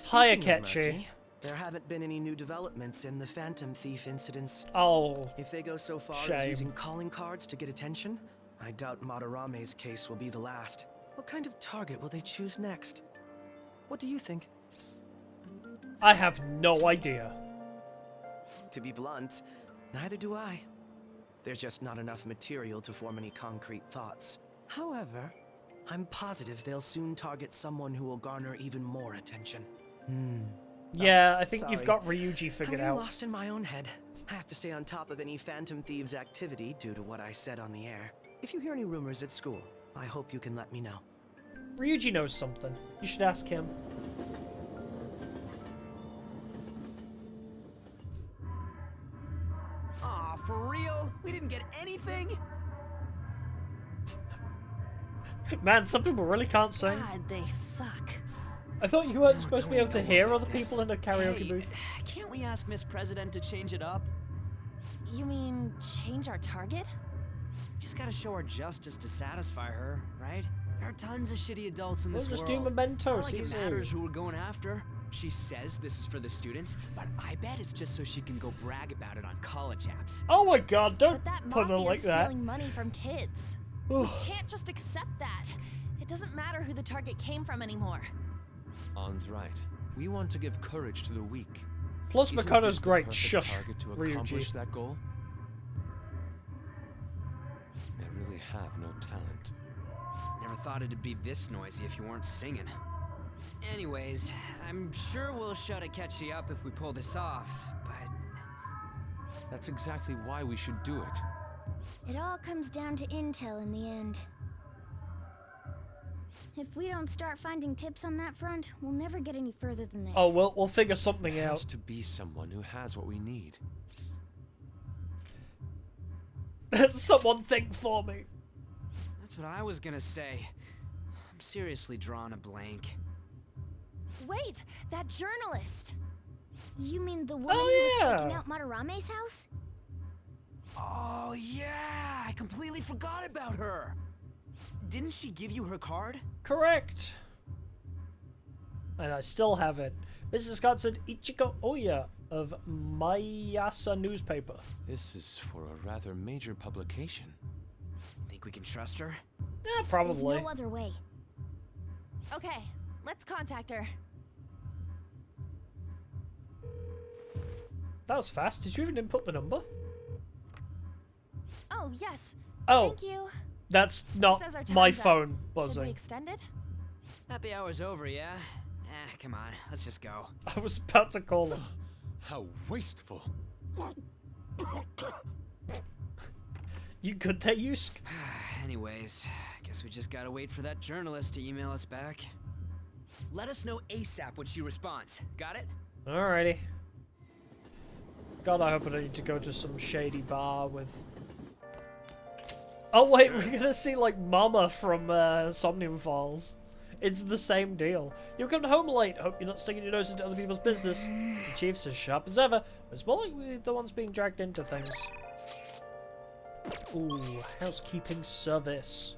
Hi, Akechi. There haven't been any new developments in the Phantom Thief incidents. Oh, if they go so far shame. as using calling cards to get attention, I doubt Madarame's case will be the last. What kind of target will they choose next? What do you think? I have no idea. To be blunt, neither do I. There's just not enough material to form any concrete thoughts. However, I'm positive they'll soon target someone who will garner even more attention. Yeah, I think you've Sorry. got Ryuji figured I'm out. lost in my own head. I have to stay on top of any Phantom Thieves activity due to what I said on the air. If you hear any rumors at school, I hope you can let me know. Ryuji knows something. You should ask him. Aw, for real? We didn't get anything? Man, some people really can't sing. God, they suck. I thought you weren't supposed to be able to hear other people in a karaoke Hey, booth. Can't we ask Miss President to change it up? You mean change our target? Just gotta show our justice to satisfy her, right? There are tons of shitty adults in We'll this just world. do Mementos, It's not like it easy. matters who we're going after. She says this is for the students, but I bet it's just so she can go brag about it on college apps. Oh my god, don't But that put it mafia like is that. stealing money from kids. We can't just accept that. It doesn't matter who the target came from anymore. An's right. We want to give courage to the weak. Plus, Isn't Makoto's this the great. perfect Shush, target to Ryuji. accomplish that goal? They really have no talent. Never thought it'd be this noisy if you weren't singing. Anyways, I'm sure we'll show to catch you up if we pull this off, but... That's exactly why we should do it. It all comes down to intel in the end. If we don't start finding tips on that front, we'll never get any further than this. Oh, we'll figure something There has out. to be someone who has what we need. Someone think for me. That's what I was gonna say. I'm seriously drawing a blank. Wait, that journalist. You mean the woman Oh, who was yeah. staking out Madarame's house? Oh, yeah! I completely forgot about her! Didn't she give you her card? Correct. And I still have it. Business card said Ichiko Oya of Mayasa newspaper. This is for a rather major publication. Think we can trust her? Yeah, There's probably. no other way. Okay, let's contact her. That was fast. Did you even input the number? Oh, yes. Oh. Thank you. That's not Says our my time's up. phone Should we buzzing. extend it? Happy hour's over, yeah? Come on, let's just go. I was about to call him. How wasteful. You good there, Yusk? Anyways, guess we just gotta wait for that journalist to email us back. Let us know ASAP when she responds. Got it? Alrighty. God, I hope I don't need to go to some shady bar with... Oh wait, we're gonna see like Mama from Somnium Falls. It's the same deal. You come home late. Hope you're not sticking your nose into other people's business. The chief's as sharp as ever, but it's more like we're the ones being dragged into things. Ooh, housekeeping service.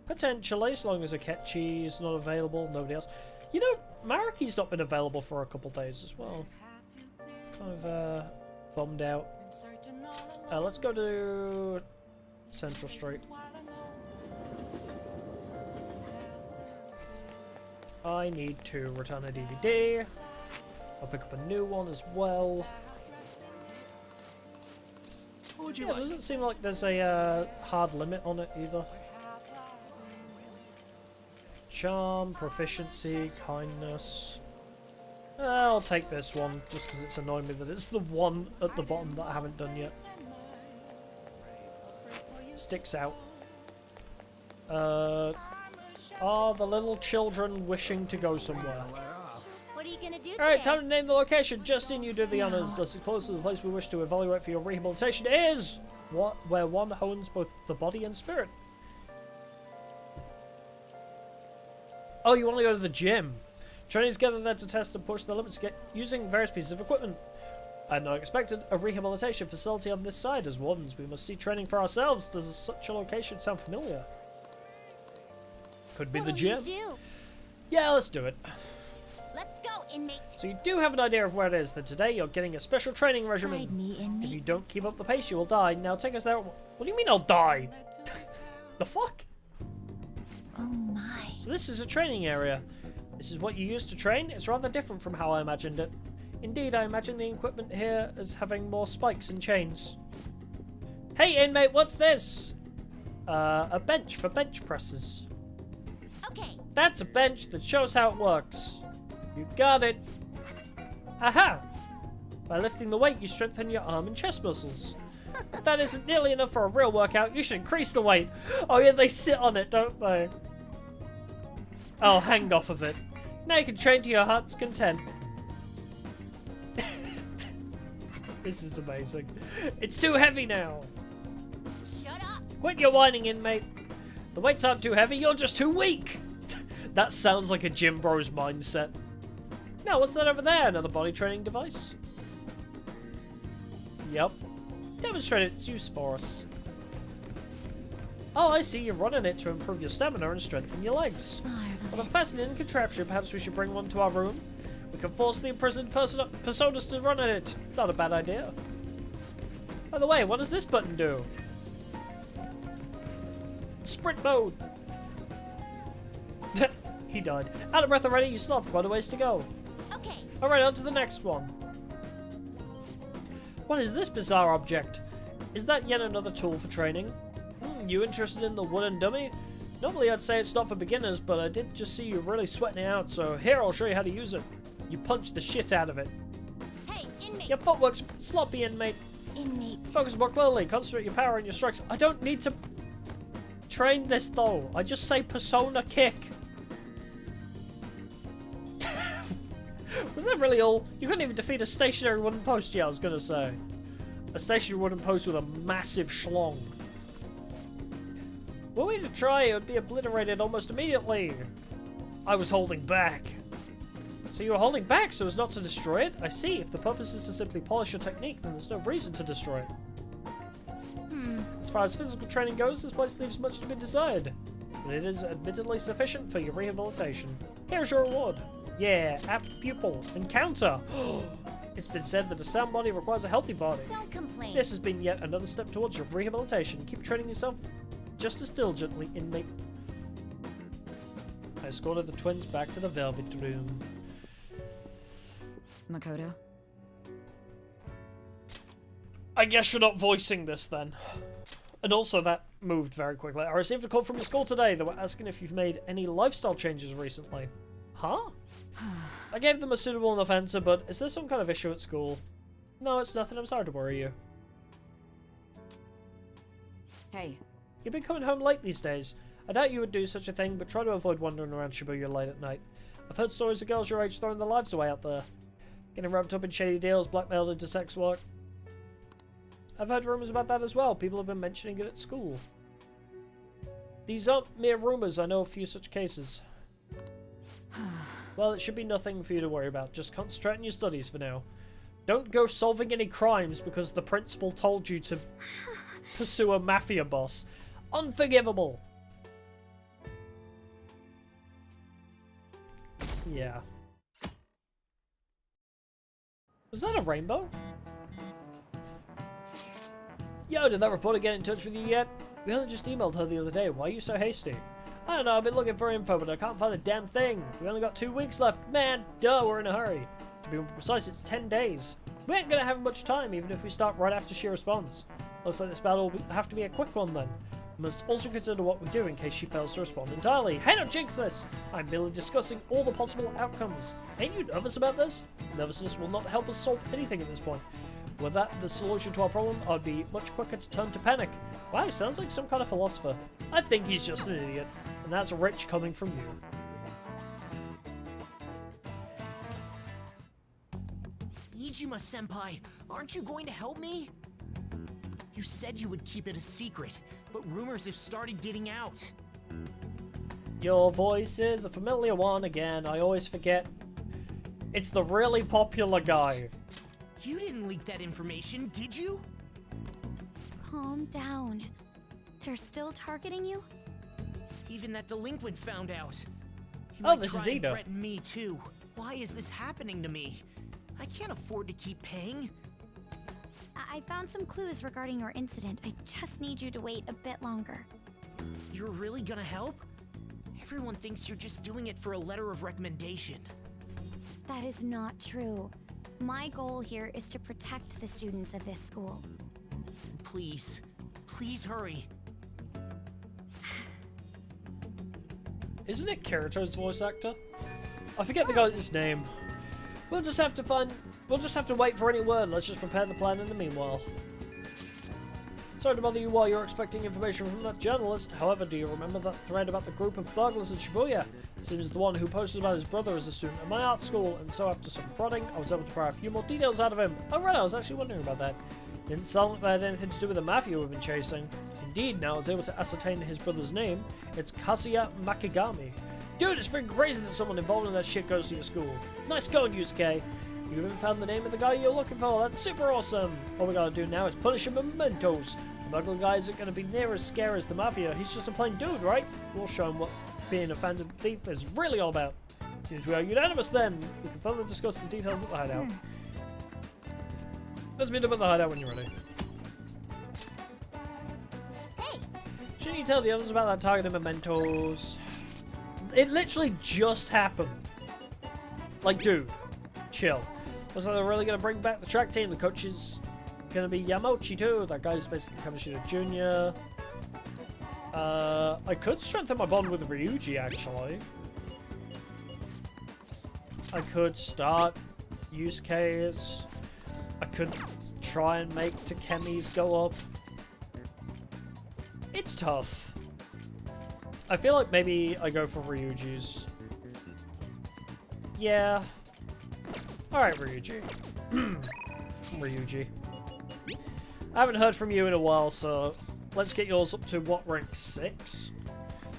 Potentially, as long as Akechi's not available, nobody else. You know, Mariki's not been available for a couple days as well. Kind of bummed out. Let's go to Central Street. I need to return a DVD. I'll pick up a new one as well. What would you Yeah, like? doesn't seem like there's a hard limit on it either. Charm, proficiency, kindness. I'll take this one, just because it's annoying me that it's the one at the bottom that I haven't done yet. Sticks out. Are the little children wishing to go somewhere? What are you gonna do Alright, today? time to name the location. Justin, you do the honors. Thus, close to the place we wish to evaluate for your rehabilitation is where one hones both the body and spirit. Oh, you want to go to the gym? Training together there to test and push the limits using various pieces of equipment. I had not expected a rehabilitation facility on this side. As wardens, we must see training for ourselves. Does such a location sound familiar? Could be the gym. Yeah, let's do it. Let's go, inmate. So you do have an idea of where it is. Then today you're getting a special training regimen. Guide me, inmate. If you don't keep up the pace, you will die. Now take us there. What do you mean I'll die? The fuck? Oh my. So this is a training area. This is what you use to train. It's rather different from how I imagined it. Indeed, I imagine the equipment here as having more spikes and chains. Hey inmate, what's this? A bench for bench presses. Okay. That's a bench that shows how it works. You got it. Aha! By lifting the weight, you strengthen your arm and chest muscles. If that isn't nearly enough for a real workout, you should increase the weight. Oh yeah, they sit on it, don't they? Oh, hang off of it. Now you can train to your heart's content. This is amazing. It's too heavy now. Shut up. Quit your whining, inmate. The weights aren't too heavy, you're just too weak. That sounds like a gym bro's mindset. Now, what's that over there? Another body training device? Yep. Demonstrate its use for us. Oh, I see. You're running it to improve your stamina and strengthen your legs. What a fascinating contraption. Perhaps we should bring one to our room. We can force the imprisoned personas to run at it. Not a bad idea. By the way, what does this button do? Sprint mode. He died. Out of breath already? You still have quite a ways to go. Okay. Alright, on to the next one. What is this bizarre object? Is that yet another tool for training? You interested in the wooden dummy? Normally I'd say it's not for beginners, but I did just see you really sweating it out, so here I'll show you how to use it. You punch the shit out of it. Hey, inmate. Your footwork's sloppy, inmate. Inmate. Focus more clearly. Concentrate your power and your strikes. I don't need to train this though. I just say persona kick. Was that really all? You couldn't even defeat a stationary wooden post. Yeah, I was gonna say. A stationary wooden post with a massive schlong. Were we to try, it would be obliterated almost immediately. I was holding back. So you were holding back so as not to destroy it? I see. If the purpose is to simply polish your technique, then there's no reason to destroy it. As far as physical training goes, this place leaves much to be desired. But it is admittedly sufficient for your rehabilitation. Here's your reward. Yeah, apt pupil. Encounter. It's been said that a sound body requires a healthy body. Don't complain. This has been yet another step towards your rehabilitation. Keep training yourself just as diligently, inmate. I escorted the twins back to the Velvet Room. Makoto? I guess you're not voicing this then. And also that moved very quickly. I received a call from your school today. They were asking if you've made any lifestyle changes recently. Huh? I gave them a suitable enough answer, but is there some kind of issue at school? No, it's nothing. I'm sorry to worry you. Hey. You've been coming home late these days. I doubt you would do such a thing, but try to avoid wandering around Shibuya late at night. I've heard stories of girls your age throwing their lives away out there. Getting wrapped up in shady deals, blackmailed into sex work. I've heard rumours about that as well. People have been mentioning it at school. These aren't mere rumours. I know a few such cases. Well, it should be nothing for you to worry about. Just concentrate on your studies for now. Don't go solving any crimes because the principal told you to pursue a mafia boss. Unforgivable. Yeah. Was that a rainbow? Yo, did that reporter get in touch with you yet? We only just emailed her the other day. Why are you so hasty? I don't know, I've been looking for info, but I can't find a damn thing. We only got 2 weeks left. Man, duh, we're in a hurry. To be more precise, it's 10 days. We ain't gonna have much time, even if we start right after she responds. Looks like this battle will have to be a quick one then. We must also consider what we do in case she fails to respond entirely. Hey, don't jinx this! I'm merely discussing all the possible outcomes. Ain't you nervous about this? Nervousness will not help us solve anything at this point. Were that the solution to our problem, I'd be much quicker to turn to panic. Wow, he sounds like some kind of philosopher. I think he's just an idiot. And that's rich coming from you. Iijima-senpai, aren't you going to help me? You said you would keep it a secret, but rumors have started getting out. Your voice is a familiar one again. I always forget. It's the really popular guy. You didn't leak that information, did you? Calm down. They're still targeting you? Even that delinquent found out. He Oh, might this try is and Ida. threaten me too. Why is this happening to me? I can't afford to keep paying. I found some clues regarding your incident. I just need you to wait a bit longer. You're really gonna help? Everyone thinks you're just doing it for a letter of recommendation. That is not true. My goal here is to protect the students of this school. Please. Please hurry. Isn't it Kirito's voice actor? I forget the guy's name. We'll just have to wait for any word. Let's just prepare the plan in the meanwhile. Sorry to bother you while you're expecting information from that journalist. However, do you remember that thread about the group of burglars in Shibuya? It seems the one who posted about his brother as a student at my art school, and so after some prodding, I was able to pry a few more details out of him. Oh right, I was actually wondering about that. Didn't sound like that had anything to do with the mafia we've been chasing. Indeed, now I was able to ascertain his brother's name. It's Kazuya Makigami. Dude, it's freaking crazy that someone involved in that shit goes to your school. Nice going, Yusuke. You even found the name of the guy you're looking for. That's super awesome. All we gotta do now is punish him with mementos. The burglar guy isn't gonna be near as scary as the mafia. He's just a plain dude, right? We'll show him what being a phantom thief is really all about. Seems we are unanimous then. We can further discuss the details of the hideout. Let's meet up at the hideout when you're ready. Shouldn't you tell the others about that target of mementos? It literally just happened. Like, dude, chill. Looks like they're really gonna bring back the track team. The coach is gonna be Yamauchi too. That guy's basically Kamoshida Jr. I could strengthen my bond with Ryuji actually. I could start Yusuke's. I could try and make Takemi's go up. It's tough. I feel like maybe I go for Ryuji's. Yeah. Alright, Ryuji. Ryuji. I haven't heard from you in a while, so let's get yours up to what, rank 6?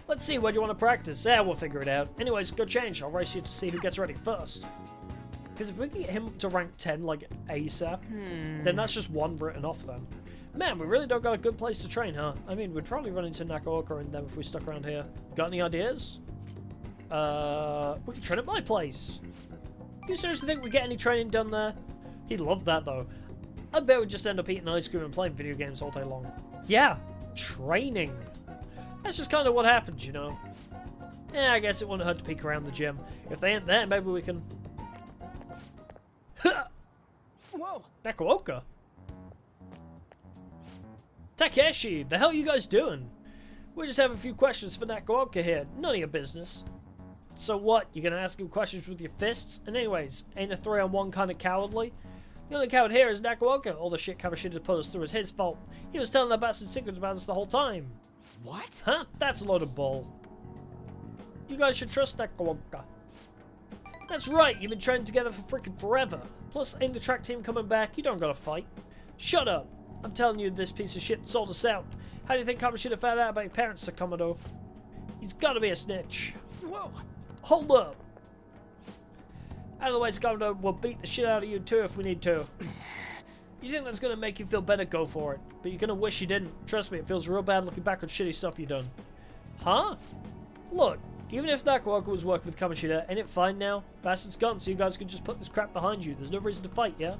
Let's see, where do you want to practice? Yeah, we'll figure it out. Anyways, go change. I'll race you to see who gets ready first. Because if we can get him up to rank 10, like, ASAP, then that's just one written off then. Man, we really don't got a good place to train, huh? I mean, we'd probably run into Nakaoka and them if we stuck around here. Got any ideas? We could train at my place. Do you seriously think we get any training done there? He'd love that, though. I bet we'd just end up eating ice cream and playing video games all day long. Yeah, training. That's just kind of what happens, you know. Yeah, I guess it wouldn't hurt to peek around the gym. If they ain't there, maybe we can... Whoa! Nakaoka? Takeshi, the hell are you guys doing? We just have a few questions for Nakaoka here. None of your business. So what, you're gonna ask him questions with your fists? And anyways, ain't a 3-on-1 kind of cowardly? The only coward here is Nakaoka. All the shit Kamoshida put us through is his fault. He was telling that bastard secrets about us the whole time. What? Huh? That's a load of bull. You guys should trust Nakaoka. That's right, you've been training together for freaking forever. Plus, ain't the track team coming back? You don't gotta fight. Shut up. I'm telling you, this piece of shit sold us out. How do you think Kamoshida found out about your parents, Sakamoto? He's gotta be a snitch. Whoa! Hold up. Out of the way, Sakamoto. We'll beat the shit out of you too if we need to. You think that's gonna make you feel better? Go for it. But you're gonna wish you didn't. Trust me, it feels real bad looking back on shitty stuff you've done. Huh? Look, even if Nakaoka was working with Kamoshida, ain't it fine now? Bastard's gone, so you guys can just put this crap behind you. There's no reason to fight, yeah?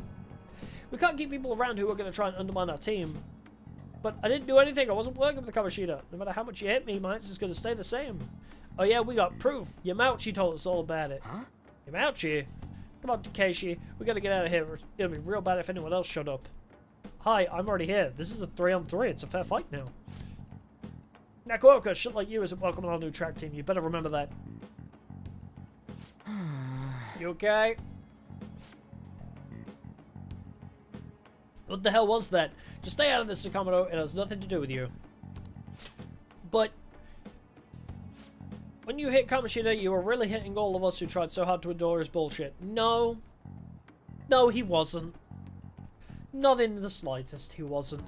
We can't keep people around who are going to try and undermine our team. But I didn't do anything. I wasn't working with Kamoshida. No matter how much you hit me, my answer's going to stay the same. Oh yeah, we got proof. Yamauchi told us all about it. Huh? Yamauchi? Come on, Takeshi. We got to get out of here. It'll be real bad if anyone else showed up. Hi, I'm already here. This is a 3-on-3. It's a fair fight now. Nakaoka, shit like you isn't welcome on our new track team. You better remember that. You okay? What the hell was that? Just stay out of this, Sakamoto. It has nothing to do with you. But when you hit Kamoshida, you were really hitting all of us who tried so hard to endure his bullshit. No. No, he wasn't. Not in the slightest, he wasn't.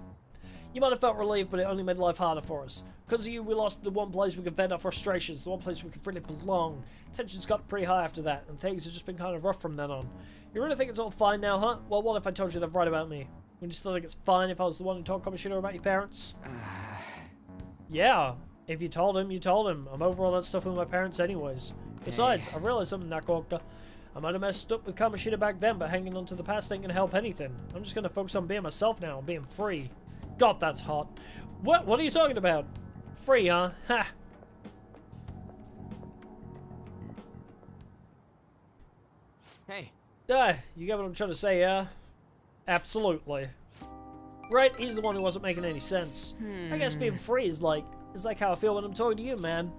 You might have felt relieved, but it only made life harder for us. Because of you, we lost the one place we could vent our frustrations, the one place we could really belong. Tensions got pretty high after that, and things have just been kind of rough from then on. You really think it's all fine now, huh? Well, what if I told you they're right about me? Would you still think it's fine if I was the one who told Kamoshida about your parents? Yeah. If you told him, you told him. I'm over all that stuff with my parents anyways. Besides, I realized something, Nakaoka. I might have messed up with Kamoshida back then, but hanging on to the past ain't gonna help anything. I'm just gonna focus on being myself now, and being free. God, that's hot. What are you talking about? Free, huh? Ha! Hey, You get what I'm trying to say, yeah? Absolutely. Right, he's the one who wasn't making any sense. I guess being free is like how I feel when I'm talking to you, man.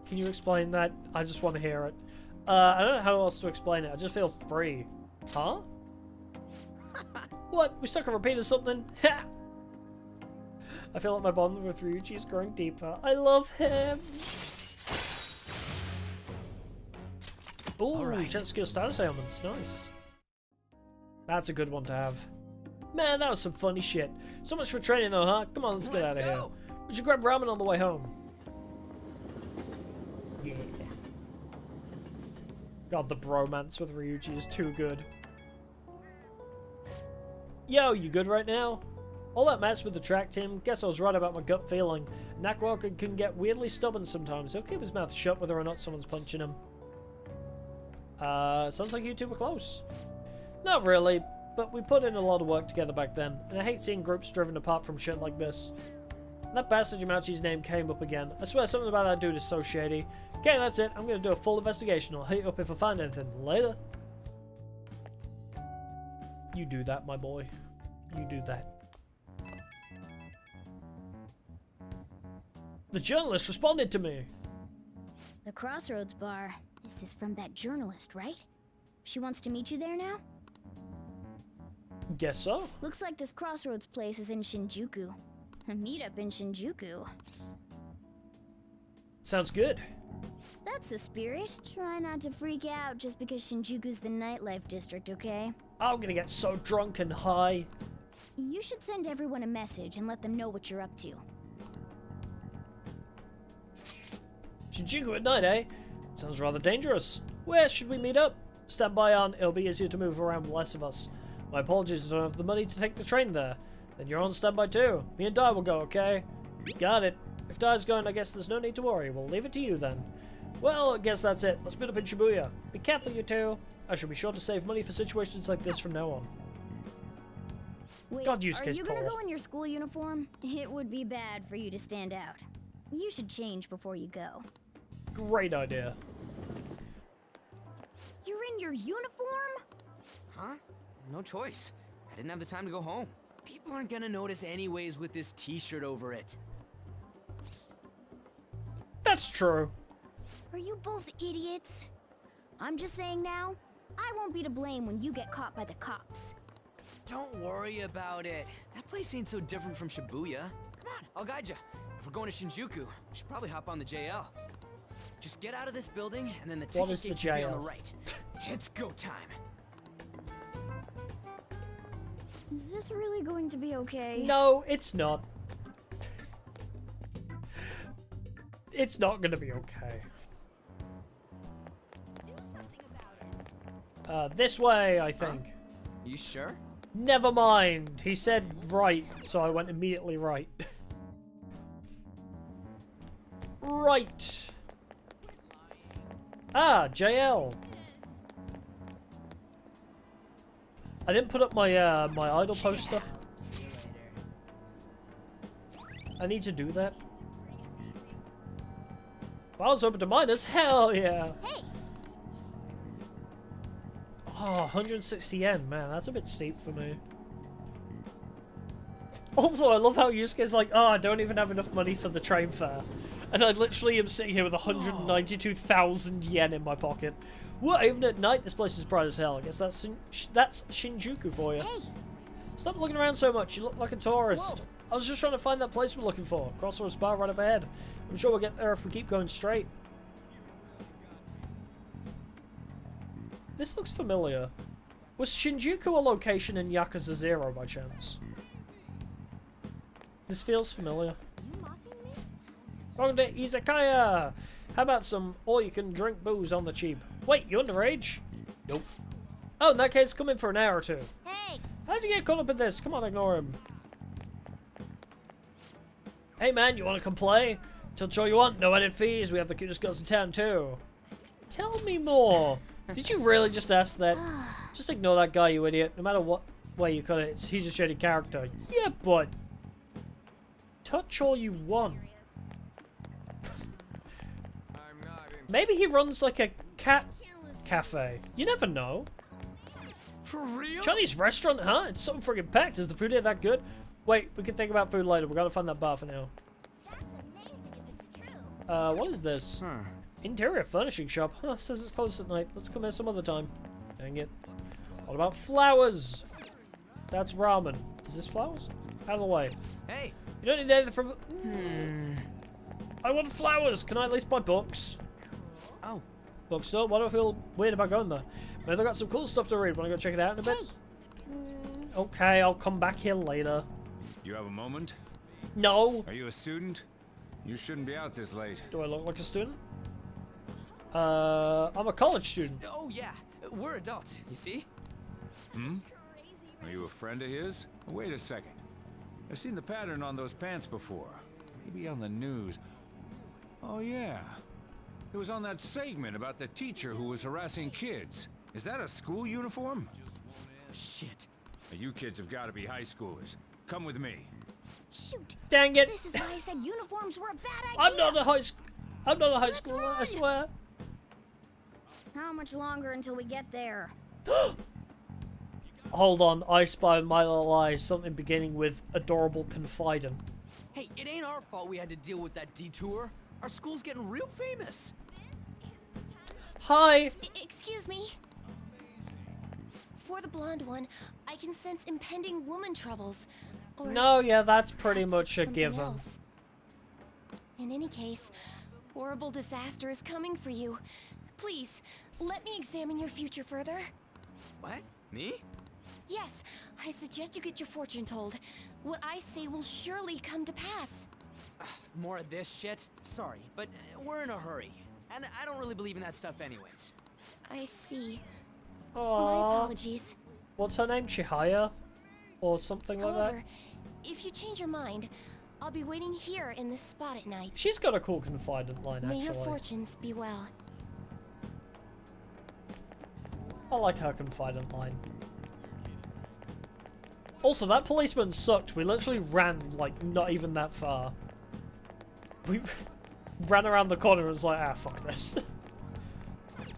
Can you explain that? I just want to hear it. I don't know how else to explain it. I just feel free. Huh? What? We stuck a repeat or something? Ha! I feel like my bond with Ryuji is growing deeper. I love him. Ooh, right. Jet skill status ailments. Nice. That's a good one to have. Man, that was some funny shit. So much for training though, huh? Come on, let's get out of here. We should grab ramen on the way home. Yeah. God, the bromance with Ryuji is too good. Yo, you good right now? All that mess with the track team, guess I was right about my gut feeling. Knackwalker can get weirdly stubborn sometimes. He'll keep his mouth shut whether or not someone's punching him. Sounds like you two were close. Not really, but we put in a lot of work together back then, and I hate seeing groups driven apart from shit like this. That bastard Yamauchi's name came up again. I swear something about that dude is so shady. Okay, that's it. I'm gonna do a full investigation. I'll hit you up if I find anything. Later. You do that, my boy. You do that. The journalist responded to me. The Crossroads bar. This is from that journalist, right? She wants to meet you there now? Guess so. Looks like this Crossroads place is in Shinjuku. A meetup in Shinjuku. Sounds good. That's the spirit. Try not to freak out just because Shinjuku's the nightlife district, okay? I'm gonna get so drunk and high. You should send everyone a message and let them know what you're up to. Shinjuku at night, eh? Sounds rather dangerous. Where should we meet up? Stand by on. It'll be easier to move around with less of us. My apologies, I don't have the money to take the train there. Then you're on standby too. Me and Dai will go, okay? Got it. If Dai's going, I guess there's no need to worry. We'll leave it to you then. Well, I guess that's it. Let's meet up in Shibuya. Be careful, you two. I shall be sure to save money for situations like this from now on. Wait, God, use are case you gonna Paul. go in your school uniform? It would be bad for you to stand out. You should change before you go. Great idea. You're in your uniform? Huh? No choice. I didn't have the time to go home. People aren't gonna notice anyways with this t-shirt over it. That's true. Are you both idiots? I'm just saying now, I won't be to blame when you get caught by the cops. Don't worry about it. That place ain't so different from Shibuya. Come on, I'll guide you. If we're going to Shinjuku, we should probably hop on the JL. Just get out of this building, and then the What ticket is the gate should be on the JL? right. It's go time. Is this really going to be okay? No, it's not. It's not gonna be okay. This way, I think. You sure? Never mind. He said right, so I went immediately right. Right. Ah, JL. I didn't put up my my idol poster. I need to do that. Files open to minus? Hell yeah! Hey. Oh, 160 yen, man, that's a bit steep for me. Also, I love how Yusuke's like, oh, I don't even have enough money for the train fare. And I literally am sitting here with 192,000 yen in my pocket. What, even at night, this place is bright as hell. I guess that's Shinjuku for you. Hey. Stop looking around so much, you look like a tourist. Whoa. I was just trying to find that place we're looking for. Crossroads bar right up ahead. I'm sure we'll get there if we keep going straight. This looks familiar. Was Shinjuku a location in Yakuza 0 by chance? This feels familiar. Welcome to Izakaya! How about some all-you-can-drink booze on the cheap? Wait, you underage? Nope. Oh, in that case, come in for an hour or two. Hey! How did you get caught up in this? Come on, ignore him. Hey man, you wanna come play? Tell sure you want, no edit fees, we have the cutest girls in town too. Tell me more. Did you really just ask that? Just ignore that guy, you idiot. No matter what way you cut it, he's a shitty character. Yeah, but... touch all you want. Maybe he runs like a cat cafe. You never know. For real? Chinese restaurant, huh? It's so friggin' packed. Is the food here that good? Wait, we can think about food later. We gotta find that bar for now. What is this? Interior furnishing shop. Huh, says it's closed at night. Let's come here some other time. Dang it. What about flowers? That's ramen. Is this flowers? Out of the way. Hey. You don't need anything from... I want flowers. Can I at least buy books? Oh. Bookstore? Why do I feel weird about going there? Maybe they got some cool stuff to read. Wanna go check it out in a bit? Okay, I'll come back here later. You have a moment? No. Are you a student? You shouldn't be out this late. Do I look like a student? I'm a college student. Oh yeah, we're adults, you see? Hmm? Are you a friend of his? Wait a second. I've seen the pattern on those pants before. Maybe on the news. Oh yeah. It was on that segment about the teacher who was harassing kids. Is that a school uniform? Shit. Now, you kids have got to be high schoolers. Come with me. Shoot. Dang it. This is why I said uniforms were a bad idea. I'm not a high schooler, I swear. How much longer until we get there? Hold on, I spy in my little eye something beginning with adorable confidant. Hey, it ain't our fault we had to deal with that detour. Our school's getting real famous. Hi. Excuse me. For the blonde one, I can sense impending woman troubles. Or No, yeah, that's pretty much a something given. else. In any case, horrible disaster is coming for you. Please, let me examine your future further. What? Me? Yes, I suggest you get your fortune told. What I say will surely come to pass. More of this shit? Sorry, but we're in a hurry. And I don't really believe in that stuff anyways. I see. My Aww. apologies. What's her name? Chihaya? Or something like that? However, if you change your mind, I'll be waiting here in this spot at night. She's got a cool confidant line, May your actually. fortunes be well. I like her confidant line. Also, that policeman sucked. We literally ran, like, not even that far. We ran around the corner and was like, ah, fuck this.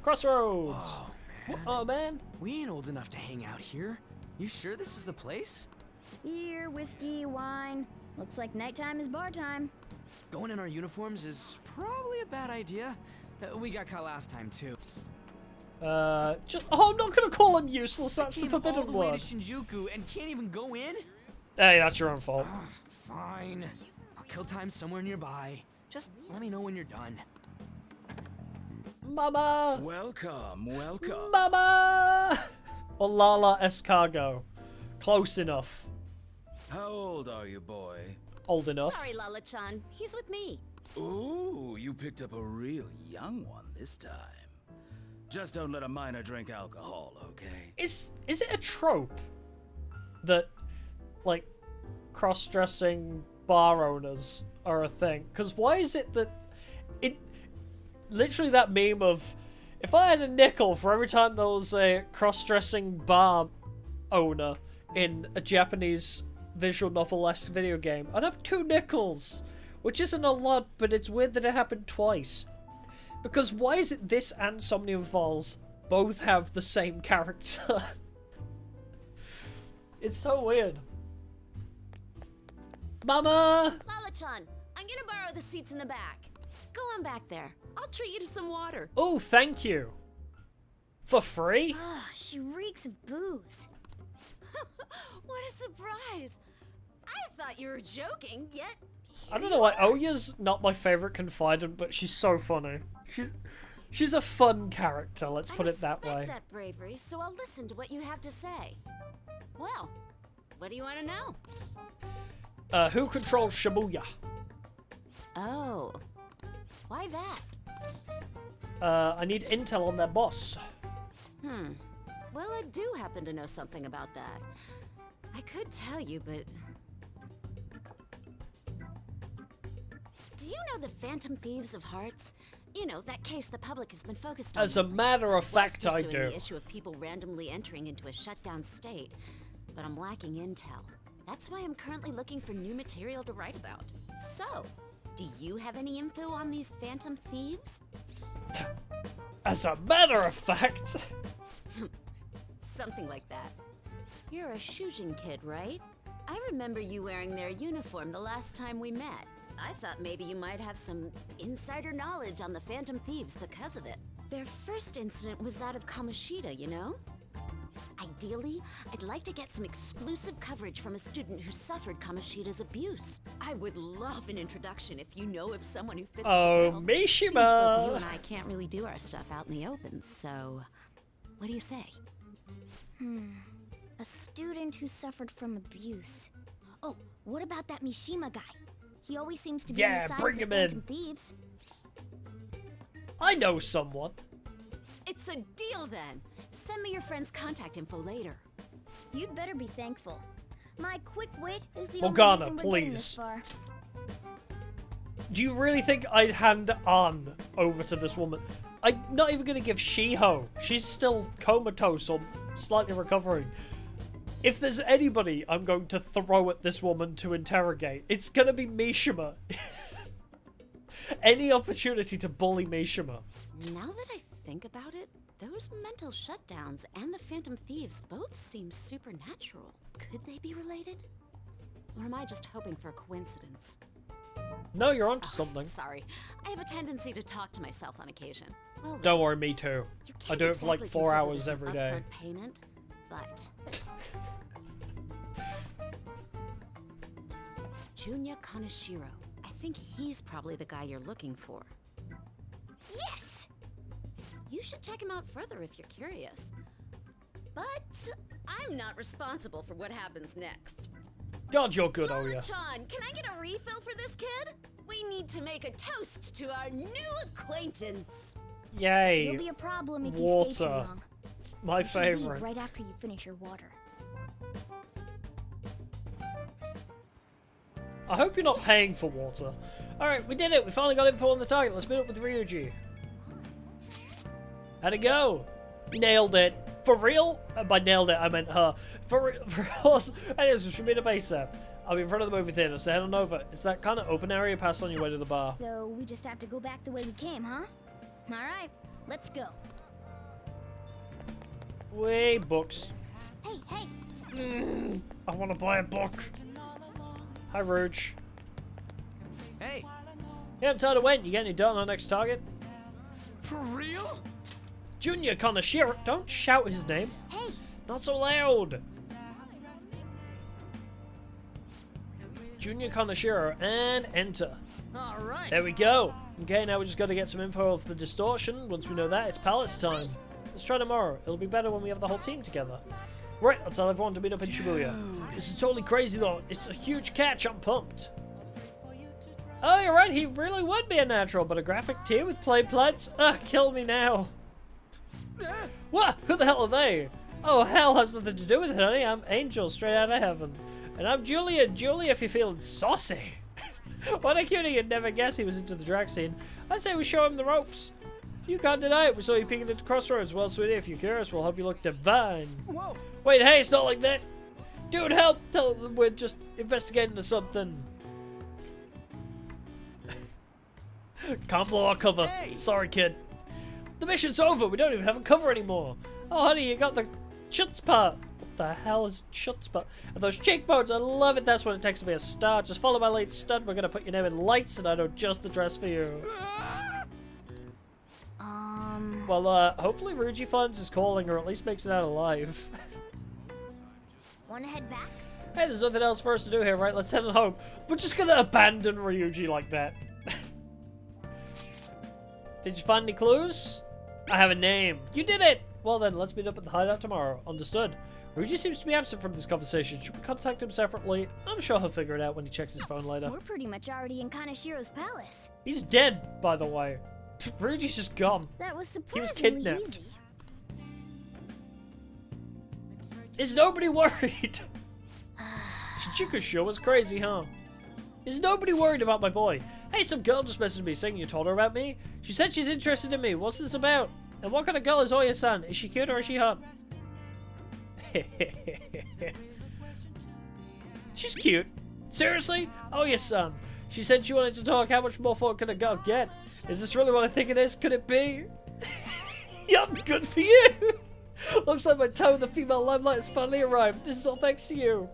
Crossroads! Oh, man. Oh, man. We ain't old enough to hang out here. You sure this is the place? Beer, whiskey, wine. Looks like nighttime is bar time. Going in our uniforms is probably a bad idea. We got caught last time, too. Oh, I'm not gonna call him useless. That's the Came all forbidden the way to word. Shinjuku and can't even go in? Hey, that's your own fault. Fine. I'll kill time somewhere nearby. Just let me know when you're done. Mama! Welcome, welcome. Mama! Or Lala Escargot. Close enough. How old are you, boy? Old enough. Sorry, Lala-chan. He's with me. Ooh, you picked up a real young one this time. Just don't let a minor drink alcohol, okay? Is it a trope that, like, cross-dressing bar owners are a thing? Because why is it that literally that meme of, if I had a nickel for every time there was a cross-dressing bar owner in a Japanese visual novel-esque video game, I'd have 2 nickels, which isn't a lot, but it's weird that it happened twice. Because why is it this and Somnium Falls both have the same character? It's so weird. Mama! Lala-chan, I'm gonna borrow the seats in the back. Go on back there. I'll treat you to some water. Oh, thank you. For free? Ah, she reeks of booze. What a surprise! I thought you were joking, yet I don't know why. Oya's not my favorite confidant, but she's so funny. She's a fun character, let's put it that I way. respect that bravery, so I'll listen to what you have to say. Well, what do you want to know? Who controls Shibuya? Oh, why that? I need intel on their boss. Well, I do happen to know something about that. I could tell you, but... Do you know the Phantom Thieves of Hearts? You know, that case the public has been focused on. As a matter of fact, I do. The issue of people randomly entering into a shutdown state, but I'm lacking intel. That's why I'm currently looking for new material to write about. So, Do you have any info on these phantom thieves? As a matter of fact. Something like that. You're a Shujin kid, right? I remember you wearing their uniform the last time we met. I thought maybe you might have some insider knowledge on the phantom thieves because of it. Their first incident was that of Kamoshida, you know? Ideally, I'd like to get some exclusive coverage from a student who suffered Kamoshida's abuse. I would love an introduction if you know of someone who fits the bill. Mishima! Seems both you and I can't really do our stuff out in the open, so what do you say? A student who suffered from abuse. Oh, what about that Mishima guy? He always seems to be on the side bring of the him in. phantom thieves. I know someone. It's a deal then. Send me your friend's contact info later. You'd better be thankful. My quick wit is the Morgana, only reason we're getting this please. far. Do you really think I'd hand An over to this woman? I'm not even going to give Shiho. She's still comatose or slightly recovering. If there's anybody I'm going to throw at this woman to interrogate, it's going to be Mishima. Any opportunity to bully Mishima. Now that I think about it, those mental shutdowns and the phantom thieves both seem supernatural. Could they be related? Or am I just hoping for a coincidence? No, you're onto something. Sorry, I have a tendency to talk to myself on occasion. Well, Don't worry, me too. I do it for like exactly 4 consider hours this an every day. upfront payment, but Junya Kaneshiro. I think he's probably the guy you're looking for. Yes! You should check him out further if you're curious. But I'm not responsible for what happens next. God, you're good, oh yeah. Mala-chan, can I get a refill for this kid? We need to make a toast to our new acquaintance. Yay. It'll be a problem if Water. you stay too long. My You should leave favorite. right after you finish your water. I hope you're not paying for water. Alright, we did it. We finally got info on the target. Let's meet up with Ryuji. How'd it go? Nailed it. For real? By nailed it, I meant her. For real? Anyways, we should meet up ASAP. I'll be in front of the movie theater, so head on over. It's that kind of open area past on your way to the bar. So we just have to go back the way we came, huh? Alright, let's go. Way books. Hey, hey! I want to buy a book. Hi, Rouge. Hey! Yeah, I'm tired of waiting. You get any done on our next target? For real? Junior Kaneshiro. Don't shout his name. Hey! Not so loud. Junior Kaneshiro, and enter. Alright. There we go. Okay, now we just got to get some info of the distortion. Once we know that, it's palace time. Let's try tomorrow. It'll be better when we have the whole team together. Right, I'll tell everyone to meet up in Shibuya. This is totally crazy though. It's a huge catch. I'm pumped. Oh, you're right. He really would be a natural, but a graphic tee with plate plates? Ugh, kill me now. What? Who the hell are they? Oh, hell has nothing to do with it, honey. I'm Angel, straight out of heaven. And I'm Julia. Julia, if you're feeling saucy. What a cutie, you'd never guess he was into the drag scene. I'd say we show him the ropes. You can't deny it. We saw you peeking into Crossroads. Well, sweetie, if you're curious, we'll help you look divine. Whoa. Wait, hey, it's not like that. Dude, help. Tell them we're just investigating the something. Can't blow our cover. Hey. Sorry, kid. The mission's over. We don't even have a cover anymore. Oh, honey, you got the chutzpah. What the hell is chutzpah? And those cheekbones, I love it. That's what it takes to be a star. Just follow my lead stunt. We're going to put your name in lights, and I know just the dress for you. Well, hopefully Ryuji finds his calling, or at least makes it out alive. Wanna head back? Hey, there's nothing else for us to do here, right? Let's head on home. We're just gonna abandon Ryuji like that. Did you find any clues? I have a name. You did it! Well then, let's meet up at the hideout tomorrow. Understood. Ryuji seems to be absent from this conversation. Should we contact him separately? I'm sure he'll figure it out when he checks his phone later. We're pretty much already in Kaneshiro's palace. He's dead, by the way. Ryuji's just gone. That was He was surprisingly kidnapped. easy. Is nobody worried? Shichiko sure was crazy, huh? Is nobody worried about my boy? Hey, some girl just messaged me saying you told her about me. She said she's interested in me. What's this about? And what kind of girl is Oya-san? Is she cute or is she hot? She's cute. Seriously? Oya-san. She said she wanted to talk. How much more fun can a girl get? Is this really what I think it is? Could it be? Yup, good for you! Looks like my time in the female limelight has finally arrived. This is all thanks to you.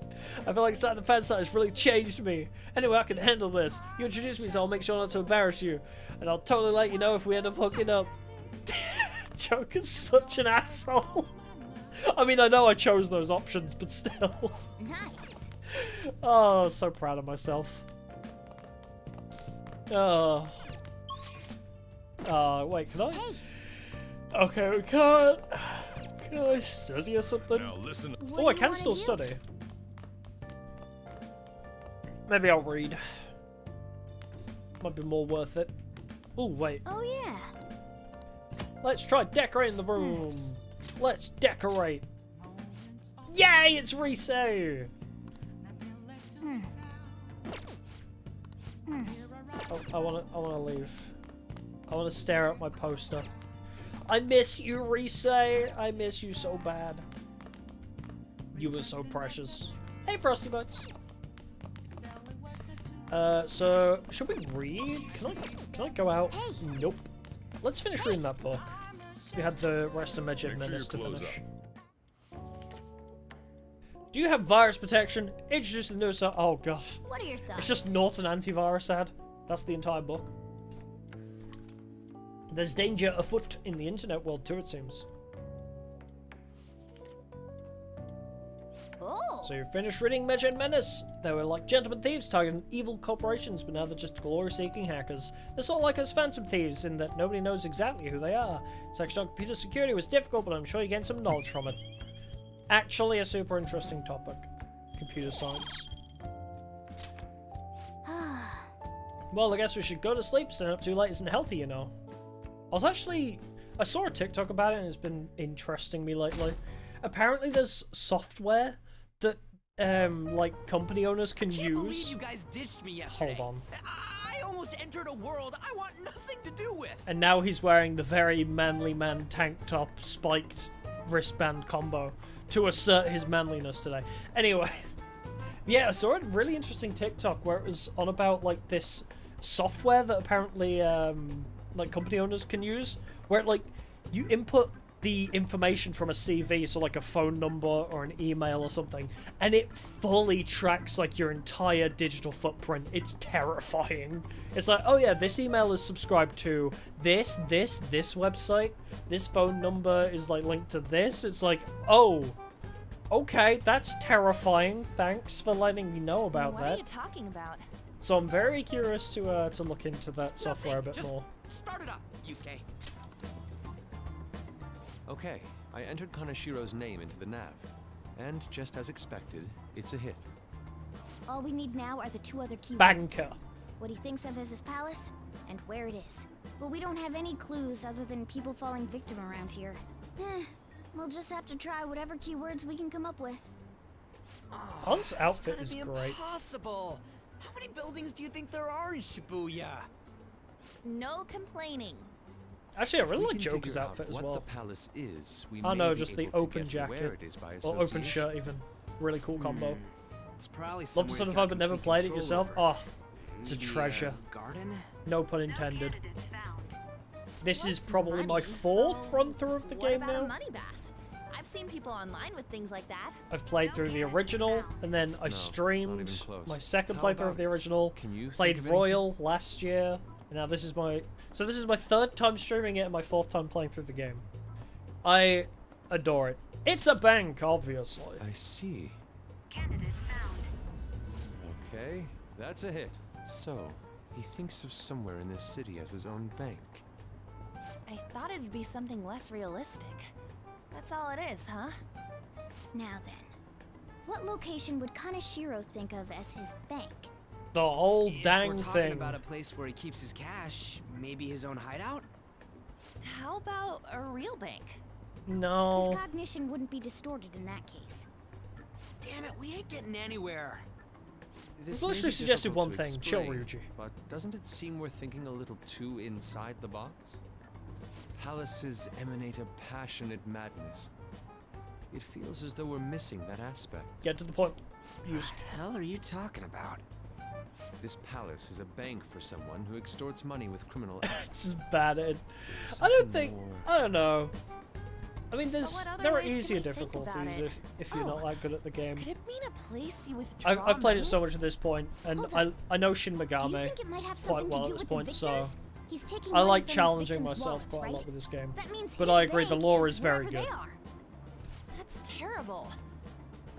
I feel like starting the fan site has really changed me. Anyway, I can handle this. You introduced me, so I'll make sure not to embarrass you. And I'll totally let you know if we end up hooking up. Joker's such an asshole. I mean, I know I chose those options, but still. Nice. Oh, so proud of myself. Oh. Wait, can I? Hey. Okay, we can't. Can I study or something? Now listen. Oh, I can still study. Maybe I'll read. Might be more worth it. Oh, wait. Oh, yeah. Let's try decorating the room. Let's decorate. Yay, it's Risei! Oh, I wanna leave. I wanna stare at my poster. I miss you, Risei. I miss you so bad. You were so precious. Hey, Frosty Butts. So should we read? Can I go out? Hey. Nope. Let's finish reading that book. We had the rest of Magic Menace to finish. Do you have virus protection? Introduce the newest. Oh god. What are your thoughts? It's just Norton antivirus ad. That's the entire book. There's danger afoot in the internet world too, it seems. Oh. So you finished reading Magic Menace. They were like gentlemen thieves targeting evil corporations, but now they're just glory-seeking hackers. They're sort of like us phantom thieves in that nobody knows exactly who they are. Section on computer security was difficult, but I'm sure you gained some knowledge from it. Actually a super interesting topic. Computer science. Well, I guess we should go to sleep. Staying up too late isn't healthy, you know. I saw a TikTok about it and it's been interesting me lately. Apparently there's software that like company owners can I can't use. believe you guys ditched me yesterday. Hold on. I almost entered a world I want nothing to do with. And now he's wearing the very manly man tank top spiked wristband combo to assert his manliness today. Anyway, yeah, I saw a really interesting TikTok where it was on about like this software that apparently like company owners can use, where it, like you input the information from a CV, so like a phone number or an email or something, and it fully tracks like your entire digital footprint. It's terrifying. It's like, oh yeah, this email is subscribed to this website, this phone number is like linked to this. It's like, oh, okay, that's terrifying. Thanks for letting me know about What that. are you talking about? So I'm very curious to look into that software a bit Just more. start it up, Yusuke. Okay, I entered Kanashiro's name into the nav. And just as expected, it's a hit. All we need now are the two other keywords. Banker. What he thinks of as his palace, and where it is. But we don't have any clues other than people falling victim around here. We'll just have to try whatever keywords we can come up with. Han's outfit It's is gotta be great. impossible. How many buildings do you think there are in Shibuya? No complaining. Actually, I really We like can Joker's figure out outfit as what well. the palace is. We Oh may no, be just the able to open guess where jacket. it is by Or open association. shirt even. Really cool combo. It's probably Love the Son of but never played it yourself. Oh, it's a Maybe, treasure. Garden? No pun intended. This is probably my fourth run through of the What game about a now. money bath? I've seen people online with things like that. I've played through the original, and then I No, streamed not even close. my second How playthrough about of the original. Can you Played think of Royal last year, and now this is my third time streaming it and my fourth time playing through the game. I adore it. It's a bank, obviously. I see. Okay, that's a hit. So, he thinks of somewhere in this city as his own bank. I thought it'd be something less realistic. That's all it is, huh? Now then, what location would Kaneshiro think of as his bank? The whole dang If we're talking thing. about a place where he keeps his cash, maybe his own hideout? How about a real bank? No. His cognition wouldn't be distorted in that case. Damn it, we ain't getting anywhere. This I've may literally be suggested difficult one to thing. Chill, explain, Ryuji. But doesn't it seem we're thinking a little too inside the box? Palaces emanate a passionate madness. It feels as though we're missing that aspect. Get to the point. What the hell are you talking about? This palace is a bank for someone who extorts money with criminal acts. Just bad at it. I don't know. I mean, there are easier difficulties if you're not that good at the game. Could it mean a place you withdraw I've played it money? so much at this point, and I know Shin Megami quite well at this point, so I like challenging myself quite a lot with this game. But I agree, the lore is very good. That's terrible.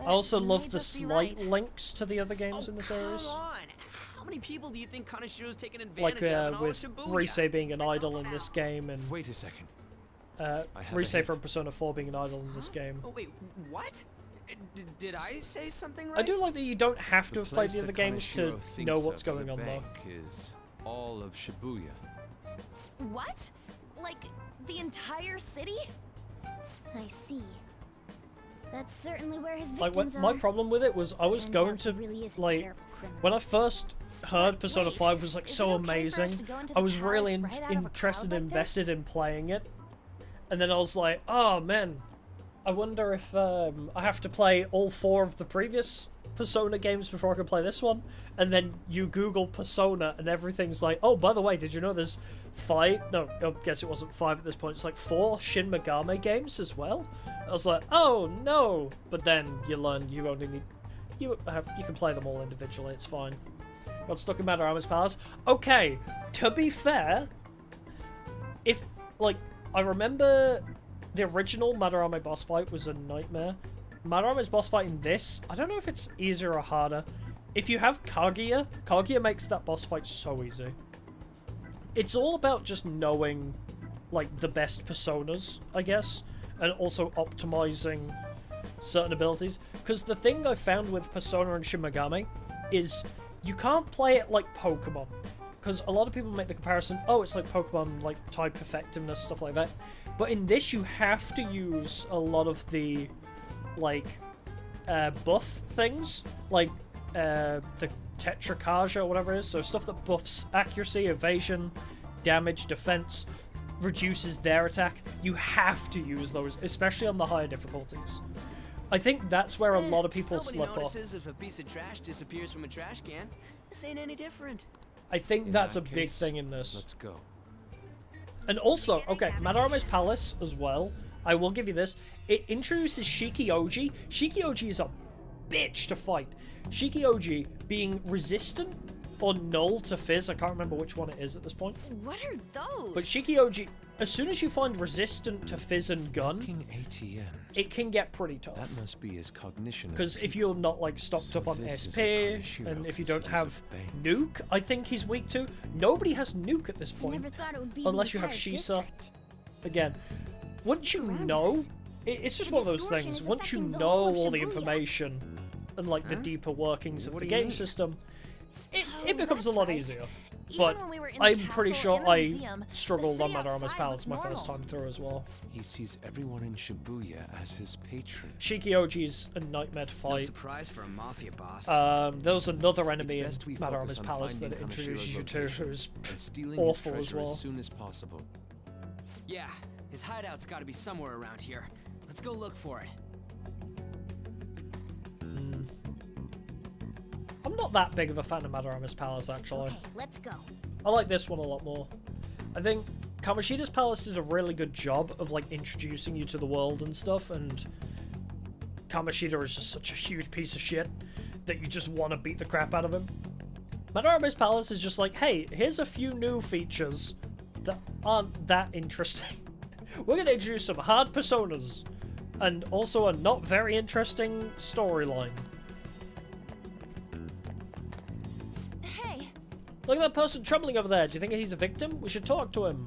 I also But love may the just be slight right. links to the other games in the series. Come on! How many people do you think Kanashiro's taking Like advantage of in all of with Shibuya? Rise being an idol in this game, and wait a second. Rise from Persona 4 being an idol in this game. Oh, wait, what? Did I say something right? I do like that you don't have to have played the other games to Kaneshiro know thinks what's of as a going on, though. bank is all of Shibuya. What? Like the entire city? I see. That's certainly where his Like, victims my are. problem with it was I was Turns going out he to, really is a like, terrible criminal. when I first heard Persona 5 was, like, is so it okay for us amazing, to go into I the was really palace right out of a interested crowd and like invested in playing it. And then I was like, oh, man, I wonder if I have to play all 4 of the previous Persona games before I can play this one. And then you Google Persona and everything's like, oh, by the way, did you know there's 5? No, I guess it wasn't 5 at this point. It's like 4 Shin Megami games as well. I was like, oh no! But then you learn you only need you can play them all individually. It's fine. Got stuck in Madarama's Palace. Okay, to be fair, if like I remember the original Madarame boss fight was a nightmare. Madarame's boss fight in this, I don't know if it's easier or harder. If you have Kaguya makes that boss fight so easy. It's all about just knowing like the best personas, I guess, and also optimizing certain abilities. Because the thing I found with Persona and Shin Megami is you can't play it like Pokemon. Because a lot of people make the comparison, oh, it's like Pokemon, like type effectiveness, stuff like that. But in this, you have to use a lot of the, like, buff things, like the Tetrakaja or whatever it is. So stuff that buffs accuracy, evasion, damage, defense, reduces their attack. You have to use those, especially on the higher difficulties. I think that's where a lot of people Nobody slip off. notices if a piece of trash disappears from a trash can. This ain't any different. I think In that's a that big case, thing in this. Let's go. And also, okay, Madarame's Palace as well, I will give you this, it introduces Shiki-Oji. Shiki-Oji is a bitch to fight. Shiki-Oji being resistant or null to Fizz, I can't remember which one it is at this point. What are those? But Shiki-Oji, as soon as you find resistant to Fizz and Gun, ATMs. it can get pretty tough. That must be his cognition. Because if you're not like stocked up on this is SP, what Kaneshiro and if you don't considers have a bank. Nuke, I think he's weak to. Nobody has Nuke at this point, Never thought it would be unless the you have entire Shisa. district. Again, once you know, it's just The one of those distortion things. is Once you affecting the know whole of all the Shibuya. information and like the deeper workings of What the do you game mean? system, it Oh, becomes a that's lot right. easier. Even But when we were in the I'm pretty castle sure and the I museum, the struggled on city Madarame's outside Palace looked my first normal. time through as well. He sees everyone in Shibuya as his patron. Shiki-Oji's a nightmare to No fight. surprise for a mafia boss. There was another enemy in best we focus Madarame's on Palace that finding it introduces Kaneshiro's you to, location who's and stealing awful his as treasure well. as soon as possible. Yeah, his hideout's got to be somewhere around here. Let's go look for it. I'm not that big of a fan of Madarame's Palace, actually. Okay, let's go. I like this one a lot more. I think Kamoshida's Palace did a really good job of like introducing you to the world and stuff, and Kamoshida is just such a huge piece of shit that you just want to beat the crap out of him. Madarame's Palace is just like, hey, here's a few new features that aren't that interesting. We're going to introduce some hard personas, and also a not very interesting storyline. Hey, Look at that person trembling over there. Do you think he's a victim? We should talk to him.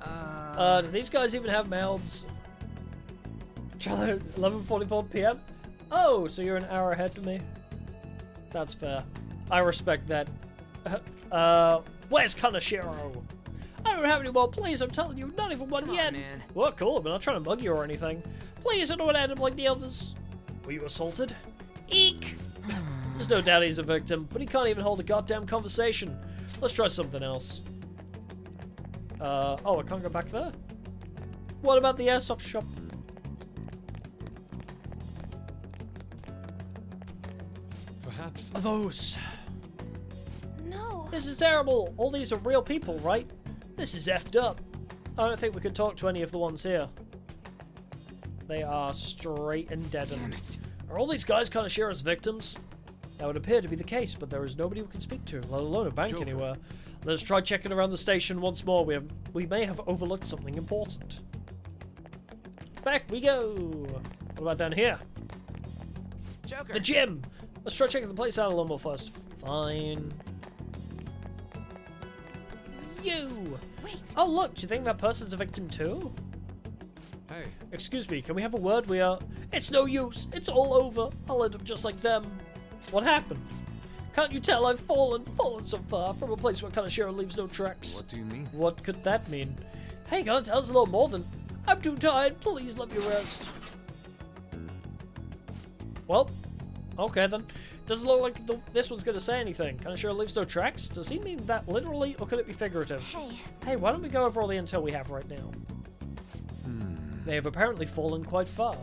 Do these guys even have mouths? 11:44 p.m. Oh, so you're an hour ahead of me. That's fair. I respect that. Where's Kaneshiro? I don't have any more. Please, I'm telling you, not even one Come on, yet. man. Well, cool. I'm not trying to mug you or anything. Please, I don't want to end up like the others. Were you assaulted? Eek! There's no doubt he's a victim, but he can't even hold a goddamn conversation. Let's try something else. Oh, I can't go back there? What about the airsoft shop? Perhaps Those This is terrible. All these are real people, right? This is effed up. I don't think we could talk to any of the ones here. They are straight and deadened. Are all these guys kind of share as victims? That would appear to be the case, but there is nobody we can speak to, let alone a bank Joker. anywhere. Let's try checking around the station once more. We may have overlooked something important. Back we go. What about down here? Joker. The gym. Let's try checking the place out a little more first. Fine. You. Wait. Oh look, do you think that person's a victim too? Hey. Excuse me, can we have a word? We are... It's no use. It's all over. I'll end up just like them. What happened? Can't you tell I've fallen so far from a place where Kanashiro leaves no tracks? What do you mean? What could that mean? Hey, gotta tell us a little more than... I'm too tired. Please let me rest. Well, okay then. Doesn't look like this one's gonna say anything. Kanashiro leaves no tracks? Does he mean that literally, or could it be figurative? Hey, why don't we go over all the intel we have right now? They have apparently fallen quite far.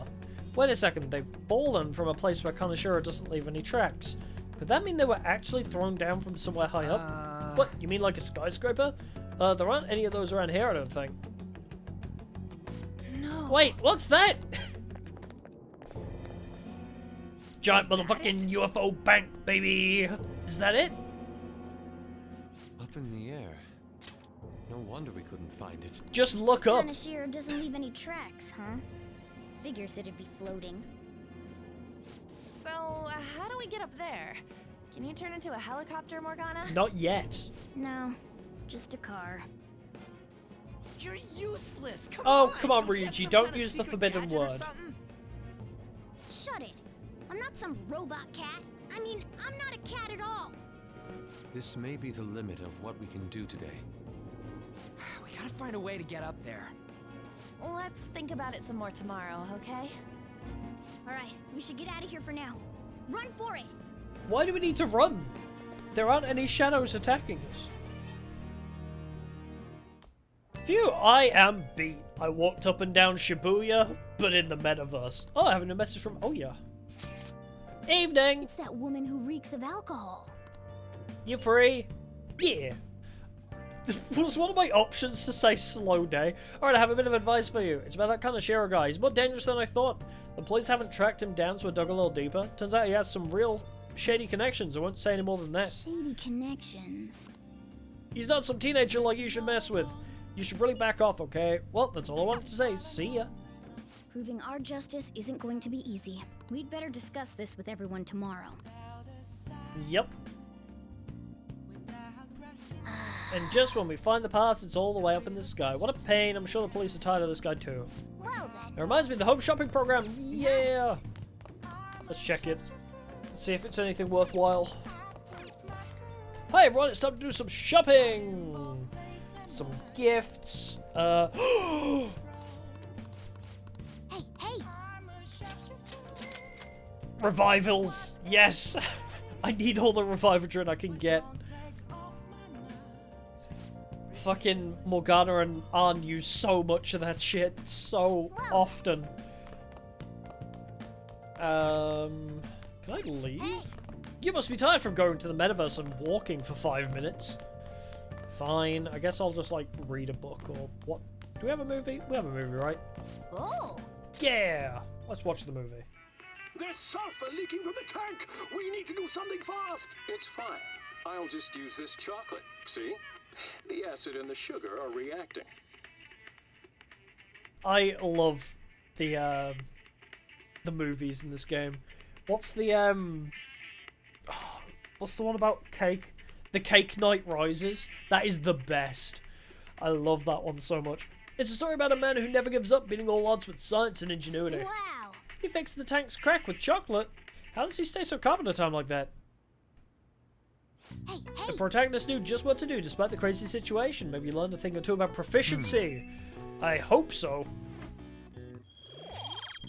Wait a second, they've fallen from a place where Kanashiro doesn't leave any tracks. Could that mean they were actually thrown down from somewhere high up? What, you mean like a skyscraper? There aren't any of those around here, I don't think. No. Wait, what's that? Giant motherfucking UFO bank, baby! Is that it? Up in the air. No wonder we couldn't find it. Just look up. Kanashiro doesn't leave any tracks, huh? Figures it'd be floating. So, how do we get up there? Can you turn into a helicopter, Morgana? Not yet. No, just a car. You're useless. Come on, Ryuji. Don't use the forbidden word. Shut it. I'm not some robot cat. I mean, I'm not a cat at all. This may be the limit of what we can do today. We gotta find a way to get up there. Let's think about it some more tomorrow, okay? All right, we should get out of here for now. Run for it. Why do we need to run? There aren't any shadows attacking us. Phew, I am beat. I walked up and down Shibuya, but in the metaverse. Oh, I have a new message from Oya. Evening! It's that woman who reeks of alcohol. You free? Yeah. Was one of my options to say slow day? Alright, I have a bit of advice for you. It's about that Kanashiro guy. He's more dangerous than I thought. The police haven't tracked him down, so I dug a little deeper. Turns out he has some real shady connections. I won't say any more than that. Shady connections. He's not some teenager like you should mess with. You should really back off, okay? Well, that's all I wanted to say. See ya. Proving our justice isn't going to be easy. We'd better discuss this with everyone tomorrow. Yep. And just when we find the pass, it's all the way up in the sky. What a pain. I'm sure the police are tired of this guy too. Well then. It reminds me of the home shopping program. Yeah. Let's check it. Let's see if it's anything worthwhile. Hi everyone, it's time to do some shopping. Some gifts. Hey, hey. Revivals. Yes. I need all the revivadrin I can get. Fucking Morgana and Arn use so much of that shit so often. Can I leave? You must be tired from going to the metaverse and walking for 5 minutes. Fine, I guess I'll just like read a book or what? Do we have a movie? We have a movie, right? Oh. Yeah, let's watch the movie. There's sulfur leaking from the tank. We need to do something fast. It's fine. I'll just use this chocolate. See? The acid and the sugar are reacting. I love the movies in this game. What's the what's the one about cake? The Cake Night Rises. That is the best. I love that one so much. It's a story about a man who never gives up, beating all odds with science and ingenuity. Wow. He fixed the tank's crack with chocolate. How does he stay so calm at a time like that? Hey, hey. The protagonist knew just what to do despite the crazy situation. Maybe you learned a thing or two about proficiency. I hope so.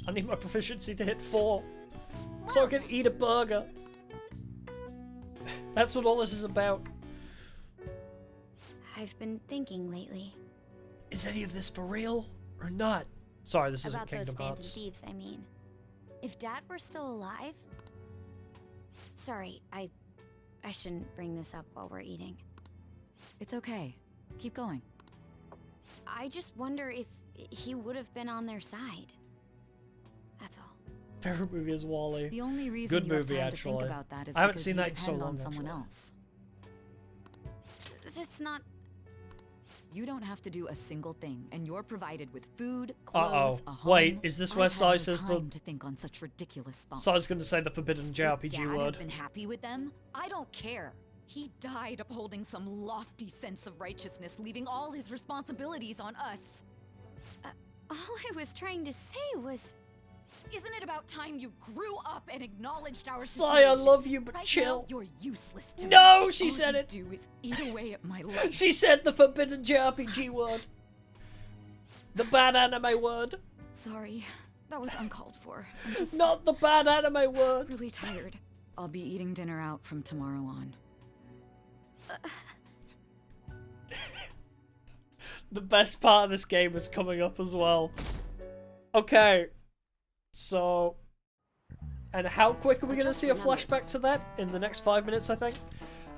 I need my proficiency to hit 4 so I can eat a burger. That's what all this is about. I've been thinking lately. Is any of this for real or not? Sorry, this isn't About those Kingdom phantom Hearts. thieves, I mean. If Dad were still alive... Sorry, I shouldn't bring this up while we're eating. It's okay. Keep going. I just wonder if he would have been on their side. That's all. Favorite movie is Wall-E. The only reason Good you movie, have time actually. to think about that is I haven't because seen you that in so depend long, on someone actually. else. That's not... You don't have to do a single thing, and you're provided with food, clothes, a home. Wait, is this where I've had Sai no says time to think on such ridiculous thoughts. Sai's gonna say the forbidden Would JRPG Dad word. have been happy with them? I don't care. He died upholding some lofty sense of righteousness, leaving all his responsibilities on us. All I was trying to say was... Isn't it about time you grew up and acknowledged our Sai, I situation? love you, but Right chill. now, you're useless to me. No, she All said you it. do is eat away at my life. She said the forbidden JRPG word. The bad anime word. Sorry, that was uncalled for. I'm just Not the bad anime word. really tired. I'll be eating dinner out from tomorrow on. The best part of this game is coming up as well. Okay. So... And how quick are we going to see a flashback to that? In the next 5 minutes, I think?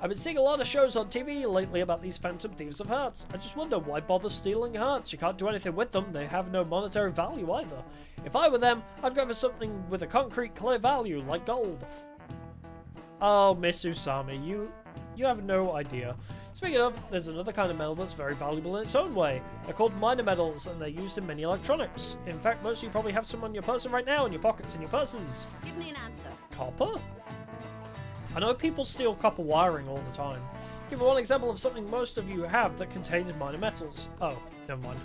I've been seeing a lot of shows on TV lately about these Phantom Thieves of Hearts. I just wonder, why bother stealing hearts? You can't do anything with them. They have no monetary value either. If I were them, I'd go for something with a concrete, clear value, like gold. Oh, Miss Usami, you have no idea. Speaking of, there's another kind of metal that's very valuable in its own way. They're called minor metals, and they're used in many electronics. In fact, most of you probably have some on your person right now, in your pockets, in your purses. Give me an answer. Copper? I know people steal copper wiring all the time. Give me one example of something most of you have that contains minor metals. Oh, never mind.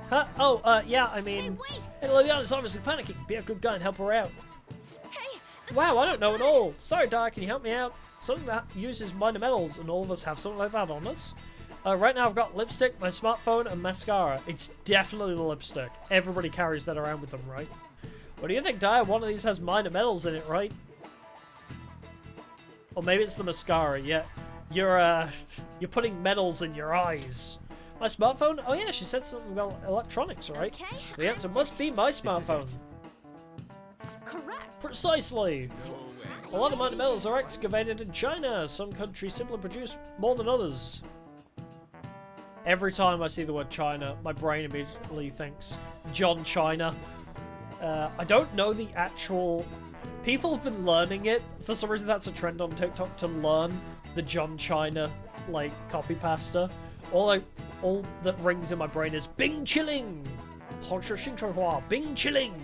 Huh? Oh, yeah, I mean... Hey, Liliana's obviously panicking. Be a good guy and help her out. Hey! Wow, I don't know at all. Sorry, Di, can you help me out? Something that uses minor metals, and all of us have something like that on us. Right now I've got lipstick, my smartphone, and mascara. It's definitely the lipstick. Everybody carries that around with them, right? What do you think, Di? One of these has minor metals in it, right? Or maybe it's the mascara, yeah. You're putting metals in your eyes. My smartphone? Oh yeah, she said something about electronics, right? Okay, The answer must be my smartphone. Correct. Precisely. A lot of minor metals are excavated in China. Some countries simply produce more than others. Every time I see the word China, my brain immediately thinks John China. I don't know the actual... People have been learning it. For some reason that's a trend on TikTok to learn the John China, like, copy pasta. All that rings in my brain is Bing Chilling! Bing Chilling!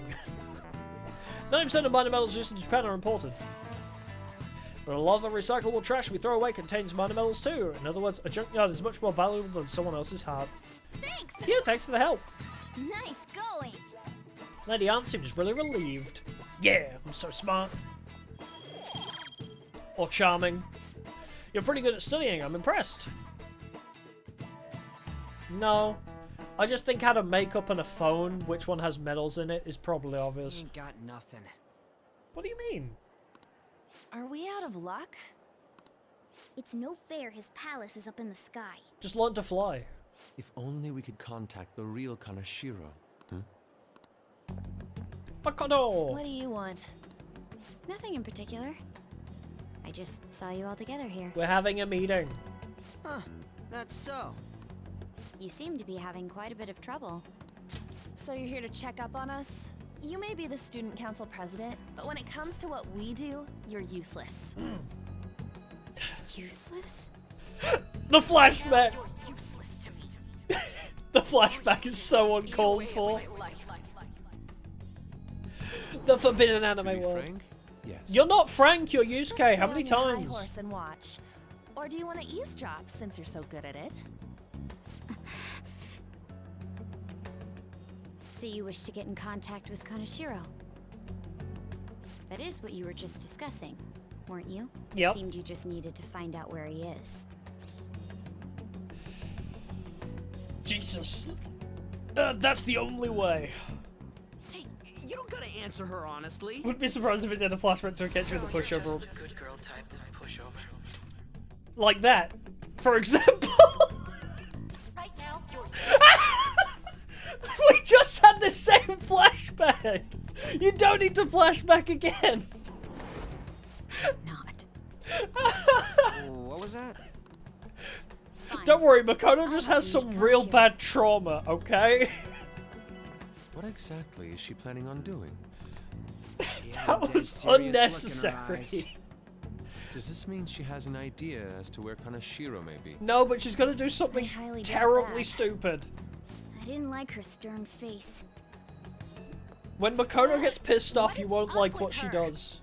90% of minor metals used in Japan are imported. But a lot of the recyclable trash we throw away contains minor metals too. In other words, a junkyard is much more valuable than someone else's heart. Thanks! Phew, thanks for the help. Nice going! Lady Aunt seems really relieved. Yeah, I'm so smart. Or charming. You're pretty good at studying, I'm impressed. No. I just think out of makeup and a phone, which one has metals in it is probably obvious. He ain't got nothing. What do you mean? Are we out of luck? It's no fair his palace is up in the sky. Just learn to fly. If only we could contact the real Kanashiro. Bakado! What do you want? Nothing in particular. I just saw you all together here. We're having a meeting. Huh, that's so. You seem to be having quite a bit of trouble. So you're here to check up on us? You may be the student council president, but when it comes to what we do, you're useless. Useless? The flashback! You're useless to me. The flashback is so uncalled for. The forbidden anime word. Frank? Yes. You're not Frank, you're Yusuke. Just How stay many on your high times? horse and watch. Or do you want to eavesdrop since you're so good at it? So you wish to get in contact with Kanashiro? That is what you were just discussing, weren't you? Yep. It seemed you just needed to find out where he is. Jesus. That's the only way. Hey, you don't gotta answer her honestly. Would be surprised if it did a flashback to a catch with the pushover. Good girl type pushover. Like that, for example. Right now, you're We just had the same flashback. You don't need to flashback again. Not. What was that? Fine. Don't worry, Makoto just has some real bad trauma, okay? What exactly is she planning on doing? That was unnecessary. Does this mean she has an idea as to where Kanashiro may be? No, but she's gonna do something highly doubt terribly that. stupid. I didn't like her stern face. When Makoto gets pissed off, you won't like what she does.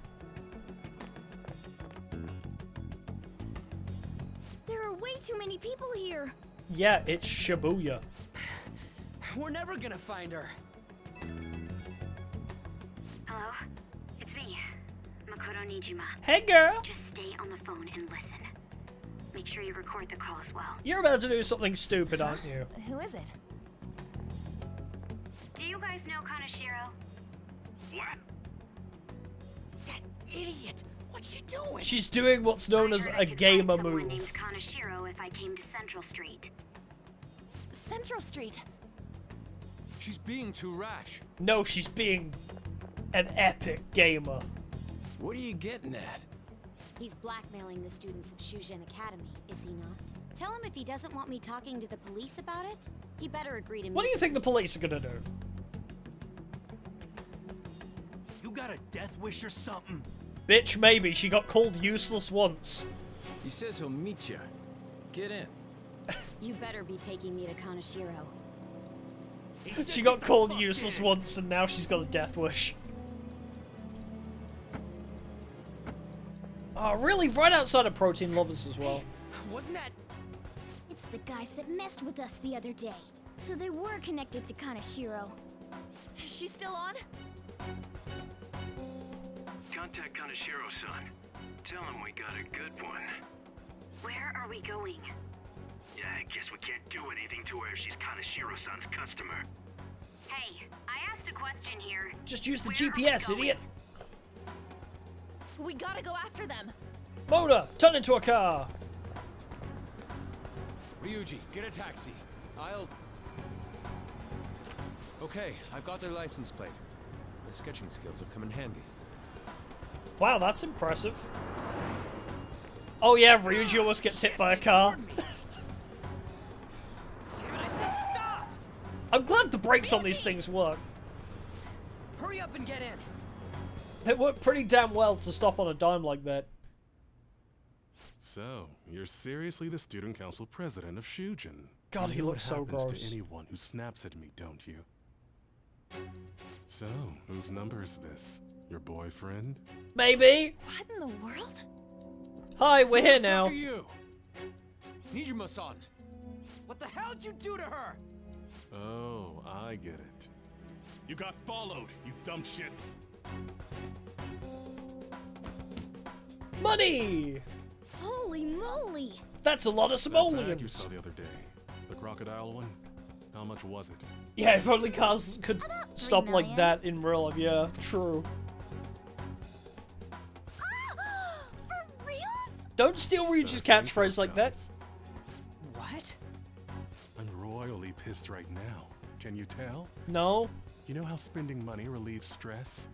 There are way too many people here. Yeah, it's Shibuya. We're never gonna find her. Hello? It's me, Makoto Nijima. Hey, girl! Just stay on the phone and listen. Make sure you record the call as well. You're about to do something stupid, aren't you? Who is it? Do you guys know Kanashiro? What? That idiot! What's she doing? She's doing what's known as a gamer Someone named move. Kanashiro if I came to Central Street. Central Street. She's being too rash. No, she's being an epic gamer. What are you getting at? He's blackmailing the students of Shujin Academy, is he not? Tell him if he doesn't want me talking to the police about it, he better agree to meet. What do you think the police are gonna do? You got a death wish or something? Bitch, maybe. She got called useless once. He says he'll meet you. Get in. You better be taking me to Kanashiro. She got called useless once and now she's got a death wish. Oh, really? Right outside of Protein Lovers as well. Wasn't that... It's the guys that messed with us the other day. So they were connected to Kanashiro. Is she still on? Contact Kanashiro-san. Tell him we got a good one. Where are we going? Yeah, I guess we can't do anything to her if she's Kanashiro-san's customer. Hey, I asked a question here. Just use the GPS, idiot. We gotta go after them. Motor, turn into a car. Ryuji, get a taxi. I'll... Okay, I've got their license plate. My sketching skills have come in handy. Wow, that's impressive. Oh yeah, Ryuji almost gets hit by a car. Damn it, I said stop! I'm glad the brakes on these things work. Hurry up and get in. They work pretty damn well to stop on a dime like that. So, you're seriously the student council president of Shujin. God, he You know looks what so happens gross. to anyone who snaps at me, don't you? So, whose number is this? Your boyfriend? Maybe. What in the world? Hi, we're here Who the now. fuck are you? Nijima-san. What the hell'd you do to her? Oh, I get it. You got followed, you dumb shits. Money! Holy moly! That's a lot of That bag you simoleons. saw the other day, the crocodile one, how much was it? Yeah, if only cars could stop like million. that in real life. Yeah, true. For real? Don't steal Ryuji's catchphrase like that. What? I'm royally pissed right now. Can you tell? No. You know how spending money relieves stress?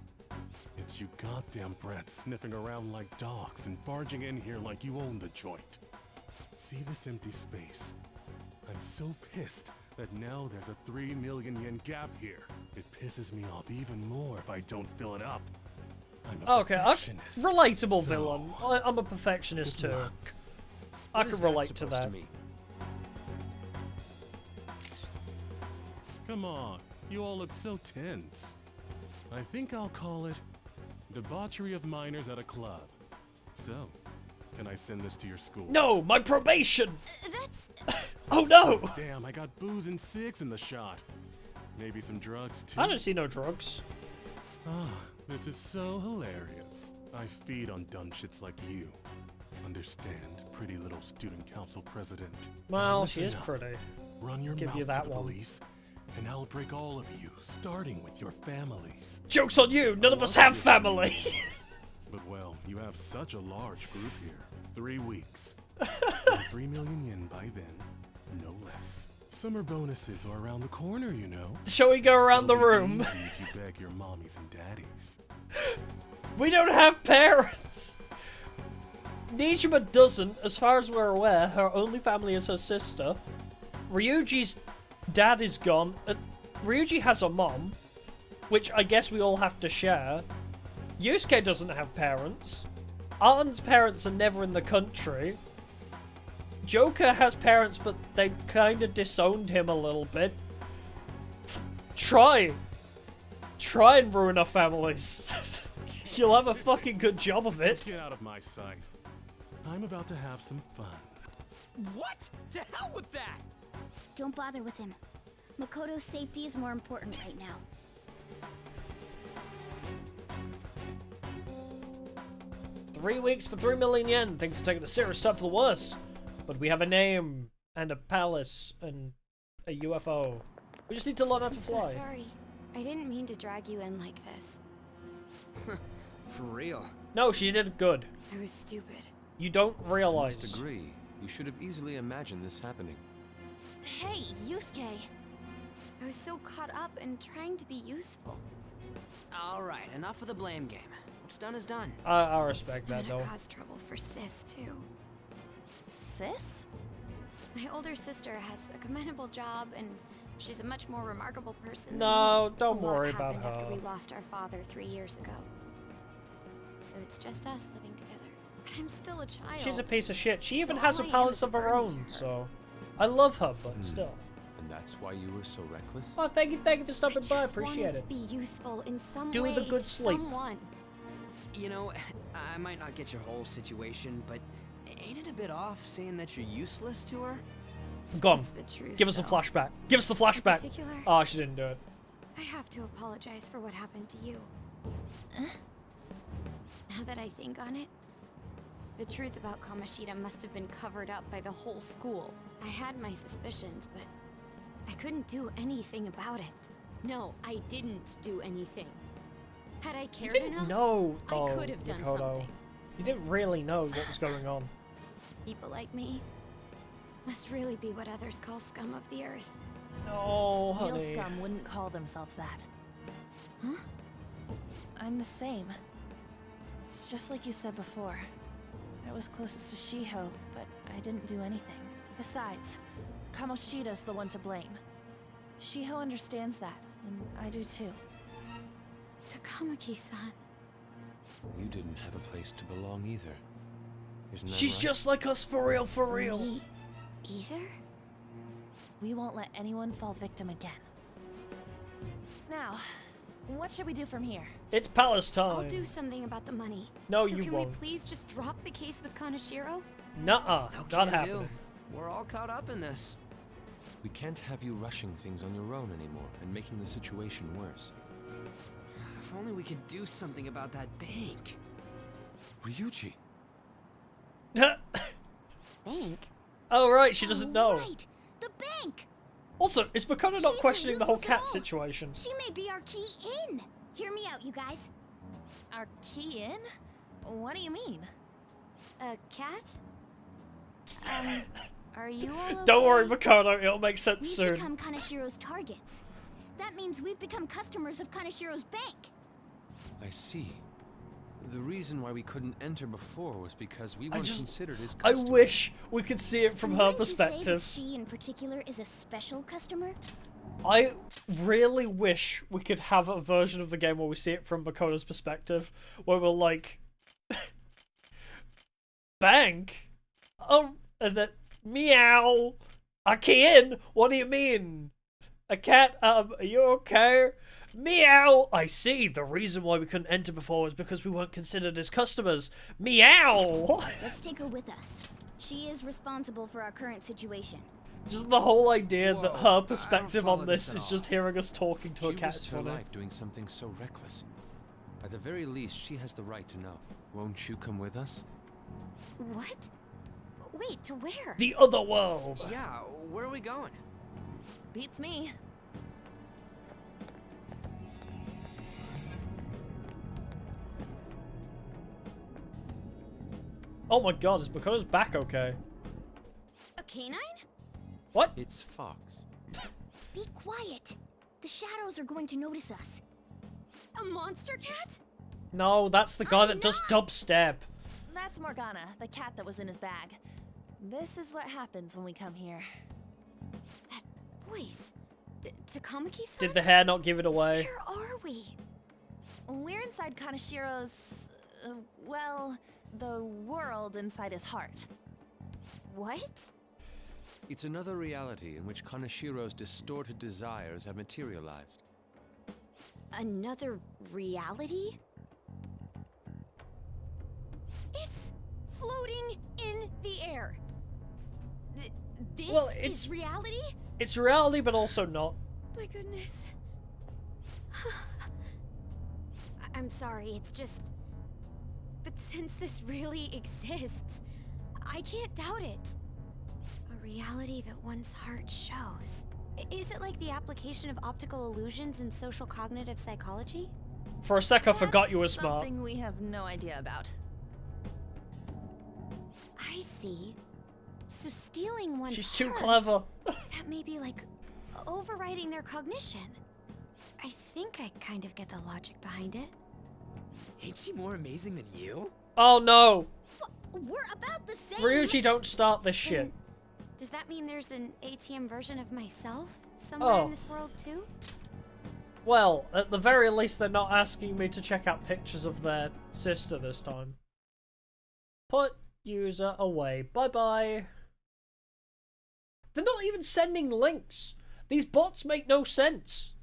It's you goddamn brats sniffing around like dogs and barging in here like you own the joint. See this empty space? I'm so pissed that now there's a 3 million yen gap here. It pisses me off even more if I don't fill it up. I'm a Okay, perfectionist. relatable So, villain. I'm a perfectionist good too. luck. I What can is that relate to supposed that. mean? Come on, you all look so tense. I think I'll call it debauchery of minors at a club. So, can I send this to your school? No, my probation. That's... Oh no! Damn, I got booze and cigs in the shot. Maybe some drugs too. I don't see no drugs. Ah, this is so hilarious. I feed on dumb shits like you. Understand, pretty little student council president. Now Well, listen she is up. pretty. Run your Give mouth you to that the one. police, and I'll break all of you, starting with your families. Joke's on you. None of us have family. But well, you have such a large group here. 3 weeks. 3 million yen by then, no less. Summer bonuses are around the corner, you know. Shall we go around the It'll be room? easy if you beg your mommies and daddies. We don't have parents. Nijima doesn't, as far as we're aware. Her only family is her sister. Ryuji's dad is gone. Ryuji has a mom, which I guess we all have to share. Yusuke doesn't have parents. Arden's parents are never in the country. Joker has parents, but they kind of disowned him a little bit. Try and ruin our families. You'll have a fucking good job of it. Get out of my sight. I'm about to have some fun. What? To hell with that! Don't bother with him. Makoto's safety is more important right now. $3 weeks for 3 million yen. Things are taking a serious step for the worse. But we have a name, and a palace, and a UFO. We just need to learn how to fly. So sorry. I didn't mean to drag you in like this. For real. No, she did good. I was stupid. You don't realize. I must agree. You should have easily imagined this happening. Hey, Yusuke. I was so caught up in trying to be useful. Alright, enough of the blame game. What's done is done. I respect that, I'm though. gonna cause trouble for Sis, too. Sis? My older sister has a commendable job, and she's a much more remarkable person. No, than me. don't A lot worry about happened her. After we lost our father 3 years ago. So it's just us living together. But I'm still a child. She's a piece of shit. She even So has a all I am palace is a of her burden own, to her. so... I love her, but still. And that's why you were so reckless? Oh, thank you for stopping by. I just appreciate wanted it. to be useful in some Do way the good to sleep. someone. You know, I might not get your whole situation, but ain't it a bit off saying that you're useless to her? Gone. It's the truth, Give us a though. flashback. Give us the flashback. particular- Oh, she didn't do it. I have to apologize for what happened to you. Now that I think on it, the truth about Kamoshida must have been covered up by the whole school. I had my suspicions, but I couldn't do anything about it. No, I didn't do anything. Had I cared didn't enough, know. I Oh, could have done Makoto. something. You didn't really know what was going on. People like me must really be what others call scum of the earth. No, Real honey. scum wouldn't call themselves that. Huh? I'm the same. It's just like you said before. I was closest to Shiho, but I didn't do anything. Besides, Kamoshida's the one to blame. Shiho understands that, and I do too. Takamaki-san. You didn't have a place to belong either. Isn't that She's right? just like us for real, for real. Me either? We won't let anyone fall victim again. Now, what should we do from here? It's palace I'll time. do something about the money. No, so you can won't. we please just drop the case with Kaneshiro? Nuh-uh. No Not can do. happening. We're all caught up in this. We can't have you rushing things on your own anymore and making the situation worse. If only we could do something about that bank. Ryuji! Bank? Oh, right. She doesn't know. Right, the bank! Also, is Makoto not She's questioning the whole useless at cat all. situation? She may be our key in. Hear me out, you guys. Our key in? What do you mean? A cat? Are you all okay? Don't worry, Makoto. It'll make sense We've soon. become Kaneshiro's targets. That means we've become customers of Kaneshiro's bank. I see. The reason why we couldn't enter before was because we I weren't just- considered as I customers. wish we could see it from And her wouldn't you say that perspective. she in particular is a special customer? I really wish we could have a version of the game where we see it from Makoto's perspective, where we're like, bank? Oh, and then, meow, akin? What do you mean? A cat, are you okay? Meow! I see, the reason why we couldn't enter before was because we weren't considered as customers. Meow! Let's take her with us. She is responsible for our current situation. Just the whole idea that Whoa, I her don't perspective follow on this this at is all. just hearing us talking to a She cat is risked her funny. life doing something so reckless. At the very least, she has the right to know. Won't you come with us? What? Wait, to where? The other world! Yeah, where are we going? Beats me. Oh my god, is Makoto's back okay? A canine? What? It's Fox. Be quiet. The shadows are going to notice us. A monster cat? No, that's the guy that does dubstep. That's Morgana, the cat that was in his bag. This is what happens when we come here. That voice. Takamaki-san? Did the hair not give it away? Where are we? We're inside Kanashiro's... well, the world inside his heart. What? It's another reality in which Kanashiro's distorted desires have materialized. Another reality? It's floating in the air. This is reality? It's reality, but also not. My goodness. I'm sorry, it's just... But since this really exists, I can't doubt it. A reality that one's heart shows. Is it like the application of optical illusions in social cognitive psychology? For a sec, I forgot you were smart. Something we have no idea about. I see. So stealing one's She's too heart, clever. that may be like overriding their cognition. I think I kind of get the logic behind it. Ain't she more amazing than you? Oh no! We're about the same. Ryuji, don't start this shit. Does that mean there's an ATM version of myself somewhere in this world too? Well, at the very least, they're not asking me to check out pictures of their sister this time. Put user away. Bye-bye. They're not even sending links. These bots make no sense.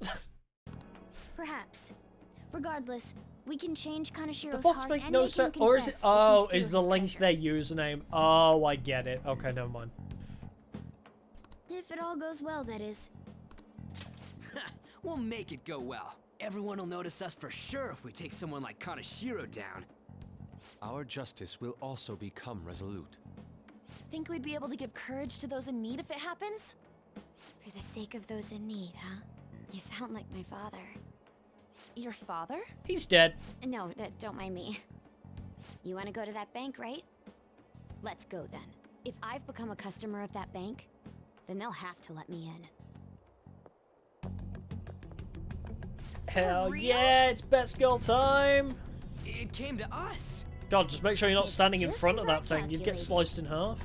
Perhaps. Regardless, we can change Kanashiro's The bots heart make and no make him sense. Or is it? confess if we Oh, steal is the his link treasure. their username? Oh, I get it. Okay, never mind. If it all goes well, that is. We'll make it go well. Everyone will notice us for sure if we take someone like Kanashiro down. Our justice will also become resolute. Think we'd be able to give courage to those in need if it happens? For the sake of those in need, huh? You sound like my father. Your father? He's dead. No, don't mind me. You want to go to that bank, right? Let's go then. If I've become a customer of that bank, then they'll have to let me in. Hell yeah, it's best girl time. It came to us. God, just make sure you're not It's standing in just front as of I that thing. You'd get calculated. sliced in half.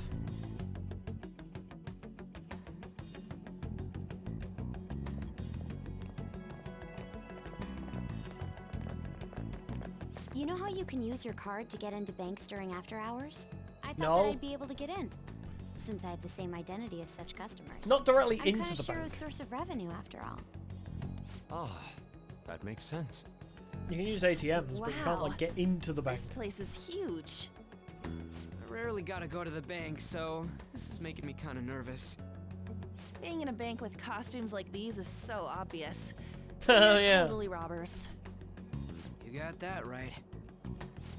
You know how you can use your card to get into banks during after hours? I thought No. that I'd be able to get in, since I have the same identity as such customers. Not directly I'm into the Kanashiro's bank. source of revenue, after all. Ah, that makes sense. You can use ATMs, but you can't Wow. like get into the bank. This place is huge. I rarely gotta go to the bank, so this is making me kind of nervous. Being in a bank with costumes like these is so obvious. Oh They're yeah. Totally robbers. You got that right.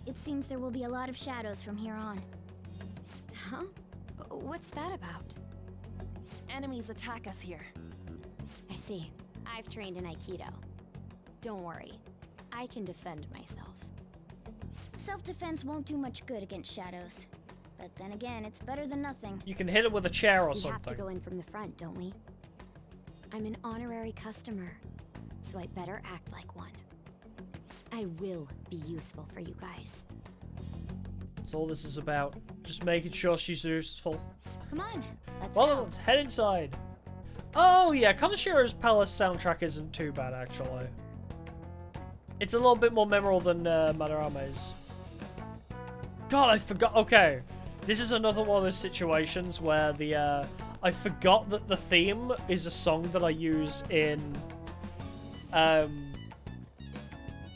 It seems there will be a lot of shadows from here on. Huh? What's that about? Enemies attack us here. I see. I've trained in Aikido. Don't worry. I can defend myself. Self-defense won't do much good against shadows. But then again, it's better than nothing. You can hit it with a chair or We have to something. go in from the front, don't we? I'm an honorary customer, so I better act like one. I will be useful for you guys. That's all this is about. Just making sure she's useful. Come on, let's Well, go. let's head inside. Oh yeah, Kanashiro's Palace soundtrack isn't too bad actually. It's a little bit more memorable than Madarame's. God, I forgot. Okay, this is another one of those situations where the I forgot that the theme is a song that I use in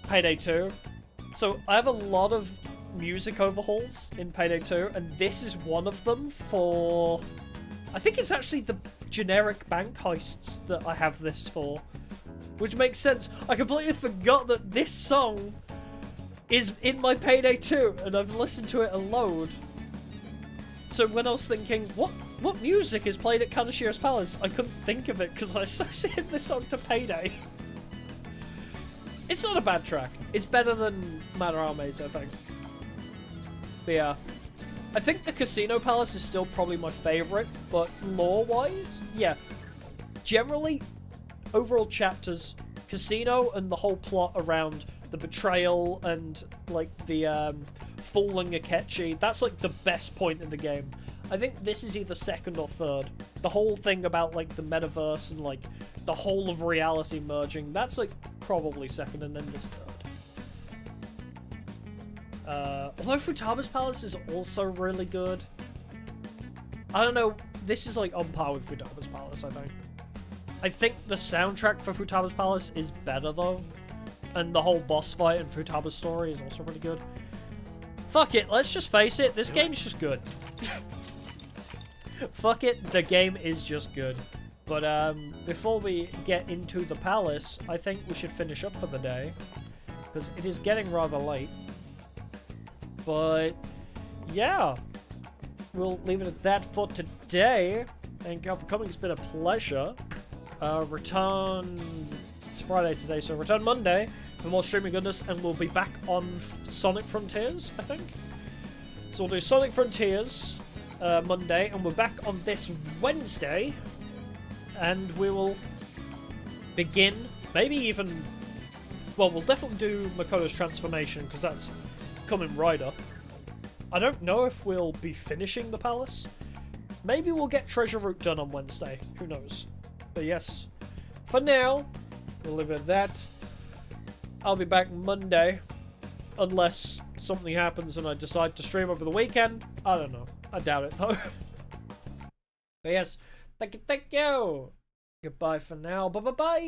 Payday 2. So I have a lot of music overhauls in Payday 2, and this is one of them for... I think it's actually the generic bank heists that I have this for. Which makes sense. I completely forgot that this song is in my Payday 2, and I've listened to it a load. So when I was thinking, what music is played at Kanashiro's Palace? I couldn't think of it because I associated this song to Payday. It's not a bad track. It's better than Madarame's, I think. But yeah. I think the Casino Palace is still probably my favourite, but lore-wise, yeah. Generally, overall chapters, Casino and the whole plot around the betrayal and, like, the fooling Akechi. That's like the best point in the game. I think this is either second or third. The whole thing about like the metaverse and like the whole of reality merging, that's like probably second, and then this third. Although Futaba's Palace is also really good. I don't know, this is like on par with Futaba's Palace, I think. I think the soundtrack for Futaba's Palace is better though. And the whole boss fight and Futaba's story is also really good. Fuck it, let's just face it, this game's just good. Fuck it, the game is just good. But before we get into the palace, I think we should finish up for the day. Because it is getting rather late. But yeah, we'll leave it at that for today. Thank you all for coming, it's been a pleasure. Return, it's Friday today, so return Monday for more streaming goodness, and we'll be back on Sonic Frontiers, I think. So we'll do Sonic Frontiers Monday, and we're back on this Wednesday, and we will begin, maybe even, well, we'll definitely do Makoto's transformation, because that's coming right up. I don't know if we'll be finishing the palace. Maybe we'll get Treasure Route done on Wednesday, who knows. But yes, for now, we'll leave it at that. I'll be back Monday, unless something happens and I decide to stream over the weekend. I don't know. I doubt it, though. But yes, thank you. Goodbye for now. Bye-bye-bye.